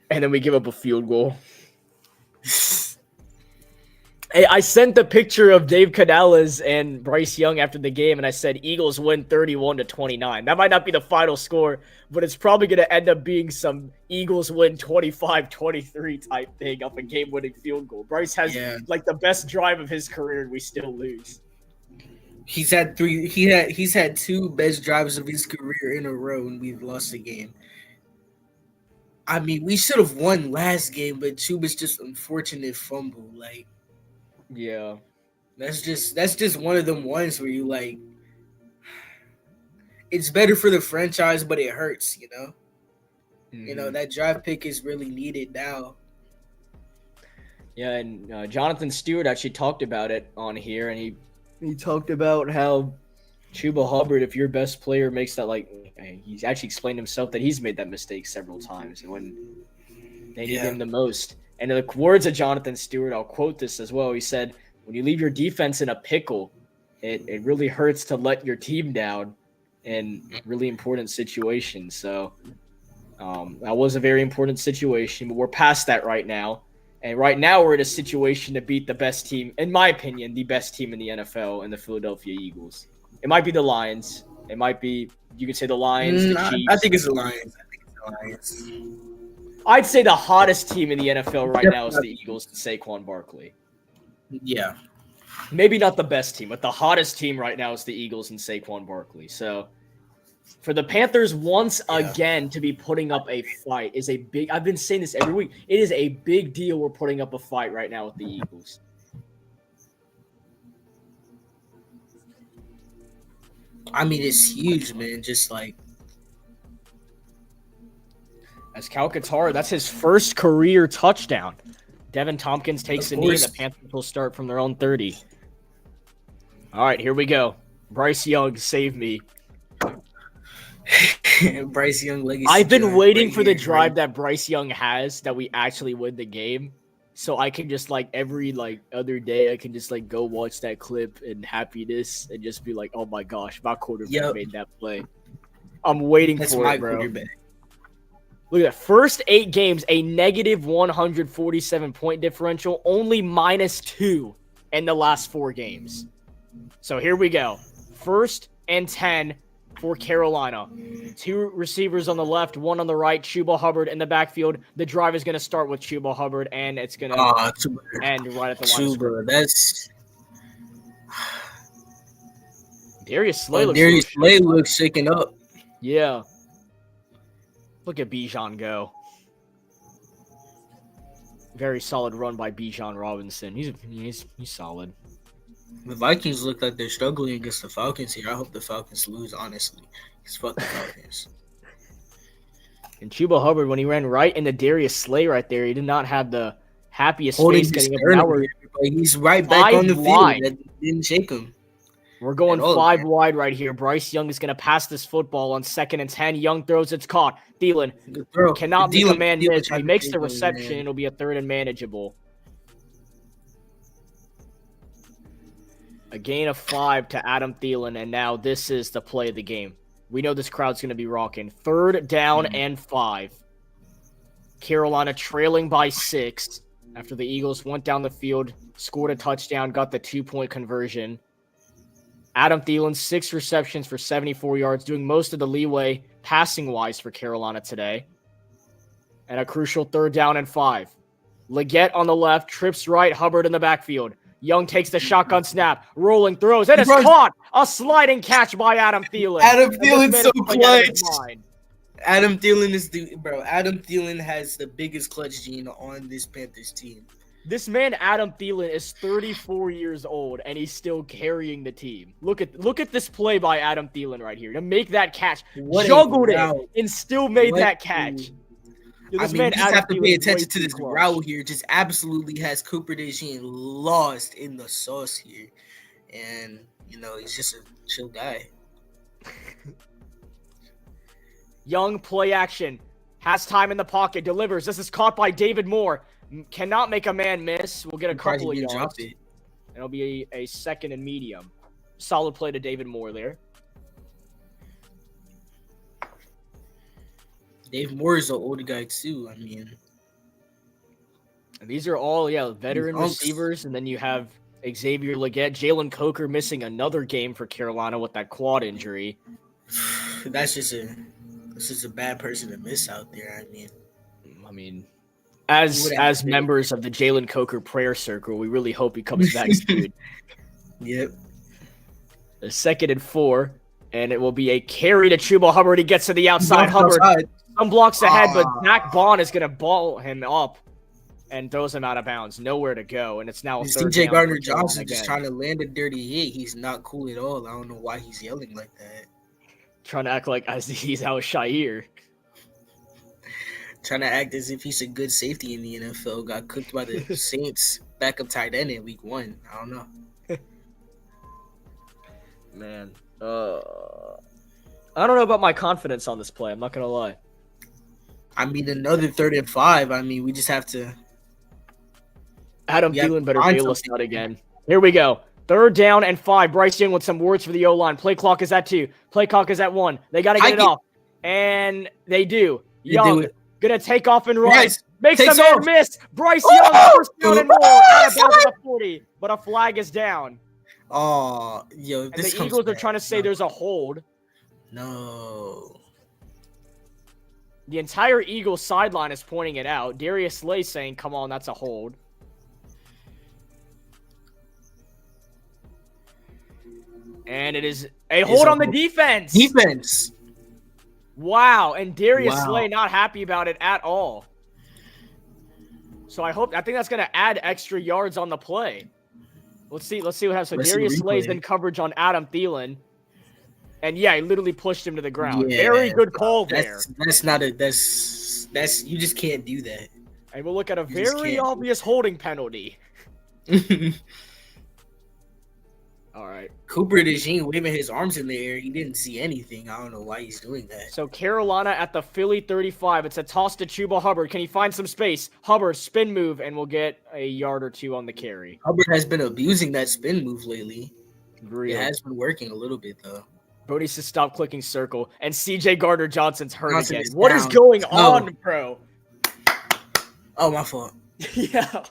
And then we give up a field goal. Hey, I sent the picture of Dave Canales and Bryce Young after the game, and I said Eagles win 31-29. That might not be the final score, but it's probably going to end up being some Eagles win 25-23 type thing off a game-winning field goal. Bryce has like the best drive of his career, and we still lose. He's had 2 best drives of his career in a row, and we've lost the game. I mean, we should have won last game, but Chuba's just unfortunate fumble. Like, yeah, that's just one of them ones where you like, it's better for the franchise, but it hurts, you know. Mm-hmm. You know, that draft pick is really needed now. Yeah, and Jonathan Stewart actually talked about it on here, and he talked about how Chuba Hubbard, if your best player makes that, like, he's actually explained himself that he's made that mistake several times, and when they need him the most. And in the words of Jonathan Stewart, I'll quote this as well. He said, when you leave your defense in a pickle, it really hurts to let your team down in really important situations. So that was a very important situation, but we're past that right now. And right now we're in a situation to beat the best team, in my opinion, the best team in the NFL, and the Philadelphia Eagles. It might be the Lions. It might be, you could say the Lions, the Chiefs. I think it's the Lions. I'd say the hottest team in the NFL right now is the Eagles and Saquon Barkley. Yeah. Maybe not the best team, but the hottest team right now is the Eagles and Saquon Barkley. So for the Panthers once again to be putting up a fight is a big – I've been saying this every week. It is a big deal we're putting up a fight right now with the Eagles. I mean, it's huge, man. Just like – as Cal Qatar, that's his first career touchdown. Devin Tompkins takes a knee, and the Panthers will start from their own 30. All right, here we go. Bryce Young, save me. Bryce Young legacy. I've been waiting for the drive that Bryce Young has that we actually win the game. So I can just like every like other day, I can just like go watch that clip in happiness and just be like, oh my gosh, my quarterback made that play. I'm waiting for it, bro. Quarterback. Look at that. First 8 games, a negative 147-point differential, only -2 in the last 4 games. So here we go. 1st and 10, for Carolina. 2 receivers on the left, 1 on the right. Chuba Hubbard in the backfield. The drive is going to start with Chuba Hubbard, and it's going to end right at the line of scrimmage. That's Darius Slay looks shaken up. Yeah. Look at Bijan go. Very solid run by Bijan Robinson. He's solid. The Vikings look like they're struggling against the Falcons here. I hope the Falcons lose, honestly. Because fuck the Falcons. And Chuba Hubbard, when he ran right into Darius Slay right there, he did not have the happiest face getting up. Now he's right back on the field. That didn't shake him. We're going 5 wide right here. Bryce Young is going to pass this football on 2nd and 10. Young throws, it's caught. Thielen cannot make a man miss. He makes the reception. It'll be a 3rd and manageable. A gain of 5 to Adam Thielen, and now this is the play of the game. We know this crowd's going to be rocking. 3rd down and 5. Carolina trailing by 6 after the Eagles went down the field, scored a touchdown, got the 2-point conversion. Adam Thielen, 6 receptions for 74 yards, doing most of the leeway passing-wise for Carolina today. And a crucial 3rd down and 5. Leggett on the left, trips right, Hubbard in the backfield. Young takes the shotgun snap, rolling throws, and it's caught! A sliding catch by Adam Thielen. Adam Thielen's so clutch. Adam Thielen has the biggest clutch gene on this Panthers team. This man, Adam Thielen, is 34 years old, and he's still carrying the team. Look at this play by Adam Thielen right here to make that catch. Juggled it and still made that catch. You just have to pay attention to this route here. Just absolutely has Cooper DeJean lost in the sauce here. And, he's just a chill guy. Young play action. Has time in the pocket. Delivers. This is caught by David Moore. Cannot make a man miss. We'll get a couple of yards. It'll be a 2nd and medium. Solid play to David Moore there. Dave Moore is an old guy too. And these are all veteran receivers, and then you have Xavier Leggett, Jalen Coker missing another game for Carolina with that quad injury. That's just a bad person to miss out there. As members of the Jalen Coker prayer circle, we really hope he comes back soon. Yep. A 2nd and 4, and it will be a carry to Chuba Hubbard. He gets to the outside. Hubbard. Some blocks ahead, but Zach Bond is going to ball him up and throws him out of bounds. Nowhere to go, and it's now a 3rd CJ Gardner-Johnson just trying to land a dirty hit. He's not cool at all. I don't know why he's yelling like that. Trying to act like he's out Shire. Trying to act as if he's a good safety in the NFL. Got cooked by the Saints backup tight end in week 1. I don't know. Man. I don't know about my confidence on this play. I'm not going to lie. Another 3rd and 5. We just have to. Adam Thielen better bail us out again. Here we go. 3rd down and 5. Bryce Young with some words for the O-line. Play clock is at 2. Play clock is at 1. They got to get it off. And they do. Young going to take off and run. Bryce makes a man miss. Bryce Young, 1st down and more. Out of bounds at the 40. But a flag is down. Oh, and the Eagles are trying to say there's a hold. No. The entire Eagles sideline is pointing it out. Darius Slay saying, come on, that's a hold. And it is a hold on the defense. Wow. And Darius Slay not happy about it at all. So I think that's going to add extra yards on the play. Let's see what happens. So Darius Slay's in coverage on Adam Thielen. And he literally pushed him to the ground. Very good call there. That's you just can't do that. And we'll look at a very obvious holding penalty. All right. Cooper DeJean waving his arms in the air. He didn't see anything. I don't know why he's doing that. So Carolina at the Philly 35. It's a toss to Chuba Hubbard. Can he find some space? Hubbard, spin move, and we'll get a yard or 2 on the carry. Hubbard has been abusing that spin move lately. Really? It has been working a little bit, though. Brody says stop clicking circle. And CJ Gardner-Johnson's hurt again. What is going on, bro? Oh, my fault. Yeah.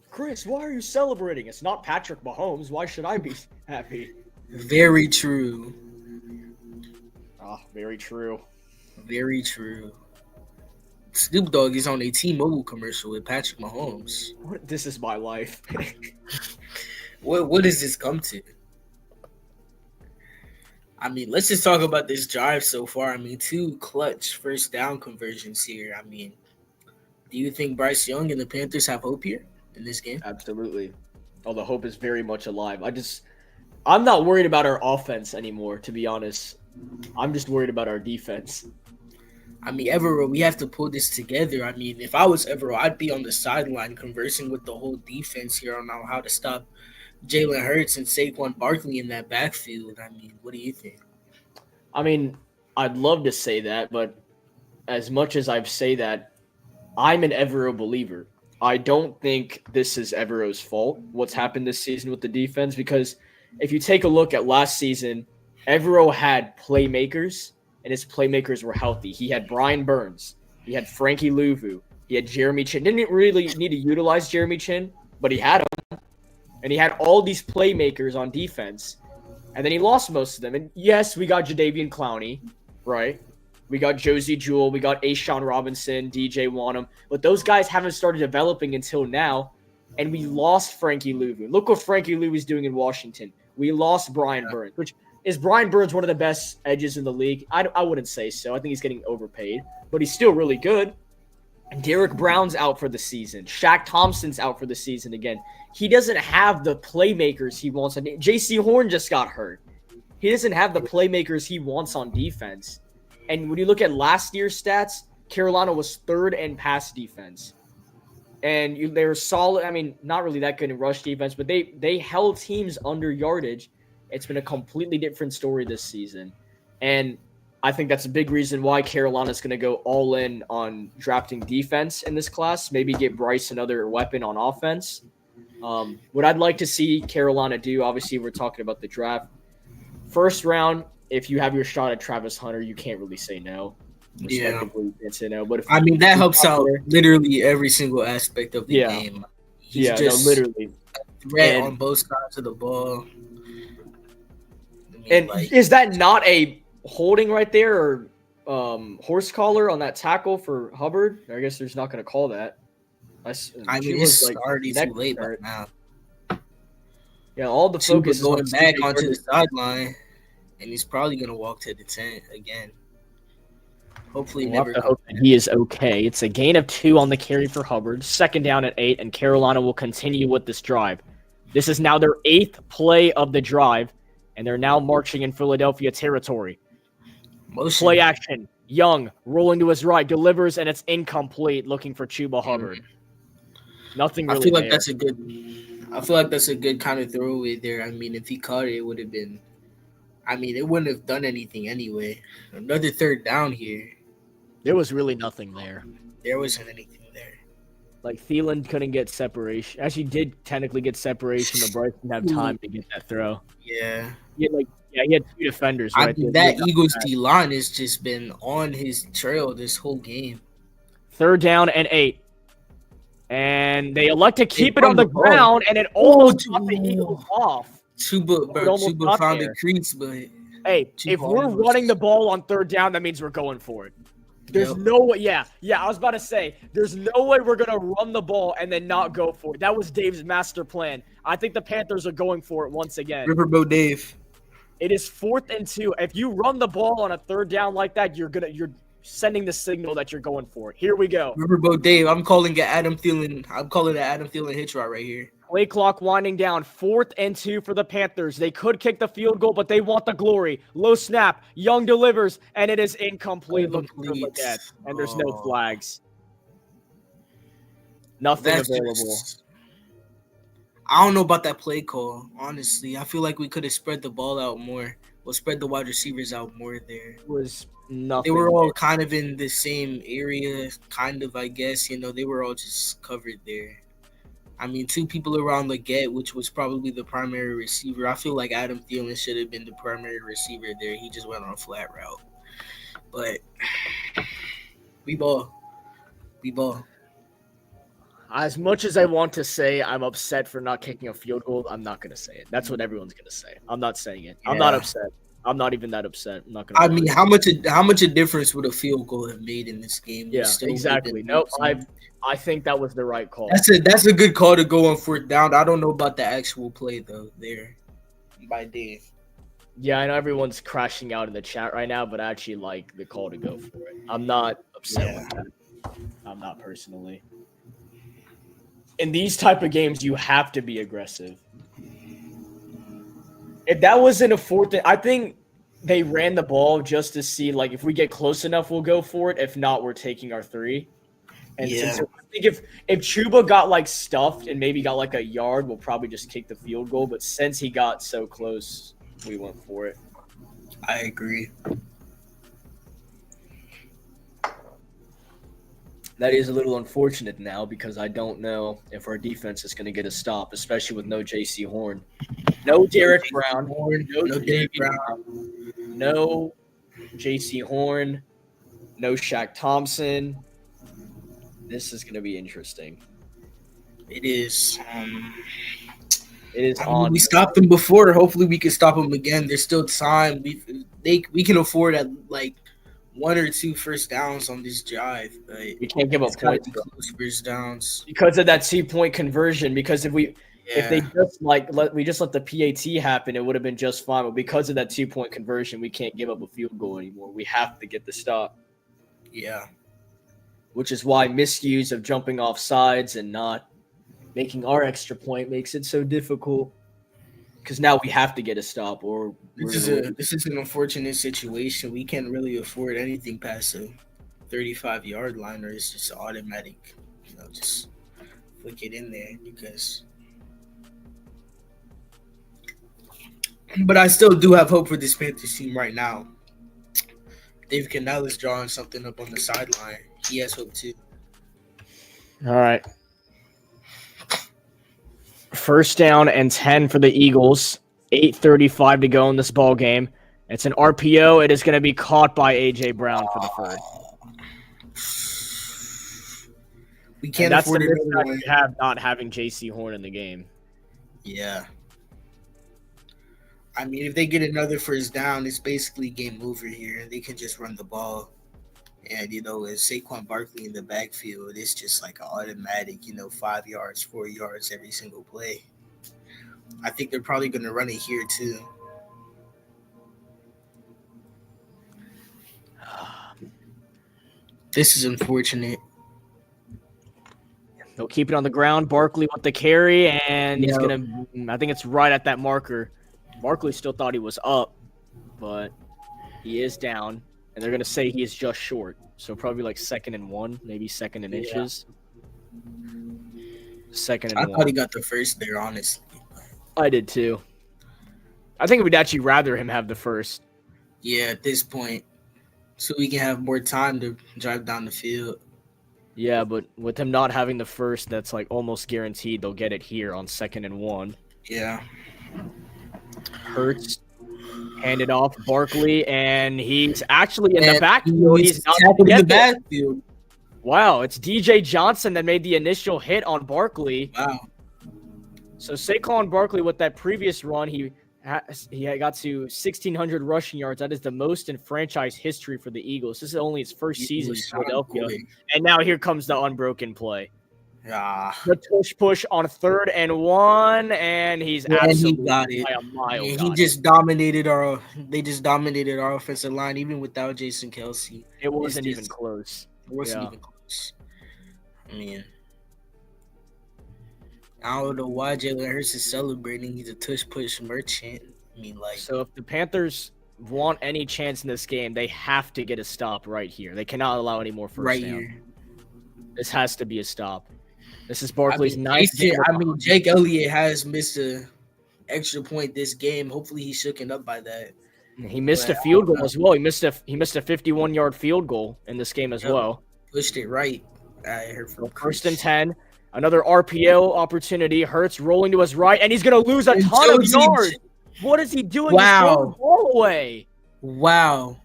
Chris, why are you celebrating? It's not Patrick Mahomes. Why should I be happy? Very true. Very true. Very true. Snoop Dogg is on a T-Mobile commercial with Patrick Mahomes. This is my life. What does this come to? I mean, let's just talk about this drive so far. I mean, 2 clutch first down conversions here. I mean, do you think Bryce Young and the Panthers have hope here in this game? Absolutely. Oh, the hope is very much alive. I'm not worried about our offense anymore, to be honest. I'm just worried about our defense. I mean, Evero, we have to pull this together. I mean, if I was Evero, I'd be on the sideline conversing with the whole defense here on how to stop Jalen Hurts and Saquon Barkley in that backfield. I mean, what do you think? I mean, I'd love to say that, but as much as I've say that, I'm an Evero believer. I don't think this is Evero's fault, what's happened this season with the defense, because if you take a look at last season, Evero had playmakers, and his playmakers were healthy. He had Brian Burns. He had Frankie Louvu. He had Jeremy Chin. Didn't really need to utilize Jeremy Chin, but he had him. And he had all these playmakers on defense. And then he lost most of them. And yes, we got Jadeveon Clowney, right? We got Josie Jewell. We got Ashawn Robinson, DJ Wanham. But those guys haven't started developing until now. And we lost Frankie Louvu. Look what Frankie Louvu's doing in Washington. We lost Brian Burns, which is Brian Burns one of the best edges in the league? I wouldn't say so. I think he's getting overpaid. But he's still really good. And Derek Brown's out for the season. Shaq Thompson's out for the season again. He doesn't have the playmakers he wants. J.C. Horn just got hurt. He doesn't have the playmakers he wants on defense. And when you look at last year's stats, Carolina was 3rd in pass defense. And they were solid. I mean, not really that good in rush defense, but they held teams under yardage. It's been a completely different story this season. And I think that's a big reason why Carolina's going to go all in on drafting defense in this class. Maybe get Bryce another weapon on offense. What I'd like to see Carolina do, obviously we're talking about the draft. First round, if you have your shot at Travis Hunter, you can't really say no. Yeah. You can't say no. But I mean, that helps out literally every single aspect of the game. He's just literally. Threat on both sides of the ball. I mean, is that not a holding right there or horse collar on that tackle for Hubbard? I guess there's not going to call that. I mean, it's already too late right now. Yeah, all the focus is going back onto the sideline, and he's probably going to walk to the tent again. Hopefully, never. Hope that he is okay. It's a gain of 2 on the carry for Hubbard. 2nd down at 8, and Carolina will continue with this drive. This is now their 8th play of the drive, and they're now marching in Philadelphia territory. Play action. Young rolling to his right, delivers, and it's incomplete. Looking for Chuba Hubbard. Nothing really. I feel like that's a good kind of throwaway there. I mean, if he caught it, it would have been. I mean, it wouldn't have done anything anyway. Another 3rd down here. There was really nothing there. There wasn't anything there. Like, Thielen couldn't get separation. Actually, did technically get separation, but Bryce didn't have time to get that throw. Yeah. He had 2 defenders. I mean, that Eagles D-line has just been on his trail this whole game. 3rd down and 8. And they elect to keep it on the ground, and it almost got the Eagles off. Chuba found the crease, but hey, if we're running the ball on 3rd down, that means we're going for it. There's no way. Yeah, I was about to say, there's no way we're going to run the ball and then not go for it. That was Dave's master plan. I think the Panthers are going for it once again. Riverboat Dave. It is 4th and 2. If you run the ball on a 3rd down like that, you're sending the signal that you're going for it. Here we go. Riverboat Dave. I'm calling it Adam Thielen hitch route right here. Play clock winding down. 4th and 2 for the Panthers. They could kick the field goal, but they want the glory. Low snap. Young delivers, and it is incomplete. And there's no flags. Nothing available. I don't know about that play call, honestly. I feel like we could have spread the ball out more. We'll spread the wide receivers out more there. It was nothing. They were all kind of in the same area, kind of, I guess. They were all just covered there. I mean, 2 people around Leggett, which was probably the primary receiver. I feel like Adam Thielen should have been the primary receiver there. He just went on a flat route. But we ball. As much as I want to say I'm upset for not kicking a field goal, I'm not going to say it. That's what everyone's going to say. I'm not saying it. I'm not upset. I'm not even that upset. I'm not going to I mean, how much a difference would a field goal have made in this game? Yeah, exactly. Nope, I think that was the right call. That's a good call to go on fourth down. I don't know about the actual play though there by Dave. Yeah, I know everyone's crashing out in the chat right now, but I actually like the call to go for it. I'm not upset with that. I'm not personally. In these type of games, you have to be aggressive. If that wasn't a fourth, I think they ran the ball just to see, like, if we get close enough, we'll go for it. If not, we're taking our 3. And since I think if Chuba got, like, stuffed and maybe got, like, a yard, we'll probably just kick the field goal. But since he got so close, we went for it. I agree. That is a little unfortunate now because I don't know if our defense is going to get a stop, especially with no J.C. Horn. No Derek Brown. No Derek Brown. No J.C. Horn. No Shaq Thompson. This is going to be interesting. It is. It is on. We stopped them before. Hopefully we can stop them again. There's still time. We can afford at like 1 or 2 first downs on this drive. But we can't give up points. Close first downs because of that 2-point conversion. Because if they just let the PAT happen, it would have been just fine. But because of that 2-point conversion, we can't give up a field goal anymore. We have to get the stop. Yeah. Which is why miscues of jumping off sides and not making our extra point makes it so difficult. Because now we have to get a stop, or this is an unfortunate situation. We can't really afford anything past a 35-yard line, or it's just automatic. Just flick it in there because. But I still do have hope for this Panthers team right now. Dave Cannell is drawing something up on the sideline. He has hope too. All right. First down and 10 for the Eagles. 8:35 to go in this ball game. It's an RPO. It is going to be caught by A.J. Brown for the first. We can't afford it. That's the we have not having J.C. Horn in the game. Yeah. I mean, if they get another first down, it's basically game over here. They can just run the ball. And, with Saquon Barkley in the backfield, it's just like an automatic, 5 yards, 4 yards every single play. I think they're probably going to run it here, too. This is unfortunate. They'll keep it on the ground. Barkley with the carry, and he's going to – I think it's right at that marker. Barkley still thought he was up, but he is down. And they're going to say he is just short. So probably like 2nd and 1, maybe 2nd and inches. 2nd and 1. I thought he got the first there, honestly. I did too. I think we'd actually rather him have the first. Yeah, at this point. So we can have more time to drive down the field. Yeah, but with him not having the first, that's like almost guaranteed they'll get it here on 2nd and 1. Yeah. Hurts. Handed off Barkley, and he's actually in the backfield. He's not in the backfield. Wow, it's DJ Johnson that made the initial hit on Barkley. Wow. So Saquon Barkley, with that previous run, he got to 1,600 rushing yards. That is the most in franchise history for the Eagles. This is only his first season in Philadelphia. And now here comes the unbroken play. The push on 3rd and 1, and he's absolutely got it. By a mile. They just dominated our offensive line, even without Jason Kelce. It wasn't even close. It wasn't even close. I mean, I don't know why Jalen Hurts is celebrating. He's a tush-push merchant. I mean, so if the Panthers want any chance in this game, they have to get a stop right here. They cannot allow any more first down. Here. This has to be a stop. This is Barkley's ninth game. Jake Elliott has missed an extra point this game. Hopefully he's shooken up by that. He missed a field goal as well. He missed a 51-yard field goal in this game as well. Pushed it right. I heard from First and 10. Another RPO opportunity. Hurts rolling to his right, and he's going to lose a ton of yards. What is he doing? Wow. He's throwing the ball away. Wow.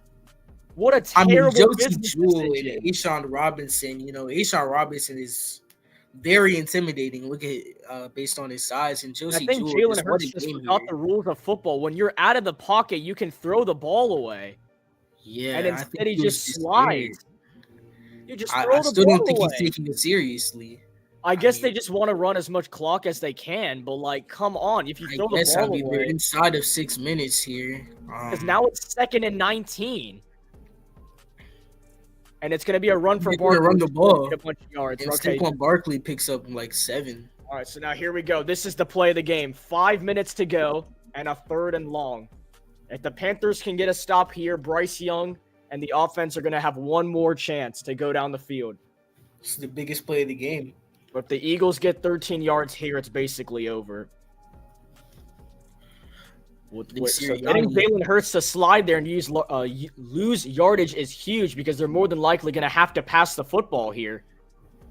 What a terrible Josie business Jewell decision. and A'Shawn Robinson. A'Shawn Robinson is very intimidating. Look at based on his size and I Josie think Jewell. Jalen Just what a Hurts just game forgot here. the rules of football. When you're out of the pocket, you can throw the ball away. Yeah, And I instead think he he was just just slides. You just I throw the still don't ball think he's away. taking it seriously. I guess mean, they just want to run as much clock as they can, but like, come on, if you I throw the guess ball we're away, inside of 6 minutes here. because now it's 2nd and 19, and it's gonna be a run for they're gonna Barkley. run the ball, Get a bunch of yards. and Okay. Saquon Barkley picks up like 7. All right, so now here we go. This is the play of the game. 5 minutes to go, and a 3rd and long. If the Panthers can get a stop here, Bryce Young and the offense are gonna have one more chance to go down the field. It's the biggest play of the game. But if the Eagles get 13 yards here, it's basically over. So getting Jalen Hurts to slide there and lose yardage is huge because they're more than likely going to have to pass the football here.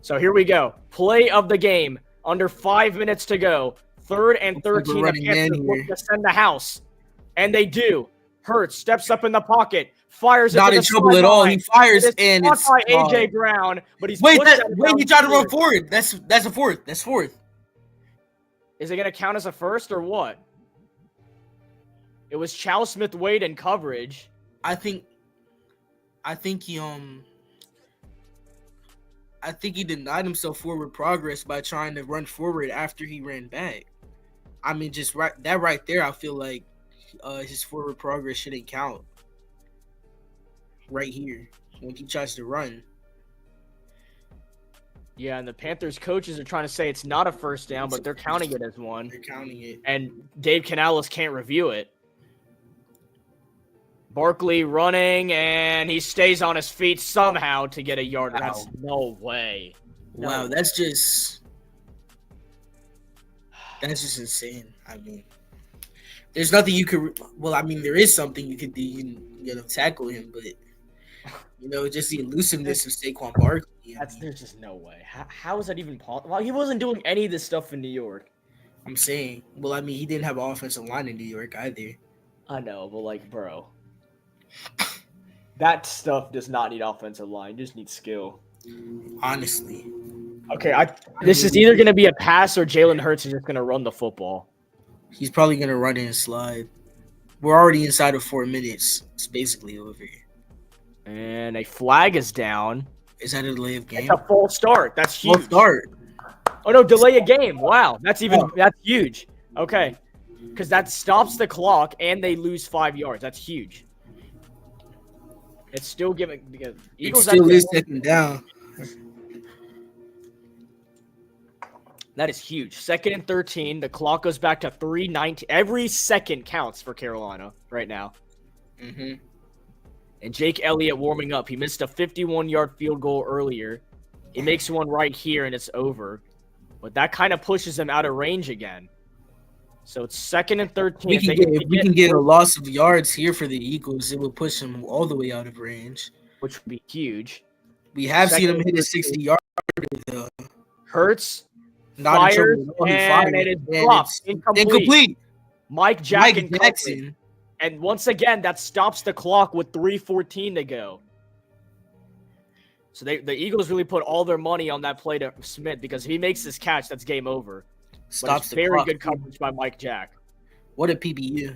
So here we go. Play of the game. Under 5 minutes to go. 3rd and 13. The Panthers look to send the house. And they do. Hurts steps up in the pocket. Fires not in trouble at all. He fires and it's by AJ Brown, but he's wait. He tried to run forward. That's a fourth. That's fourth. Is it going to count as a first or what? It was Chow Smith Wade in coverage. I think he denied himself forward progress by trying to run forward after he ran back. I mean, just right there, I feel like his forward progress shouldn't count. Right here, when he tries to run. Yeah, and the Panthers coaches are trying to say it's not a first down, but they're counting it as one. They're counting it. And Dave Canales can't review it. Barkley running, and he stays on his feet somehow to get a yard. Wow. That's no way. Wow, that's just insane. I mean, there's nothing you could. Well, I mean, there is something you could do. You know, tackle him, but just the elusiveness of Saquon Barkley. There's just no way. How is that even possible? Well, he wasn't doing any of this stuff in New York. I'm saying. Well, I mean, he didn't have an offensive line in New York either. I know, but like, bro, that stuff does not need offensive line. It just needs skill. Honestly. Okay, this is either going to be a pass or Jalen Hurts is just going to run the football. He's probably going to run it and slide. We're already inside of 4 minutes. It's basically over. And a flag is down. Is that a delay of game? It's a false start. That's huge. False start. Oh, no, delay a game. Wow, that's huge. Okay, because that stops the clock and they lose 5 yards. That's huge. It's still giving Eagles. It still is 2nd down. That is huge. 2nd and 13. The clock goes back to 3:19. Every second counts for Carolina right now. Mm-hmm. And Jake Elliott warming up. He missed a 51-yard field goal earlier. He makes one right here, and it's over. But that kind of pushes him out of range again. So it's 2nd and 13. If we can get a loss of yards here for the Eagles, it will push him all the way out of range. Which would be huge. We have seen him hit a 60-yard though. Hurts. Not fires, and it is dropped. Incomplete. Mike Jackson. And once again, that stops the clock with 3:14 to go. So the Eagles really put all their money on that play to Smith because if he makes this catch, that's game over. Stops the very clock. Good coverage by Mike Jack. What a PBU.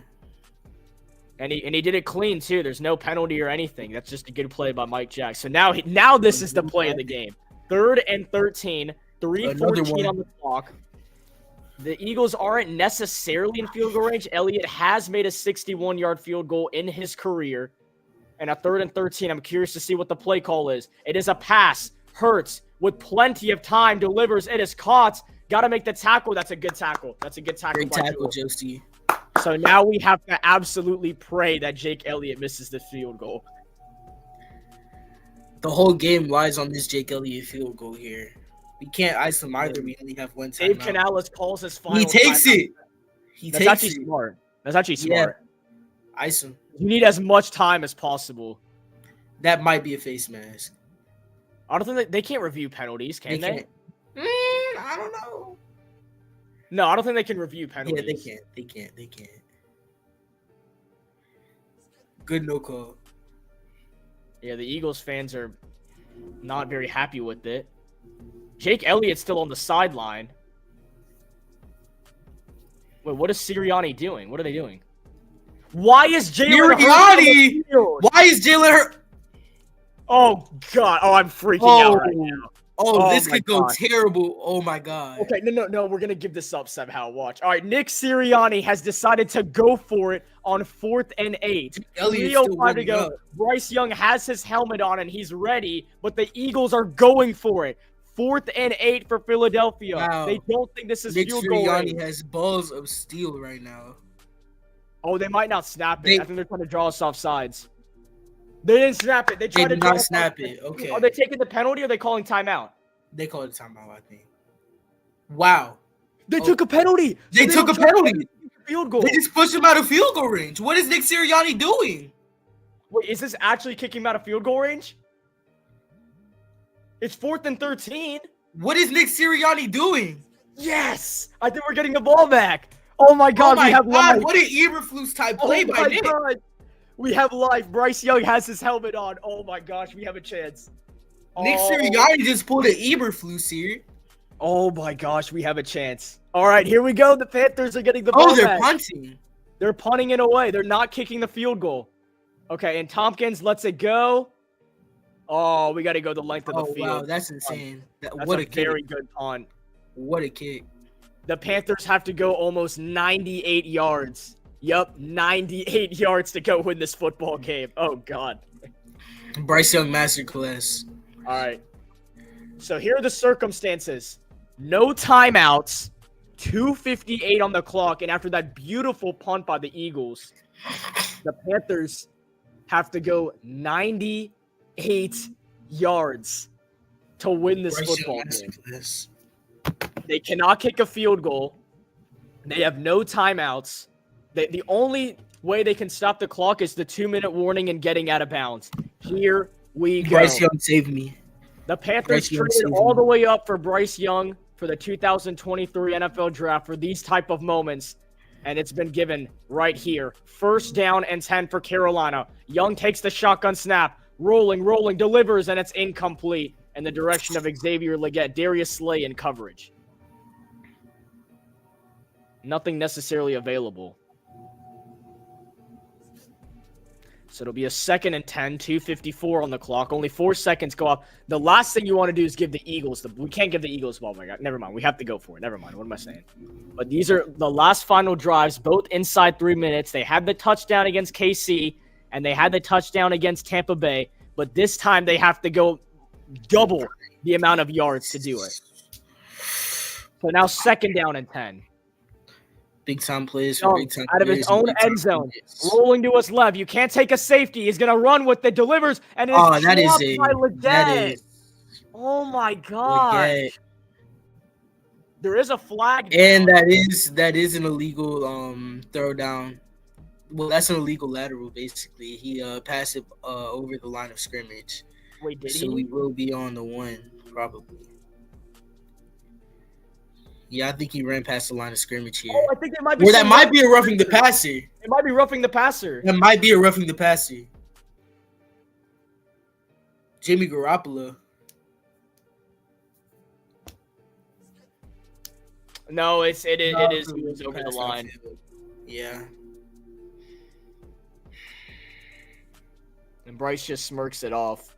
And he did it clean too. There's no penalty or anything. That's just a good play by Mike Jack. So now this is the play of the game. 3rd and 13. 3:14 on the clock. The Eagles aren't necessarily in field goal range. Elliott has made a 61-yard field goal in his career. And a 3rd and 13, I'm curious to see what the play call is. It is a pass. Hurts, with plenty of time, delivers. It is caught. Got to make the tackle. That's a good tackle. Great tackle, Josie. So now we have to absolutely pray that Jake Elliott misses the field goal. The whole game lies on this Jake Elliott field goal here. We can't ice him either. We only have one time. Dave Canales calls his final. He takes it. That's actually smart. That's actually smart. Yeah. Ice him. You need as much time as possible. That might be a face mask. I don't think they can't review penalties, can they? I don't know. No, I don't think they can review penalties. Yeah, they can't. Good no call. Yeah, the Eagles fans are not very happy with it. Jake Elliott's still on the sideline. Wait, what is Sirianni doing? What are they doing? Why is Jalen Hurts on the field? Why is Jalen Hurts? Oh, God. Oh, I'm freaking out right now. Oh, this could go terrible. Oh, my God. Okay, no. We're going to give this up somehow. Watch. All right, Nick Sirianni has decided to go for it on 4th and 8. 3:05 to go. Bryce Young has his helmet on, and he's ready, but the Eagles are going for it. 4th and 8 for Philadelphia. Wow. They don't think this is Nick field goal range. Sirianni has balls of steel right now. Oh, they might not snap it. I think they're trying to draw us off sides. They didn't snap it. They tried to not snap it. Okay. Are they taking the penalty or are they calling timeout? They called it timeout, I think. Wow. They took a penalty. They took a penalty. Field goal. They just pushed him out of field goal range. What is Nick Sirianni doing? Wait, is this actually kicking him out of field goal range? It's 4th and 13. What is Nick Sirianni doing? Yes! I think we're getting the ball back. Oh my God, we have life. What an Eberflus type play by Nick. God. We have life. Bryce Young has his helmet on. Oh my gosh, we have a chance. Nick Sirianni just pulled an Eberflus here. Oh my gosh, we have a chance. All right, here we go. The Panthers are getting the ball back. Oh, they're punting. They're punting it away. They're not kicking the field goal. Okay, and Tompkins lets it go. Oh, we got to go the length of the field. Wow, that's insane. That's what a very good punt. What a kick. The Panthers have to go almost 98 yards. Yup, 98 yards to go win this football game. Oh, God. Bryce Young masterclass. All right. So here are the circumstances. No timeouts. 2:58 on the clock. And after that beautiful punt by the Eagles, the Panthers have to go 98 yards to win this football game. They cannot kick a field goal. They have no timeouts. The only way they can stop the clock is the 2-minute warning and getting out of bounds. Here we go. Bryce Young saved me. The Panthers traded all the way up for Bryce Young for the 2023 NFL Draft for these type of moments, and it's been given right here. 1st down and 10 for Carolina. Young takes the shotgun snap. Rolling, delivers, and it's incomplete in the direction of Xavier Legette. Darius Slay in coverage. Nothing necessarily available. So it'll be a 2nd and 10, 2:54 on the clock. Only 4 seconds go up. The last thing you want to do is give the Eagles we can't give the Eagles the ball. Oh my God, never mind. We have to go for it. Never mind. What am I saying? But these are the last final drives, both inside 3 minutes. They had the touchdown against KC, and they had the touchdown against Tampa Bay. But this time they have to go double the amount of yards to do it. So now 2nd down and 10. Big time plays. Out of his own end zone. Rolling to his left. You can't take a safety. He's going to run with it. Delivers. And it's dropped by Legette. Oh, my God. There is a flag. And that is an illegal throw down. Well, that's an illegal lateral, basically. He passed it over the line of scrimmage. Wait, did he? So we will be on the 1, probably. Yeah, I think he ran past the line of scrimmage here. Oh, I think there might be. Or that might be a roughing the passer. It might be roughing the passer. That might be a roughing the passer. Jimmy Garoppolo. No, it is. He was over the line. Yeah. And Bryce just smirks it off.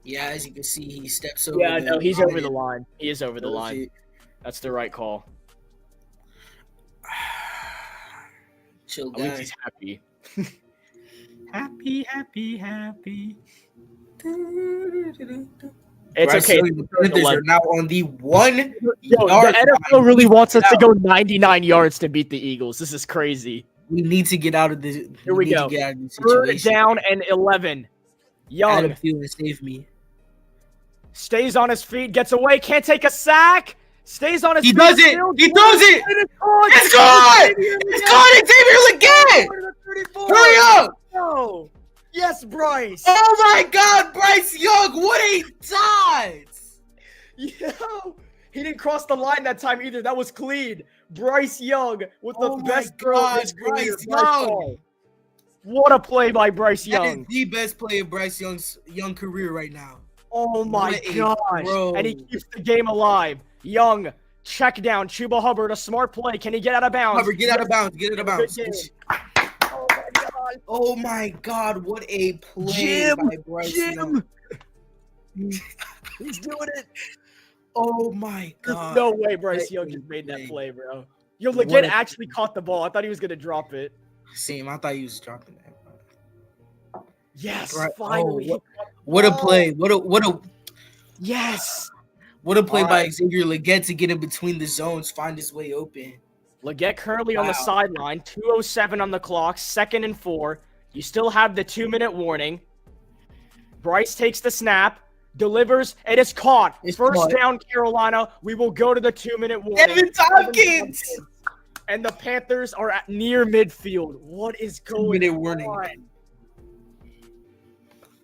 Yeah, as you can see, he steps over. Yeah, no, he's over the line. He is over the line. That's the right call. Chill, guy. At least he's happy. happy. It's okay. The Panthers are now on the 1 yard. The NFL really wants us to go 99 yards to beat the Eagles. This is crazy. We need to get out of this. Here we go. 3rd down and 11. Young. Adam Thielen save me. Stays on his feet, gets away, can't take a sack. Stays on his feet. He does it. He does it. It's gone. It's gone. Xavier Legette. Hurry up. No. Yes, Bryce. Oh my God, Bryce Young. What a dodge. Yo, he didn't cross the line that time either. That was clean. Bryce Young with the best throw of his career. What a play by Bryce Young. That is the best play of Bryce Young's young career right now. Oh my What a gosh. throw. And he keeps the game alive. Young, check down. Chuba Hubbard, a smart play. Can he get out of bounds? Hubbard, get out of bounds. Get out of bounds. Good game. Oh my god. Oh my God! What a play Jim, by Bryce Young. He's doing it. Oh my There's God! no way Bryce What Young a just made that play. play, bro. Yo, What Leggett a actually caught the ball. I thought he was going to drop it. Same. I thought he was dropping that. Yes, Right. finally. Oh, what a play! What a Yes. What a play All by right. Xavier Leggett to get in between the zones, find his way open. Leggett currently on the Wow. sideline. 2:07 on the clock. 2nd and 4. You still have the 2-minute warning. Bryce takes the snap, delivers, and it's caught. It's First caught. down, Carolina. We will go to the 2-minute warning. Evan Tompkins! And the Panthers are at near midfield. What is going 2-minute warning. on?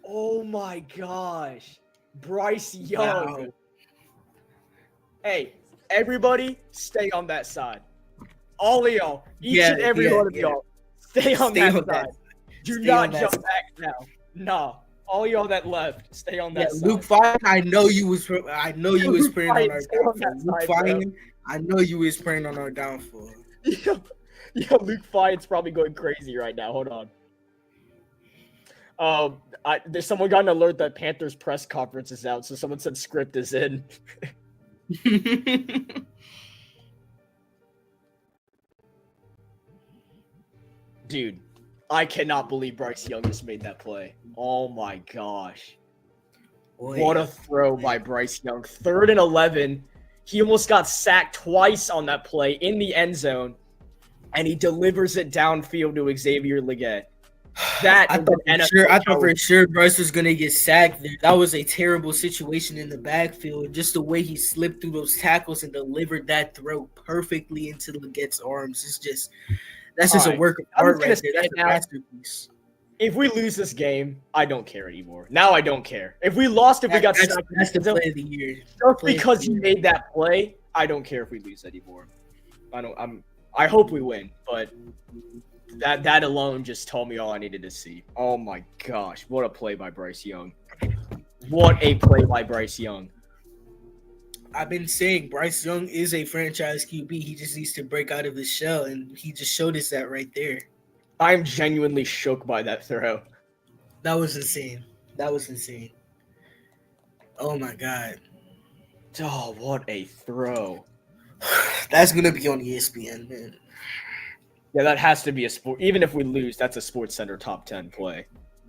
Oh my gosh. Bryce Young. Wow. Hey, everybody stay on that side. All of y'all, each and every one of y'all, stay on that side. Do Stay not on that jump side. back now. No. All y'all that left, stay on that side. Luke Fine, I know you was praying on our Stay on downfall. that Luke side, bro. Fine, I know you was praying on our downfall. Yeah, Luke Fine's probably going crazy right now. Hold on. There's someone got an alert that Panthers press conference is out, so someone said script is in. Dude, I cannot believe Bryce Young just made that play. Oh my gosh. Boy. What a throw by Bryce Young. 3rd and 11. He almost got sacked twice on that play in the end zone, and he delivers it downfield to Xavier Leggett. That I is thought an for NFL sure. I thought show. for sure Bryce was gonna get sacked there. That was a terrible situation in the backfield. Just the way he slipped through those tackles and delivered that throw perfectly into Leggett's arms. That's just All a right. work of I'm art just gonna right there. say That's it a now. masterpiece. If we lose this game, I don't care anymore. Now I don't care. If we lost, if we got That's sacked, the just play of the year. because he made that play, I don't care if we lose anymore. I hope we win, but that alone just told me all I needed to see. Oh my gosh, what a play by Bryce Young. What a play by Bryce Young. I've been saying Bryce Young is a franchise QB. He just needs to break out of his shell, and he just showed us that right there. I'm genuinely shook by that throw. That was insane. Oh my God. Oh, what a throw. That's gonna be on ESPN, man. Yeah, that has to be a sport. Even if we lose, that's a Sports Center top 10 play.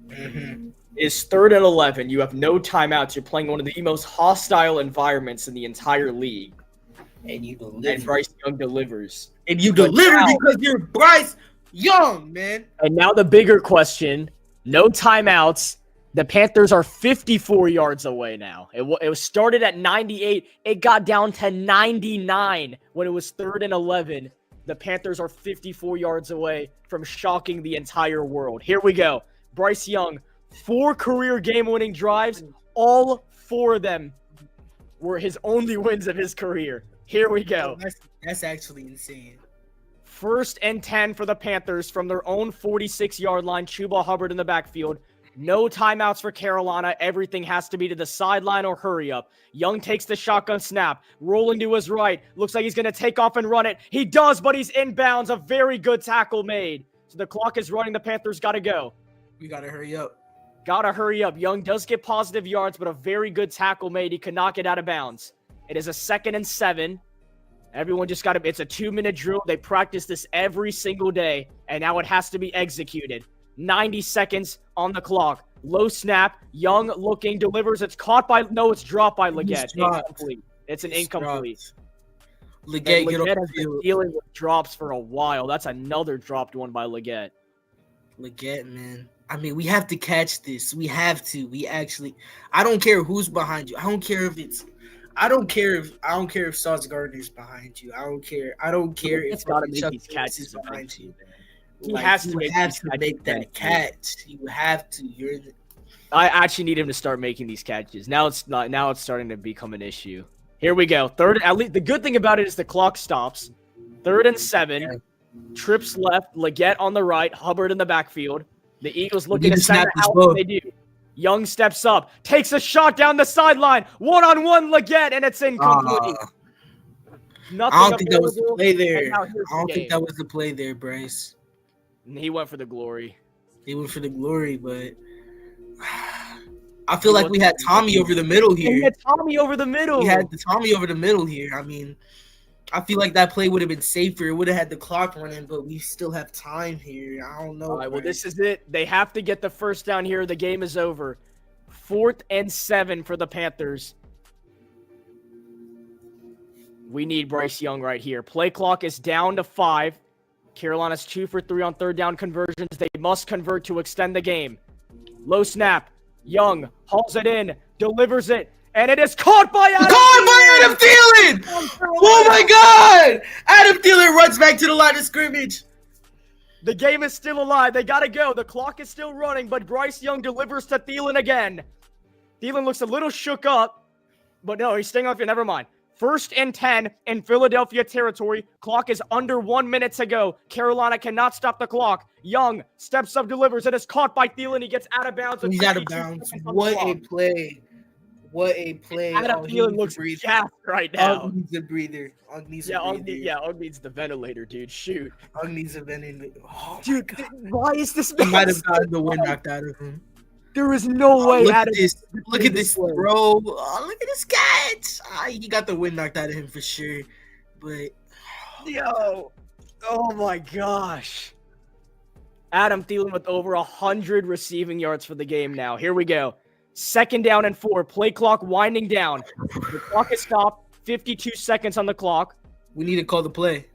Mm-hmm. It's 3rd and 11. You have no timeouts. You're playing one of the most hostile environments in the entire league. And you And deliver. Bryce Young delivers. And you But deliver now- because you're Bryce Young, man. And now the bigger question, no timeouts. The Panthers are 54 yards away now. It was started at 98. It got down to 99 when it was 3rd and 11. The Panthers are 54 yards away from shocking the entire world. Here we go. Bryce Young, 4 career game-winning drives. All 4 of them were his only wins of his career. Here we go. That's actually insane. 1st and 10 for the Panthers from their own 46-yard line. Chuba Hubbard in the backfield. No timeouts for Carolina. Everything has to be to the sideline or hurry up. Young takes the shotgun snap. Rolling to his right. Looks like he's going to take off and run it. He does, but he's inbounds. A very good tackle made. So the clock is running. The Panthers got to go. We gotta hurry up. Gotta hurry up. Young does get positive yards, but a very good tackle made. He could knock it out of bounds. It is a 2nd and 7. Everyone just got to, it's a 2-minute drill. They practice this every single day, and now it has to be executed. 90 seconds on the clock. Low snap. Young looking, delivers. It's caught by, no, it's dropped by Leggett. Incomplete. It's an incomplete. Leggett, get Leggett off has the been field. dealing with drops for a while. That's another dropped one by Leggett. Leggett, man. I mean, we have to catch this. We have to. I don't care who's behind you. I don't care if Sauce Gardner's behind you. I don't care He's if gotta make Chuck these Davis catches is behind eventually, you. He has to you make have these to catches make that eventually. catch. You have to. I actually need him to start making these catches. Now it's not. Now it's starting to become an issue. Here we go. 3rd. At least the good thing about it is the clock stops. 3rd and 7. Trips left. Leggett on the right. Hubbard in the backfield. The Eagles looking need to to snap center this out. ball. They do. Young steps up, takes a shot down the sideline. One-on-one Leggett, and it's incomplete. Nothing I don't think that was the available, play there. and now I here's the don't think game. that was the play there, Bryce. And he went for the glory. He went for the glory, but I feel like we had Tommy over the middle He here. had Tommy over the middle. We had the Tommy over the middle here. I mean, I feel like that play would have been safer. It would have had the clock running, but we still have time here. I don't know. All right, well, Bryce. this is it. They have to get the first down here. The game is over. 4th and 7 for the Panthers. We need Bryce Young right here. Play clock is down to 5. Carolina's 2 for 3 on third down conversions. They must convert to extend the game. Low snap. Young hauls it in, delivers it, and it is caught by Adam Thielen! Oh my God! Adam Thielen runs back to the line of scrimmage. The game is still alive. They got to go. The clock is still running, but Bryce Young delivers to Thielen again. Thielen looks a little shook up, but no, he's staying off here. Never mind. 1st and 10 in Philadelphia territory. Clock is under 1 minute to go. Carolina cannot stop the clock. Young steps up, delivers. It is caught by Thielen. He gets out of bounds. He's out of bounds. What a play. What a play. Adam Thielen looks gassed right now. Ugg needs a breather. Ugg needs a breather. Ugg needs the ventilator, dude. Shoot. Ugg needs a ventilator. Oh, dude, why is this He might have gotten the wind knocked out of him. There is no way. Look at this. Look at this throw. Oh, look at this catch. He got the wind knocked out of him for sure. But yo, oh my gosh. Adam Thielen with over 100 receiving yards for the game now. Here we go. 2nd down and 4. Play clock winding down. The clock is stopped. 52 seconds on the clock. We need to call the play.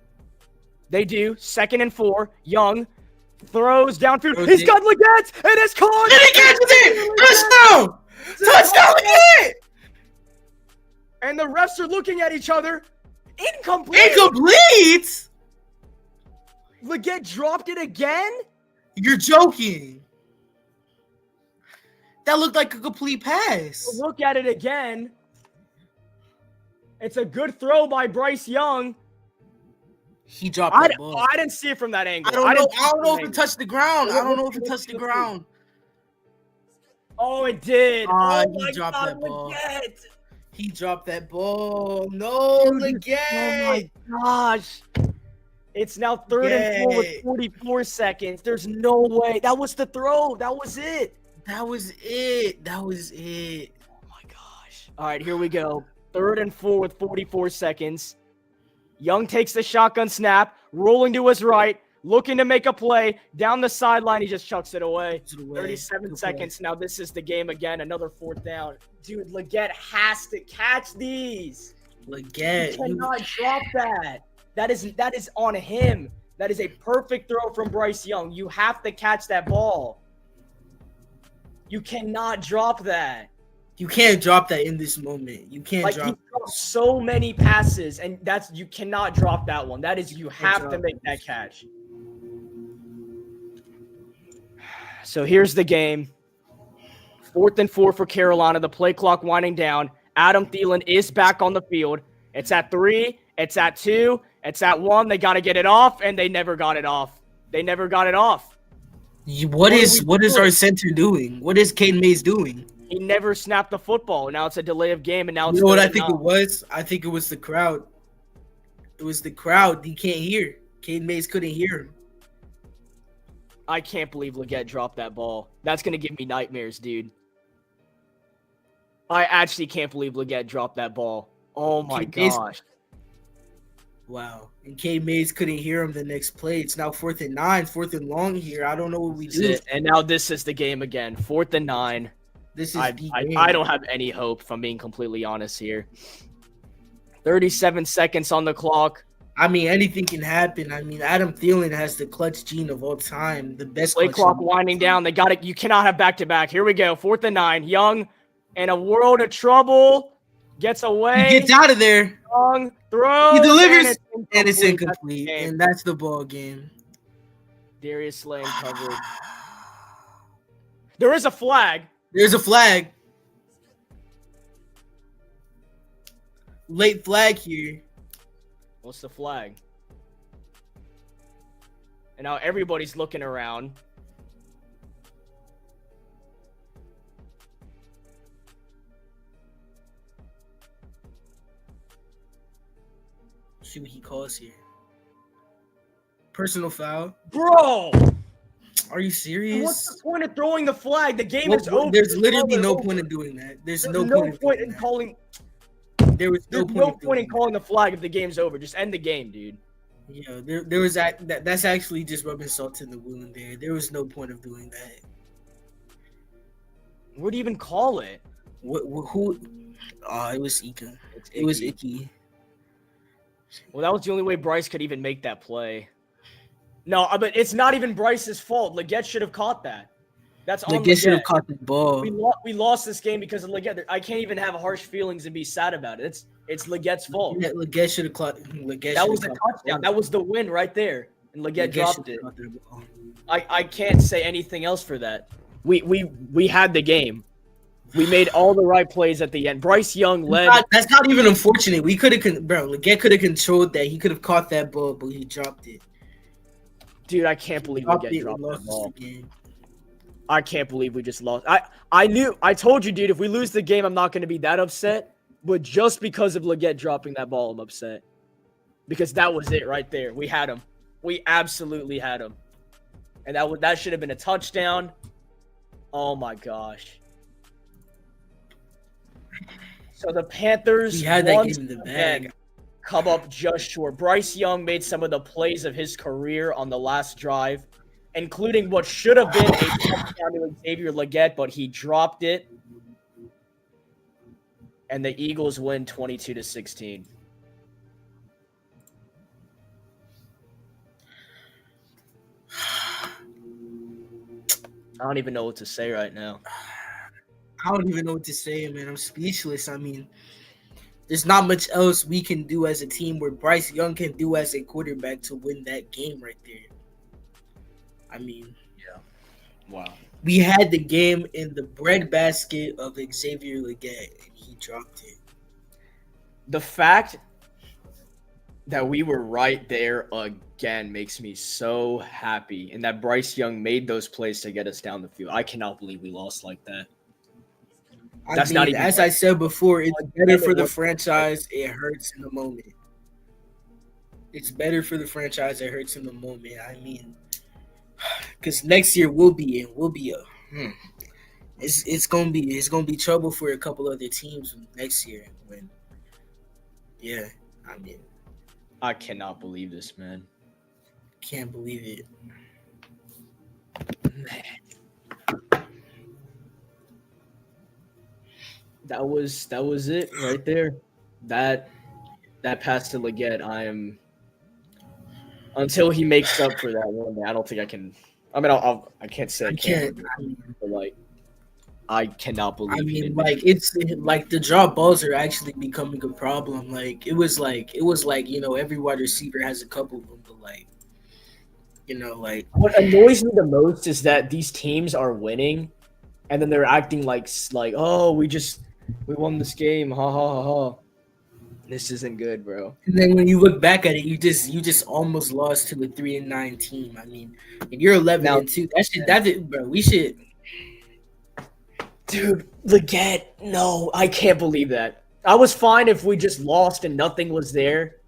They do. 2nd and 4. Young throws downfield. He's got Leggett, and it's caught. And he catches it. Touchdown! Touchdown, Leggett! And the refs are looking at each other. Incomplete. Incomplete? Leggett dropped it again? You're joking. That looked like a complete pass. Look at it again. It's a good throw by Bryce Young. He dropped that ball. I didn't see it from that angle. I don't know if it touched the ground. I don't know if it touched the ground. Oh, it did. Oh, he dropped that ball. Leggett. He dropped that ball. No, Leggett. Oh, my gosh. It's now 3rd and 4 with 44 seconds. There's no way. That was the throw. That was it. That was it. That was it. Oh, my gosh. All right, here we go. 3rd and 4 with 44 seconds. Young takes the shotgun snap, rolling to his right, looking to make a play. Down the sideline, he just chucks it away. 37 seconds. Now this is the game again. Another 4th down. Dude, Leggett has to catch these. Leggett. You cannot drop that. That is on him. That is a perfect throw from Bryce Young. You have to catch that ball. You cannot drop that. You can't drop that in this moment. You can't drop. He dropped so many passes, and you cannot drop that one. That is, you have to make that catch. So here's the game. 4th and 4 for Carolina. The play clock winding down. Adam Thielen is back on the field. It's at 3. It's at 2. It's at 1. They got to get it off, and they never got it off. They never got it off. What is our center doing? What is Caden Mays doing? He never snapped the football. Now it's a delay of game, and now it's. You know what I think it was? I think it was the crowd. It was the crowd. He can't hear. Caden Mays couldn't hear him. I can't believe Leggett dropped that ball. That's going to give me nightmares, dude. I actually can't believe Leggett dropped that ball. Oh, my gosh. Wow. And Caden Mays couldn't hear him the next play. It's now 4th and 9, 4th and long here. I don't know what we do. And now this is the game again. 4th and 9. This is I don't have any hope, if I'm being completely honest here. 37 seconds on the clock. I mean, anything can happen. I mean, Adam Thielen has the clutch gene of all time. The best play clock winding down. They got it. You cannot have back-to-back. Here we go. 4th and 9. Young in a world of trouble. Gets away. He gets out of there. Young throws. He delivers. And it's incomplete. And that's the ball game. Darius Slay covered. There is a flag. There's a flag. Late flag here. What's the flag? And now everybody's looking around. see what he calls here. Personal foul. Bro, Are you serious? what's the point of throwing the flag? The game is over. There's literally no over. point in doing that. There's There's no point in calling. There was There's no point in calling the flag if the game's over. Just end the game, dude. Yeah, there was that's actually just rubbing salt in the wound there. There was no point of doing that. What do you even call it? Who? It was Ika. It was Icky. Well, that was the only way Bryce could even make that play. No, but it's not even Bryce's fault. Leggett should have caught that. That's on Leggett should have caught the ball. We lost this game because of Leggett. I can't even have harsh feelings and be sad about it. It's Leggett's fault. Yeah, Leggett should have caught. That was the touchdown. That was the win right there, and Leggett dropped it. I can't say anything else for that. We had the game. We made all the right plays at the end. Bryce Young led. That's not even unfortunate. We could have, Leggett could have controlled that. He could have caught that ball, but he dropped it. Dude, I can't believe Leggett dropped that ball. I can't believe we just lost. I told you, dude, if we lose the game, I'm not going to be that upset. But just because of Leggett dropping that ball, I'm upset. Because that was it right there. We had him. We absolutely had him. And that should have been a touchdown. Oh, my gosh. So the Panthers had that game in the bag. Come up just short. Bryce Young made some of the plays of his career on the last drive, including what should have been a touchdown to Xavier Leggett, but he dropped it. And the Eagles win 22-16. I don't even know what to say right now. I don't even know what to say, man. I'm speechless. I mean, there's not much else we can do as a team where Bryce Young can do as a quarterback to win that game right there. I mean, yeah. Wow. We had the game in the breadbasket of Xavier Leggett, and he dropped it. The fact that we were right there again makes me so happy, and that Bryce Young made those plays to get us down the field. I cannot believe we lost like that. Not even, as I said before, it's better for the franchise. It hurts in the moment. It's better for the franchise. It hurts in the moment. I mean, because next year it's gonna be trouble for a couple other teams next year. I cannot believe this, man. Can't believe it, man. That was it right there. That pass to Leggett, until he makes up for that one. I don't think I can. I mean, I can't say I can't. But like, I cannot believe. I mean, it's like the drop balls are actually becoming a problem. Like it was like every wide receiver has a couple of them, but what annoys me the most is that these teams are winning, and then they're acting like oh we won this game, ha ha ha ha. This isn't good, bro. And then when you look back at it, you just almost lost to a 3-9 team. I mean, and you're 11-2. That's it, bro. We should. Dude, Leggett, no, I can't believe that. I was fine if we just lost and nothing was there.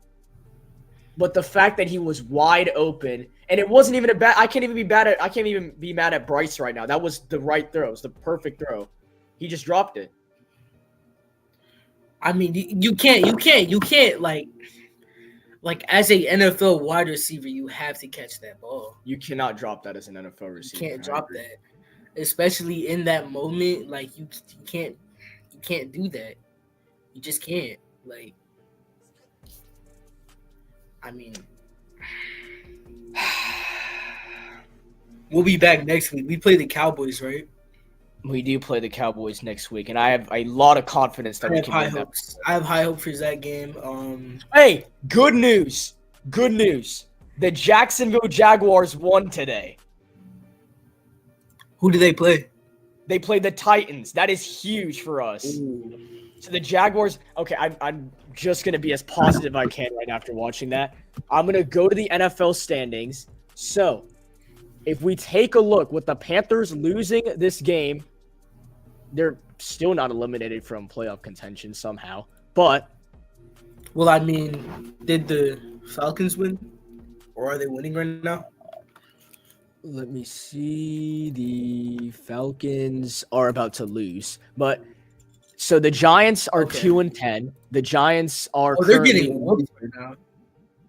But the fact that he was wide open, and it wasn't even a bad. I can't even be mad at Bryce right now. That was the right throw. It was the perfect throw. He just dropped it. I mean, you can't like as a NFL wide receiver, you have to catch that ball. You cannot drop that as an NFL receiver. You can't drop that, especially in that moment. Like you can't do that. You just can't. Like, I mean, we'll be back next week. We play the Cowboys, right? We do play the Cowboys next week, and I have a lot of confidence that we can win that. I have high hope for that game. Hey, good news. Good news. The Jacksonville Jaguars won today. Who do they play? They played the Titans. That is huge for us. Ooh. So the Jaguars, okay, I'm just going to be as positive I can right after watching that. I'm going to go to the NFL standings. So if we take a look with the Panthers losing this game, they're still not eliminated from playoff contention somehow. But Well, I mean, did the Falcons win, or are they winning right now? Let me see. The Falcons are about to lose, but so the Giants are Okay. 2-10. The Giants are Oh, they're currently getting whooped right now.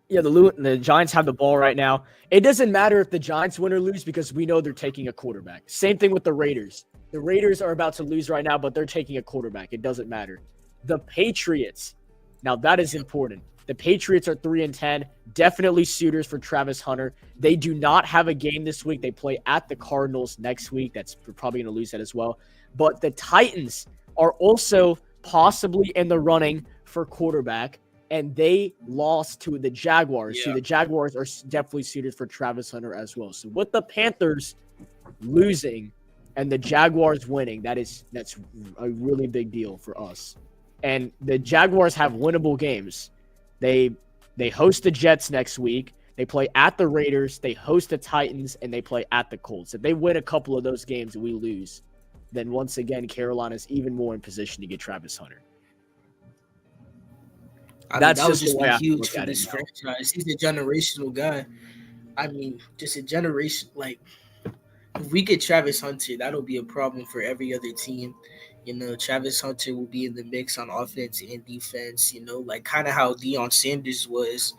yeah. The Giants have the ball right now. It doesn't matter if the Giants win or lose because we know they're taking a quarterback. Same thing with the Raiders. The Raiders are about to lose right now, but they're taking a quarterback. It doesn't matter. The Patriots. Now that is important. The Patriots are 3-10. Definitely suitors for Travis Hunter. They do not have a game this week. They play at the Cardinals next week. That's probably going to lose that as well. But the Titans are also possibly in the running for quarterback, and they lost to the Jaguars. So Yeah. the Jaguars are definitely suited for Travis Hunter as well. So with the Panthers losing and the Jaguars winning, that's a really big deal for us. And the Jaguars have winnable games. They host the Jets next week. They play at the Raiders. They host the Titans, and they play at the Colts. If they win a couple of those games and we lose, then once again, Carolina's even more in position to get Travis Hunter. That would just the just way be I huge look for at it this now. franchise. He's a generational guy. I mean, just a generation. Like, if we get Travis Hunter, that'll be a problem for every other team. You know, Travis Hunter will be in the mix on offense and defense. You know, like kind of how Deion Sanders was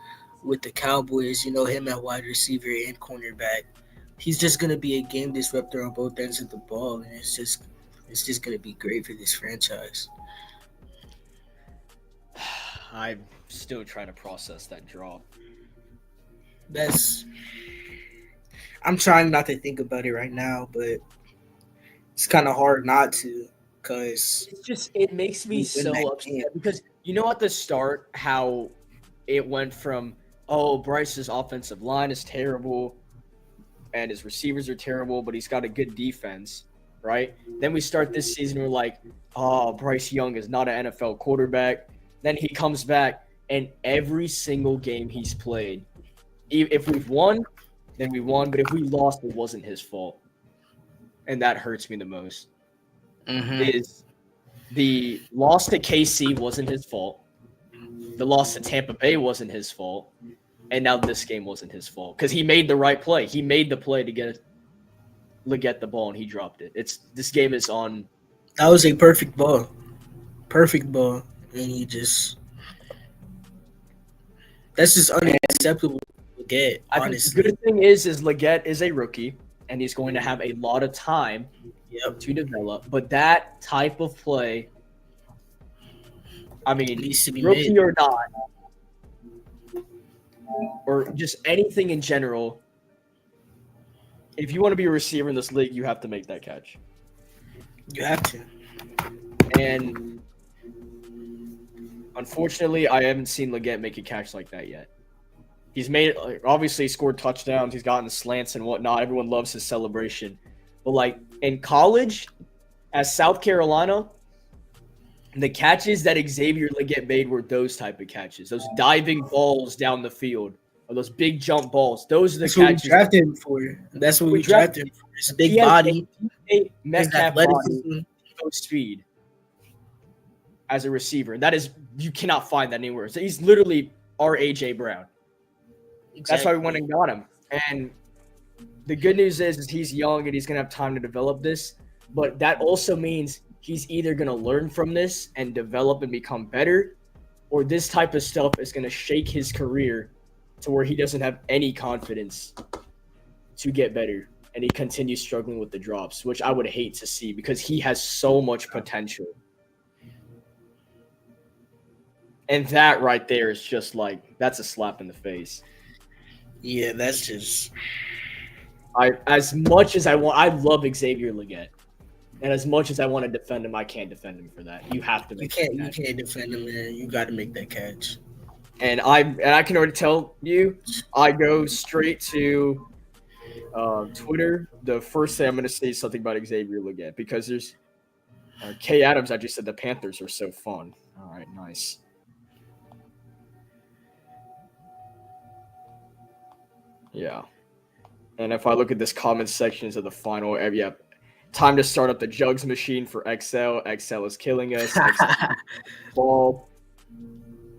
with the Cowboys. You know, him at wide receiver and cornerback. He's just gonna be a game disruptor on both ends of the ball, and it's just gonna be great for this franchise. I'm still trying to process that draw. I'm trying not to think about it right now, but it's kind of hard not to, because It makes me we win that so game. upset because you know at the start how it went from, oh, Bryce's offensive line is terrible and his receivers are terrible, but he's got a good defense, right? Then we start this season, we're like, oh, Bryce Young is not an NFL quarterback. Then he comes back, and every single game he's played, if we've won, then we won. But if we lost, it wasn't his fault. And that hurts me the most. Is the loss to KC wasn't his fault. The loss to Tampa Bay wasn't his fault. And now this game wasn't his fault because he made the right play. He made the play to get the ball, and he dropped it. This game is on. That was a perfect ball, and that's just unacceptable to get. I think the good thing is Leggett is a rookie, and he's going to have a lot of time to develop. But that type of play, I mean, needs to be rookie made. or not, or just anything in general, if you want to be a receiver in this league, you have to make that catch. You have to. And unfortunately, I haven't seen Leggett make a catch like that yet. He's obviously scored touchdowns. He's gotten slants and whatnot. Everyone loves his celebration. But like in college, as South Carolina, the catches that Xavier Leggett made were those type of catches. Those diving balls down the field, or those big jump balls. Those are the catches. We drafted him for. That's what we drafted him for. His big body, his Metcalf body, speed as a receiver. That is, you cannot find that anywhere. So he's literally our AJ Brown. Exactly. That's why we went and got him. And the good news is he's young and he's going to have time to develop this. But that also means he's either going to learn from this and develop and become better, or this type of stuff is going to shake his career to where he doesn't have any confidence to get better. And he continues struggling with the drops, which I would hate to see because he has so much potential. And that right there is just like, that's a slap in the face. Yeah, that's just. As much as I love Xavier Leggett. And as much as I want to defend him, I can't defend him for that. You have to make that catch. You can't defend him, man. You got to make that catch. And I can already tell you, I go straight to Twitter. The first thing I'm going to say is something about Xavier Leggett because there's Kay Adams actually said the Panthers are so fun. All right, nice. Yeah. And if I look at this comment sections of the final, time to start up the jugs machine for XL. XL is killing us. XL ball.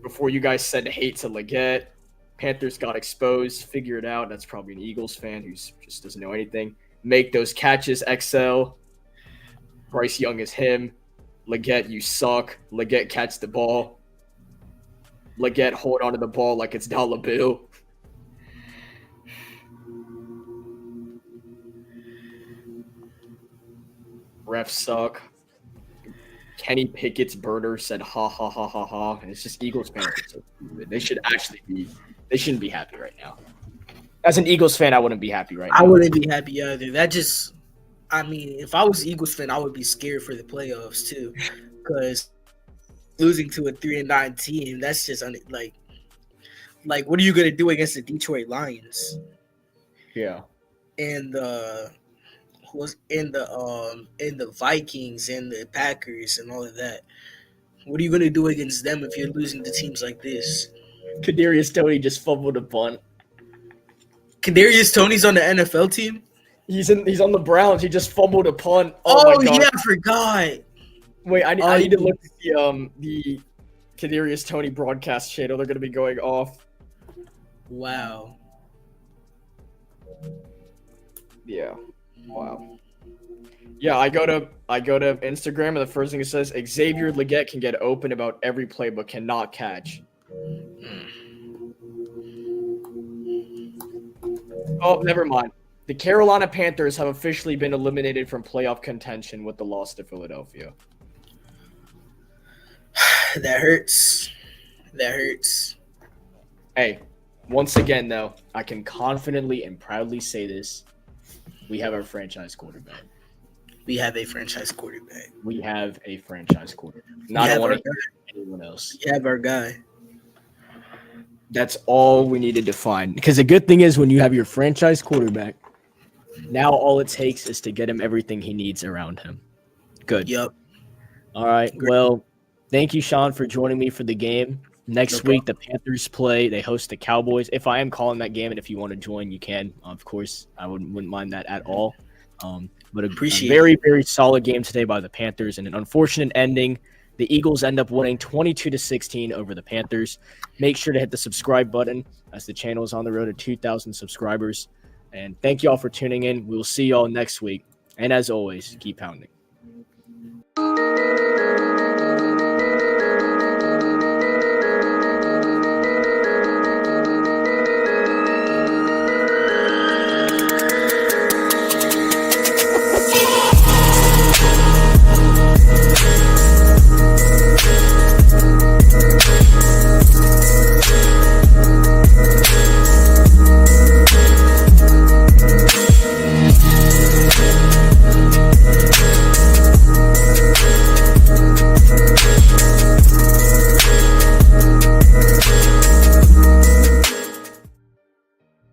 before you guys said hate to Leggett, Panthers got exposed. Figure it out. That's probably an Eagles fan who just doesn't know anything. Make those catches, XL. Bryce Young is him. Leggett, you suck. Leggett, catch the ball. Leggett, hold onto the ball like it's dollar bill. Refs suck. Kenny Pickett's burner said ha ha ha ha ha, and it's just Eagles fans. So they shouldn't be happy right now. As an Eagles fan, I wouldn't be happy right now. I wouldn't be happy either. If I was an Eagles fan, I would be scared for the playoffs too, because losing to a 3-9 team, that's just like what are you gonna do against the Detroit Lions? Yeah. And was in the Vikings and the Packers and all of that. What are you gonna do against them if you're losing to teams like this? Kadarius Toney just fumbled a punt. Kadarius Toney's on the NFL team. He's on the Browns. He just fumbled a punt. Oh my God. Yeah, I forgot. Wait, I need to look at the Kadarius Toney broadcast channel. They're gonna be going off. Wow. Yeah. Wow. Yeah, I go to Instagram and the first thing it says, Xavier Leggett can get open about every play but cannot catch. Oh, never mind. The Carolina Panthers have officially been eliminated from playoff contention with the loss to Philadelphia. That hurts. That hurts. Hey, once again, though, I can confidently and proudly say this. We have our franchise quarterback. We have a franchise quarterback. We have a franchise quarterback. Not anyone else. We have our guy. That's all we needed to find. Because the good thing is when you have your franchise quarterback, now all it takes is to get him everything he needs around him. Good. Yep. All right. Great. Well, thank you, Sean, for joining me for the game. Next week, the Panthers play. They host the Cowboys. If I am calling that game, and if you want to join, you can. Of course, I wouldn't mind that at all. But a very, very solid game today by the Panthers, and an unfortunate ending. The Eagles end up winning 22-16 over the Panthers. Make sure to hit the subscribe button as the channel is on the road to 2,000 subscribers. And thank you all for tuning in. We will see you all next week. And as always, keep pounding.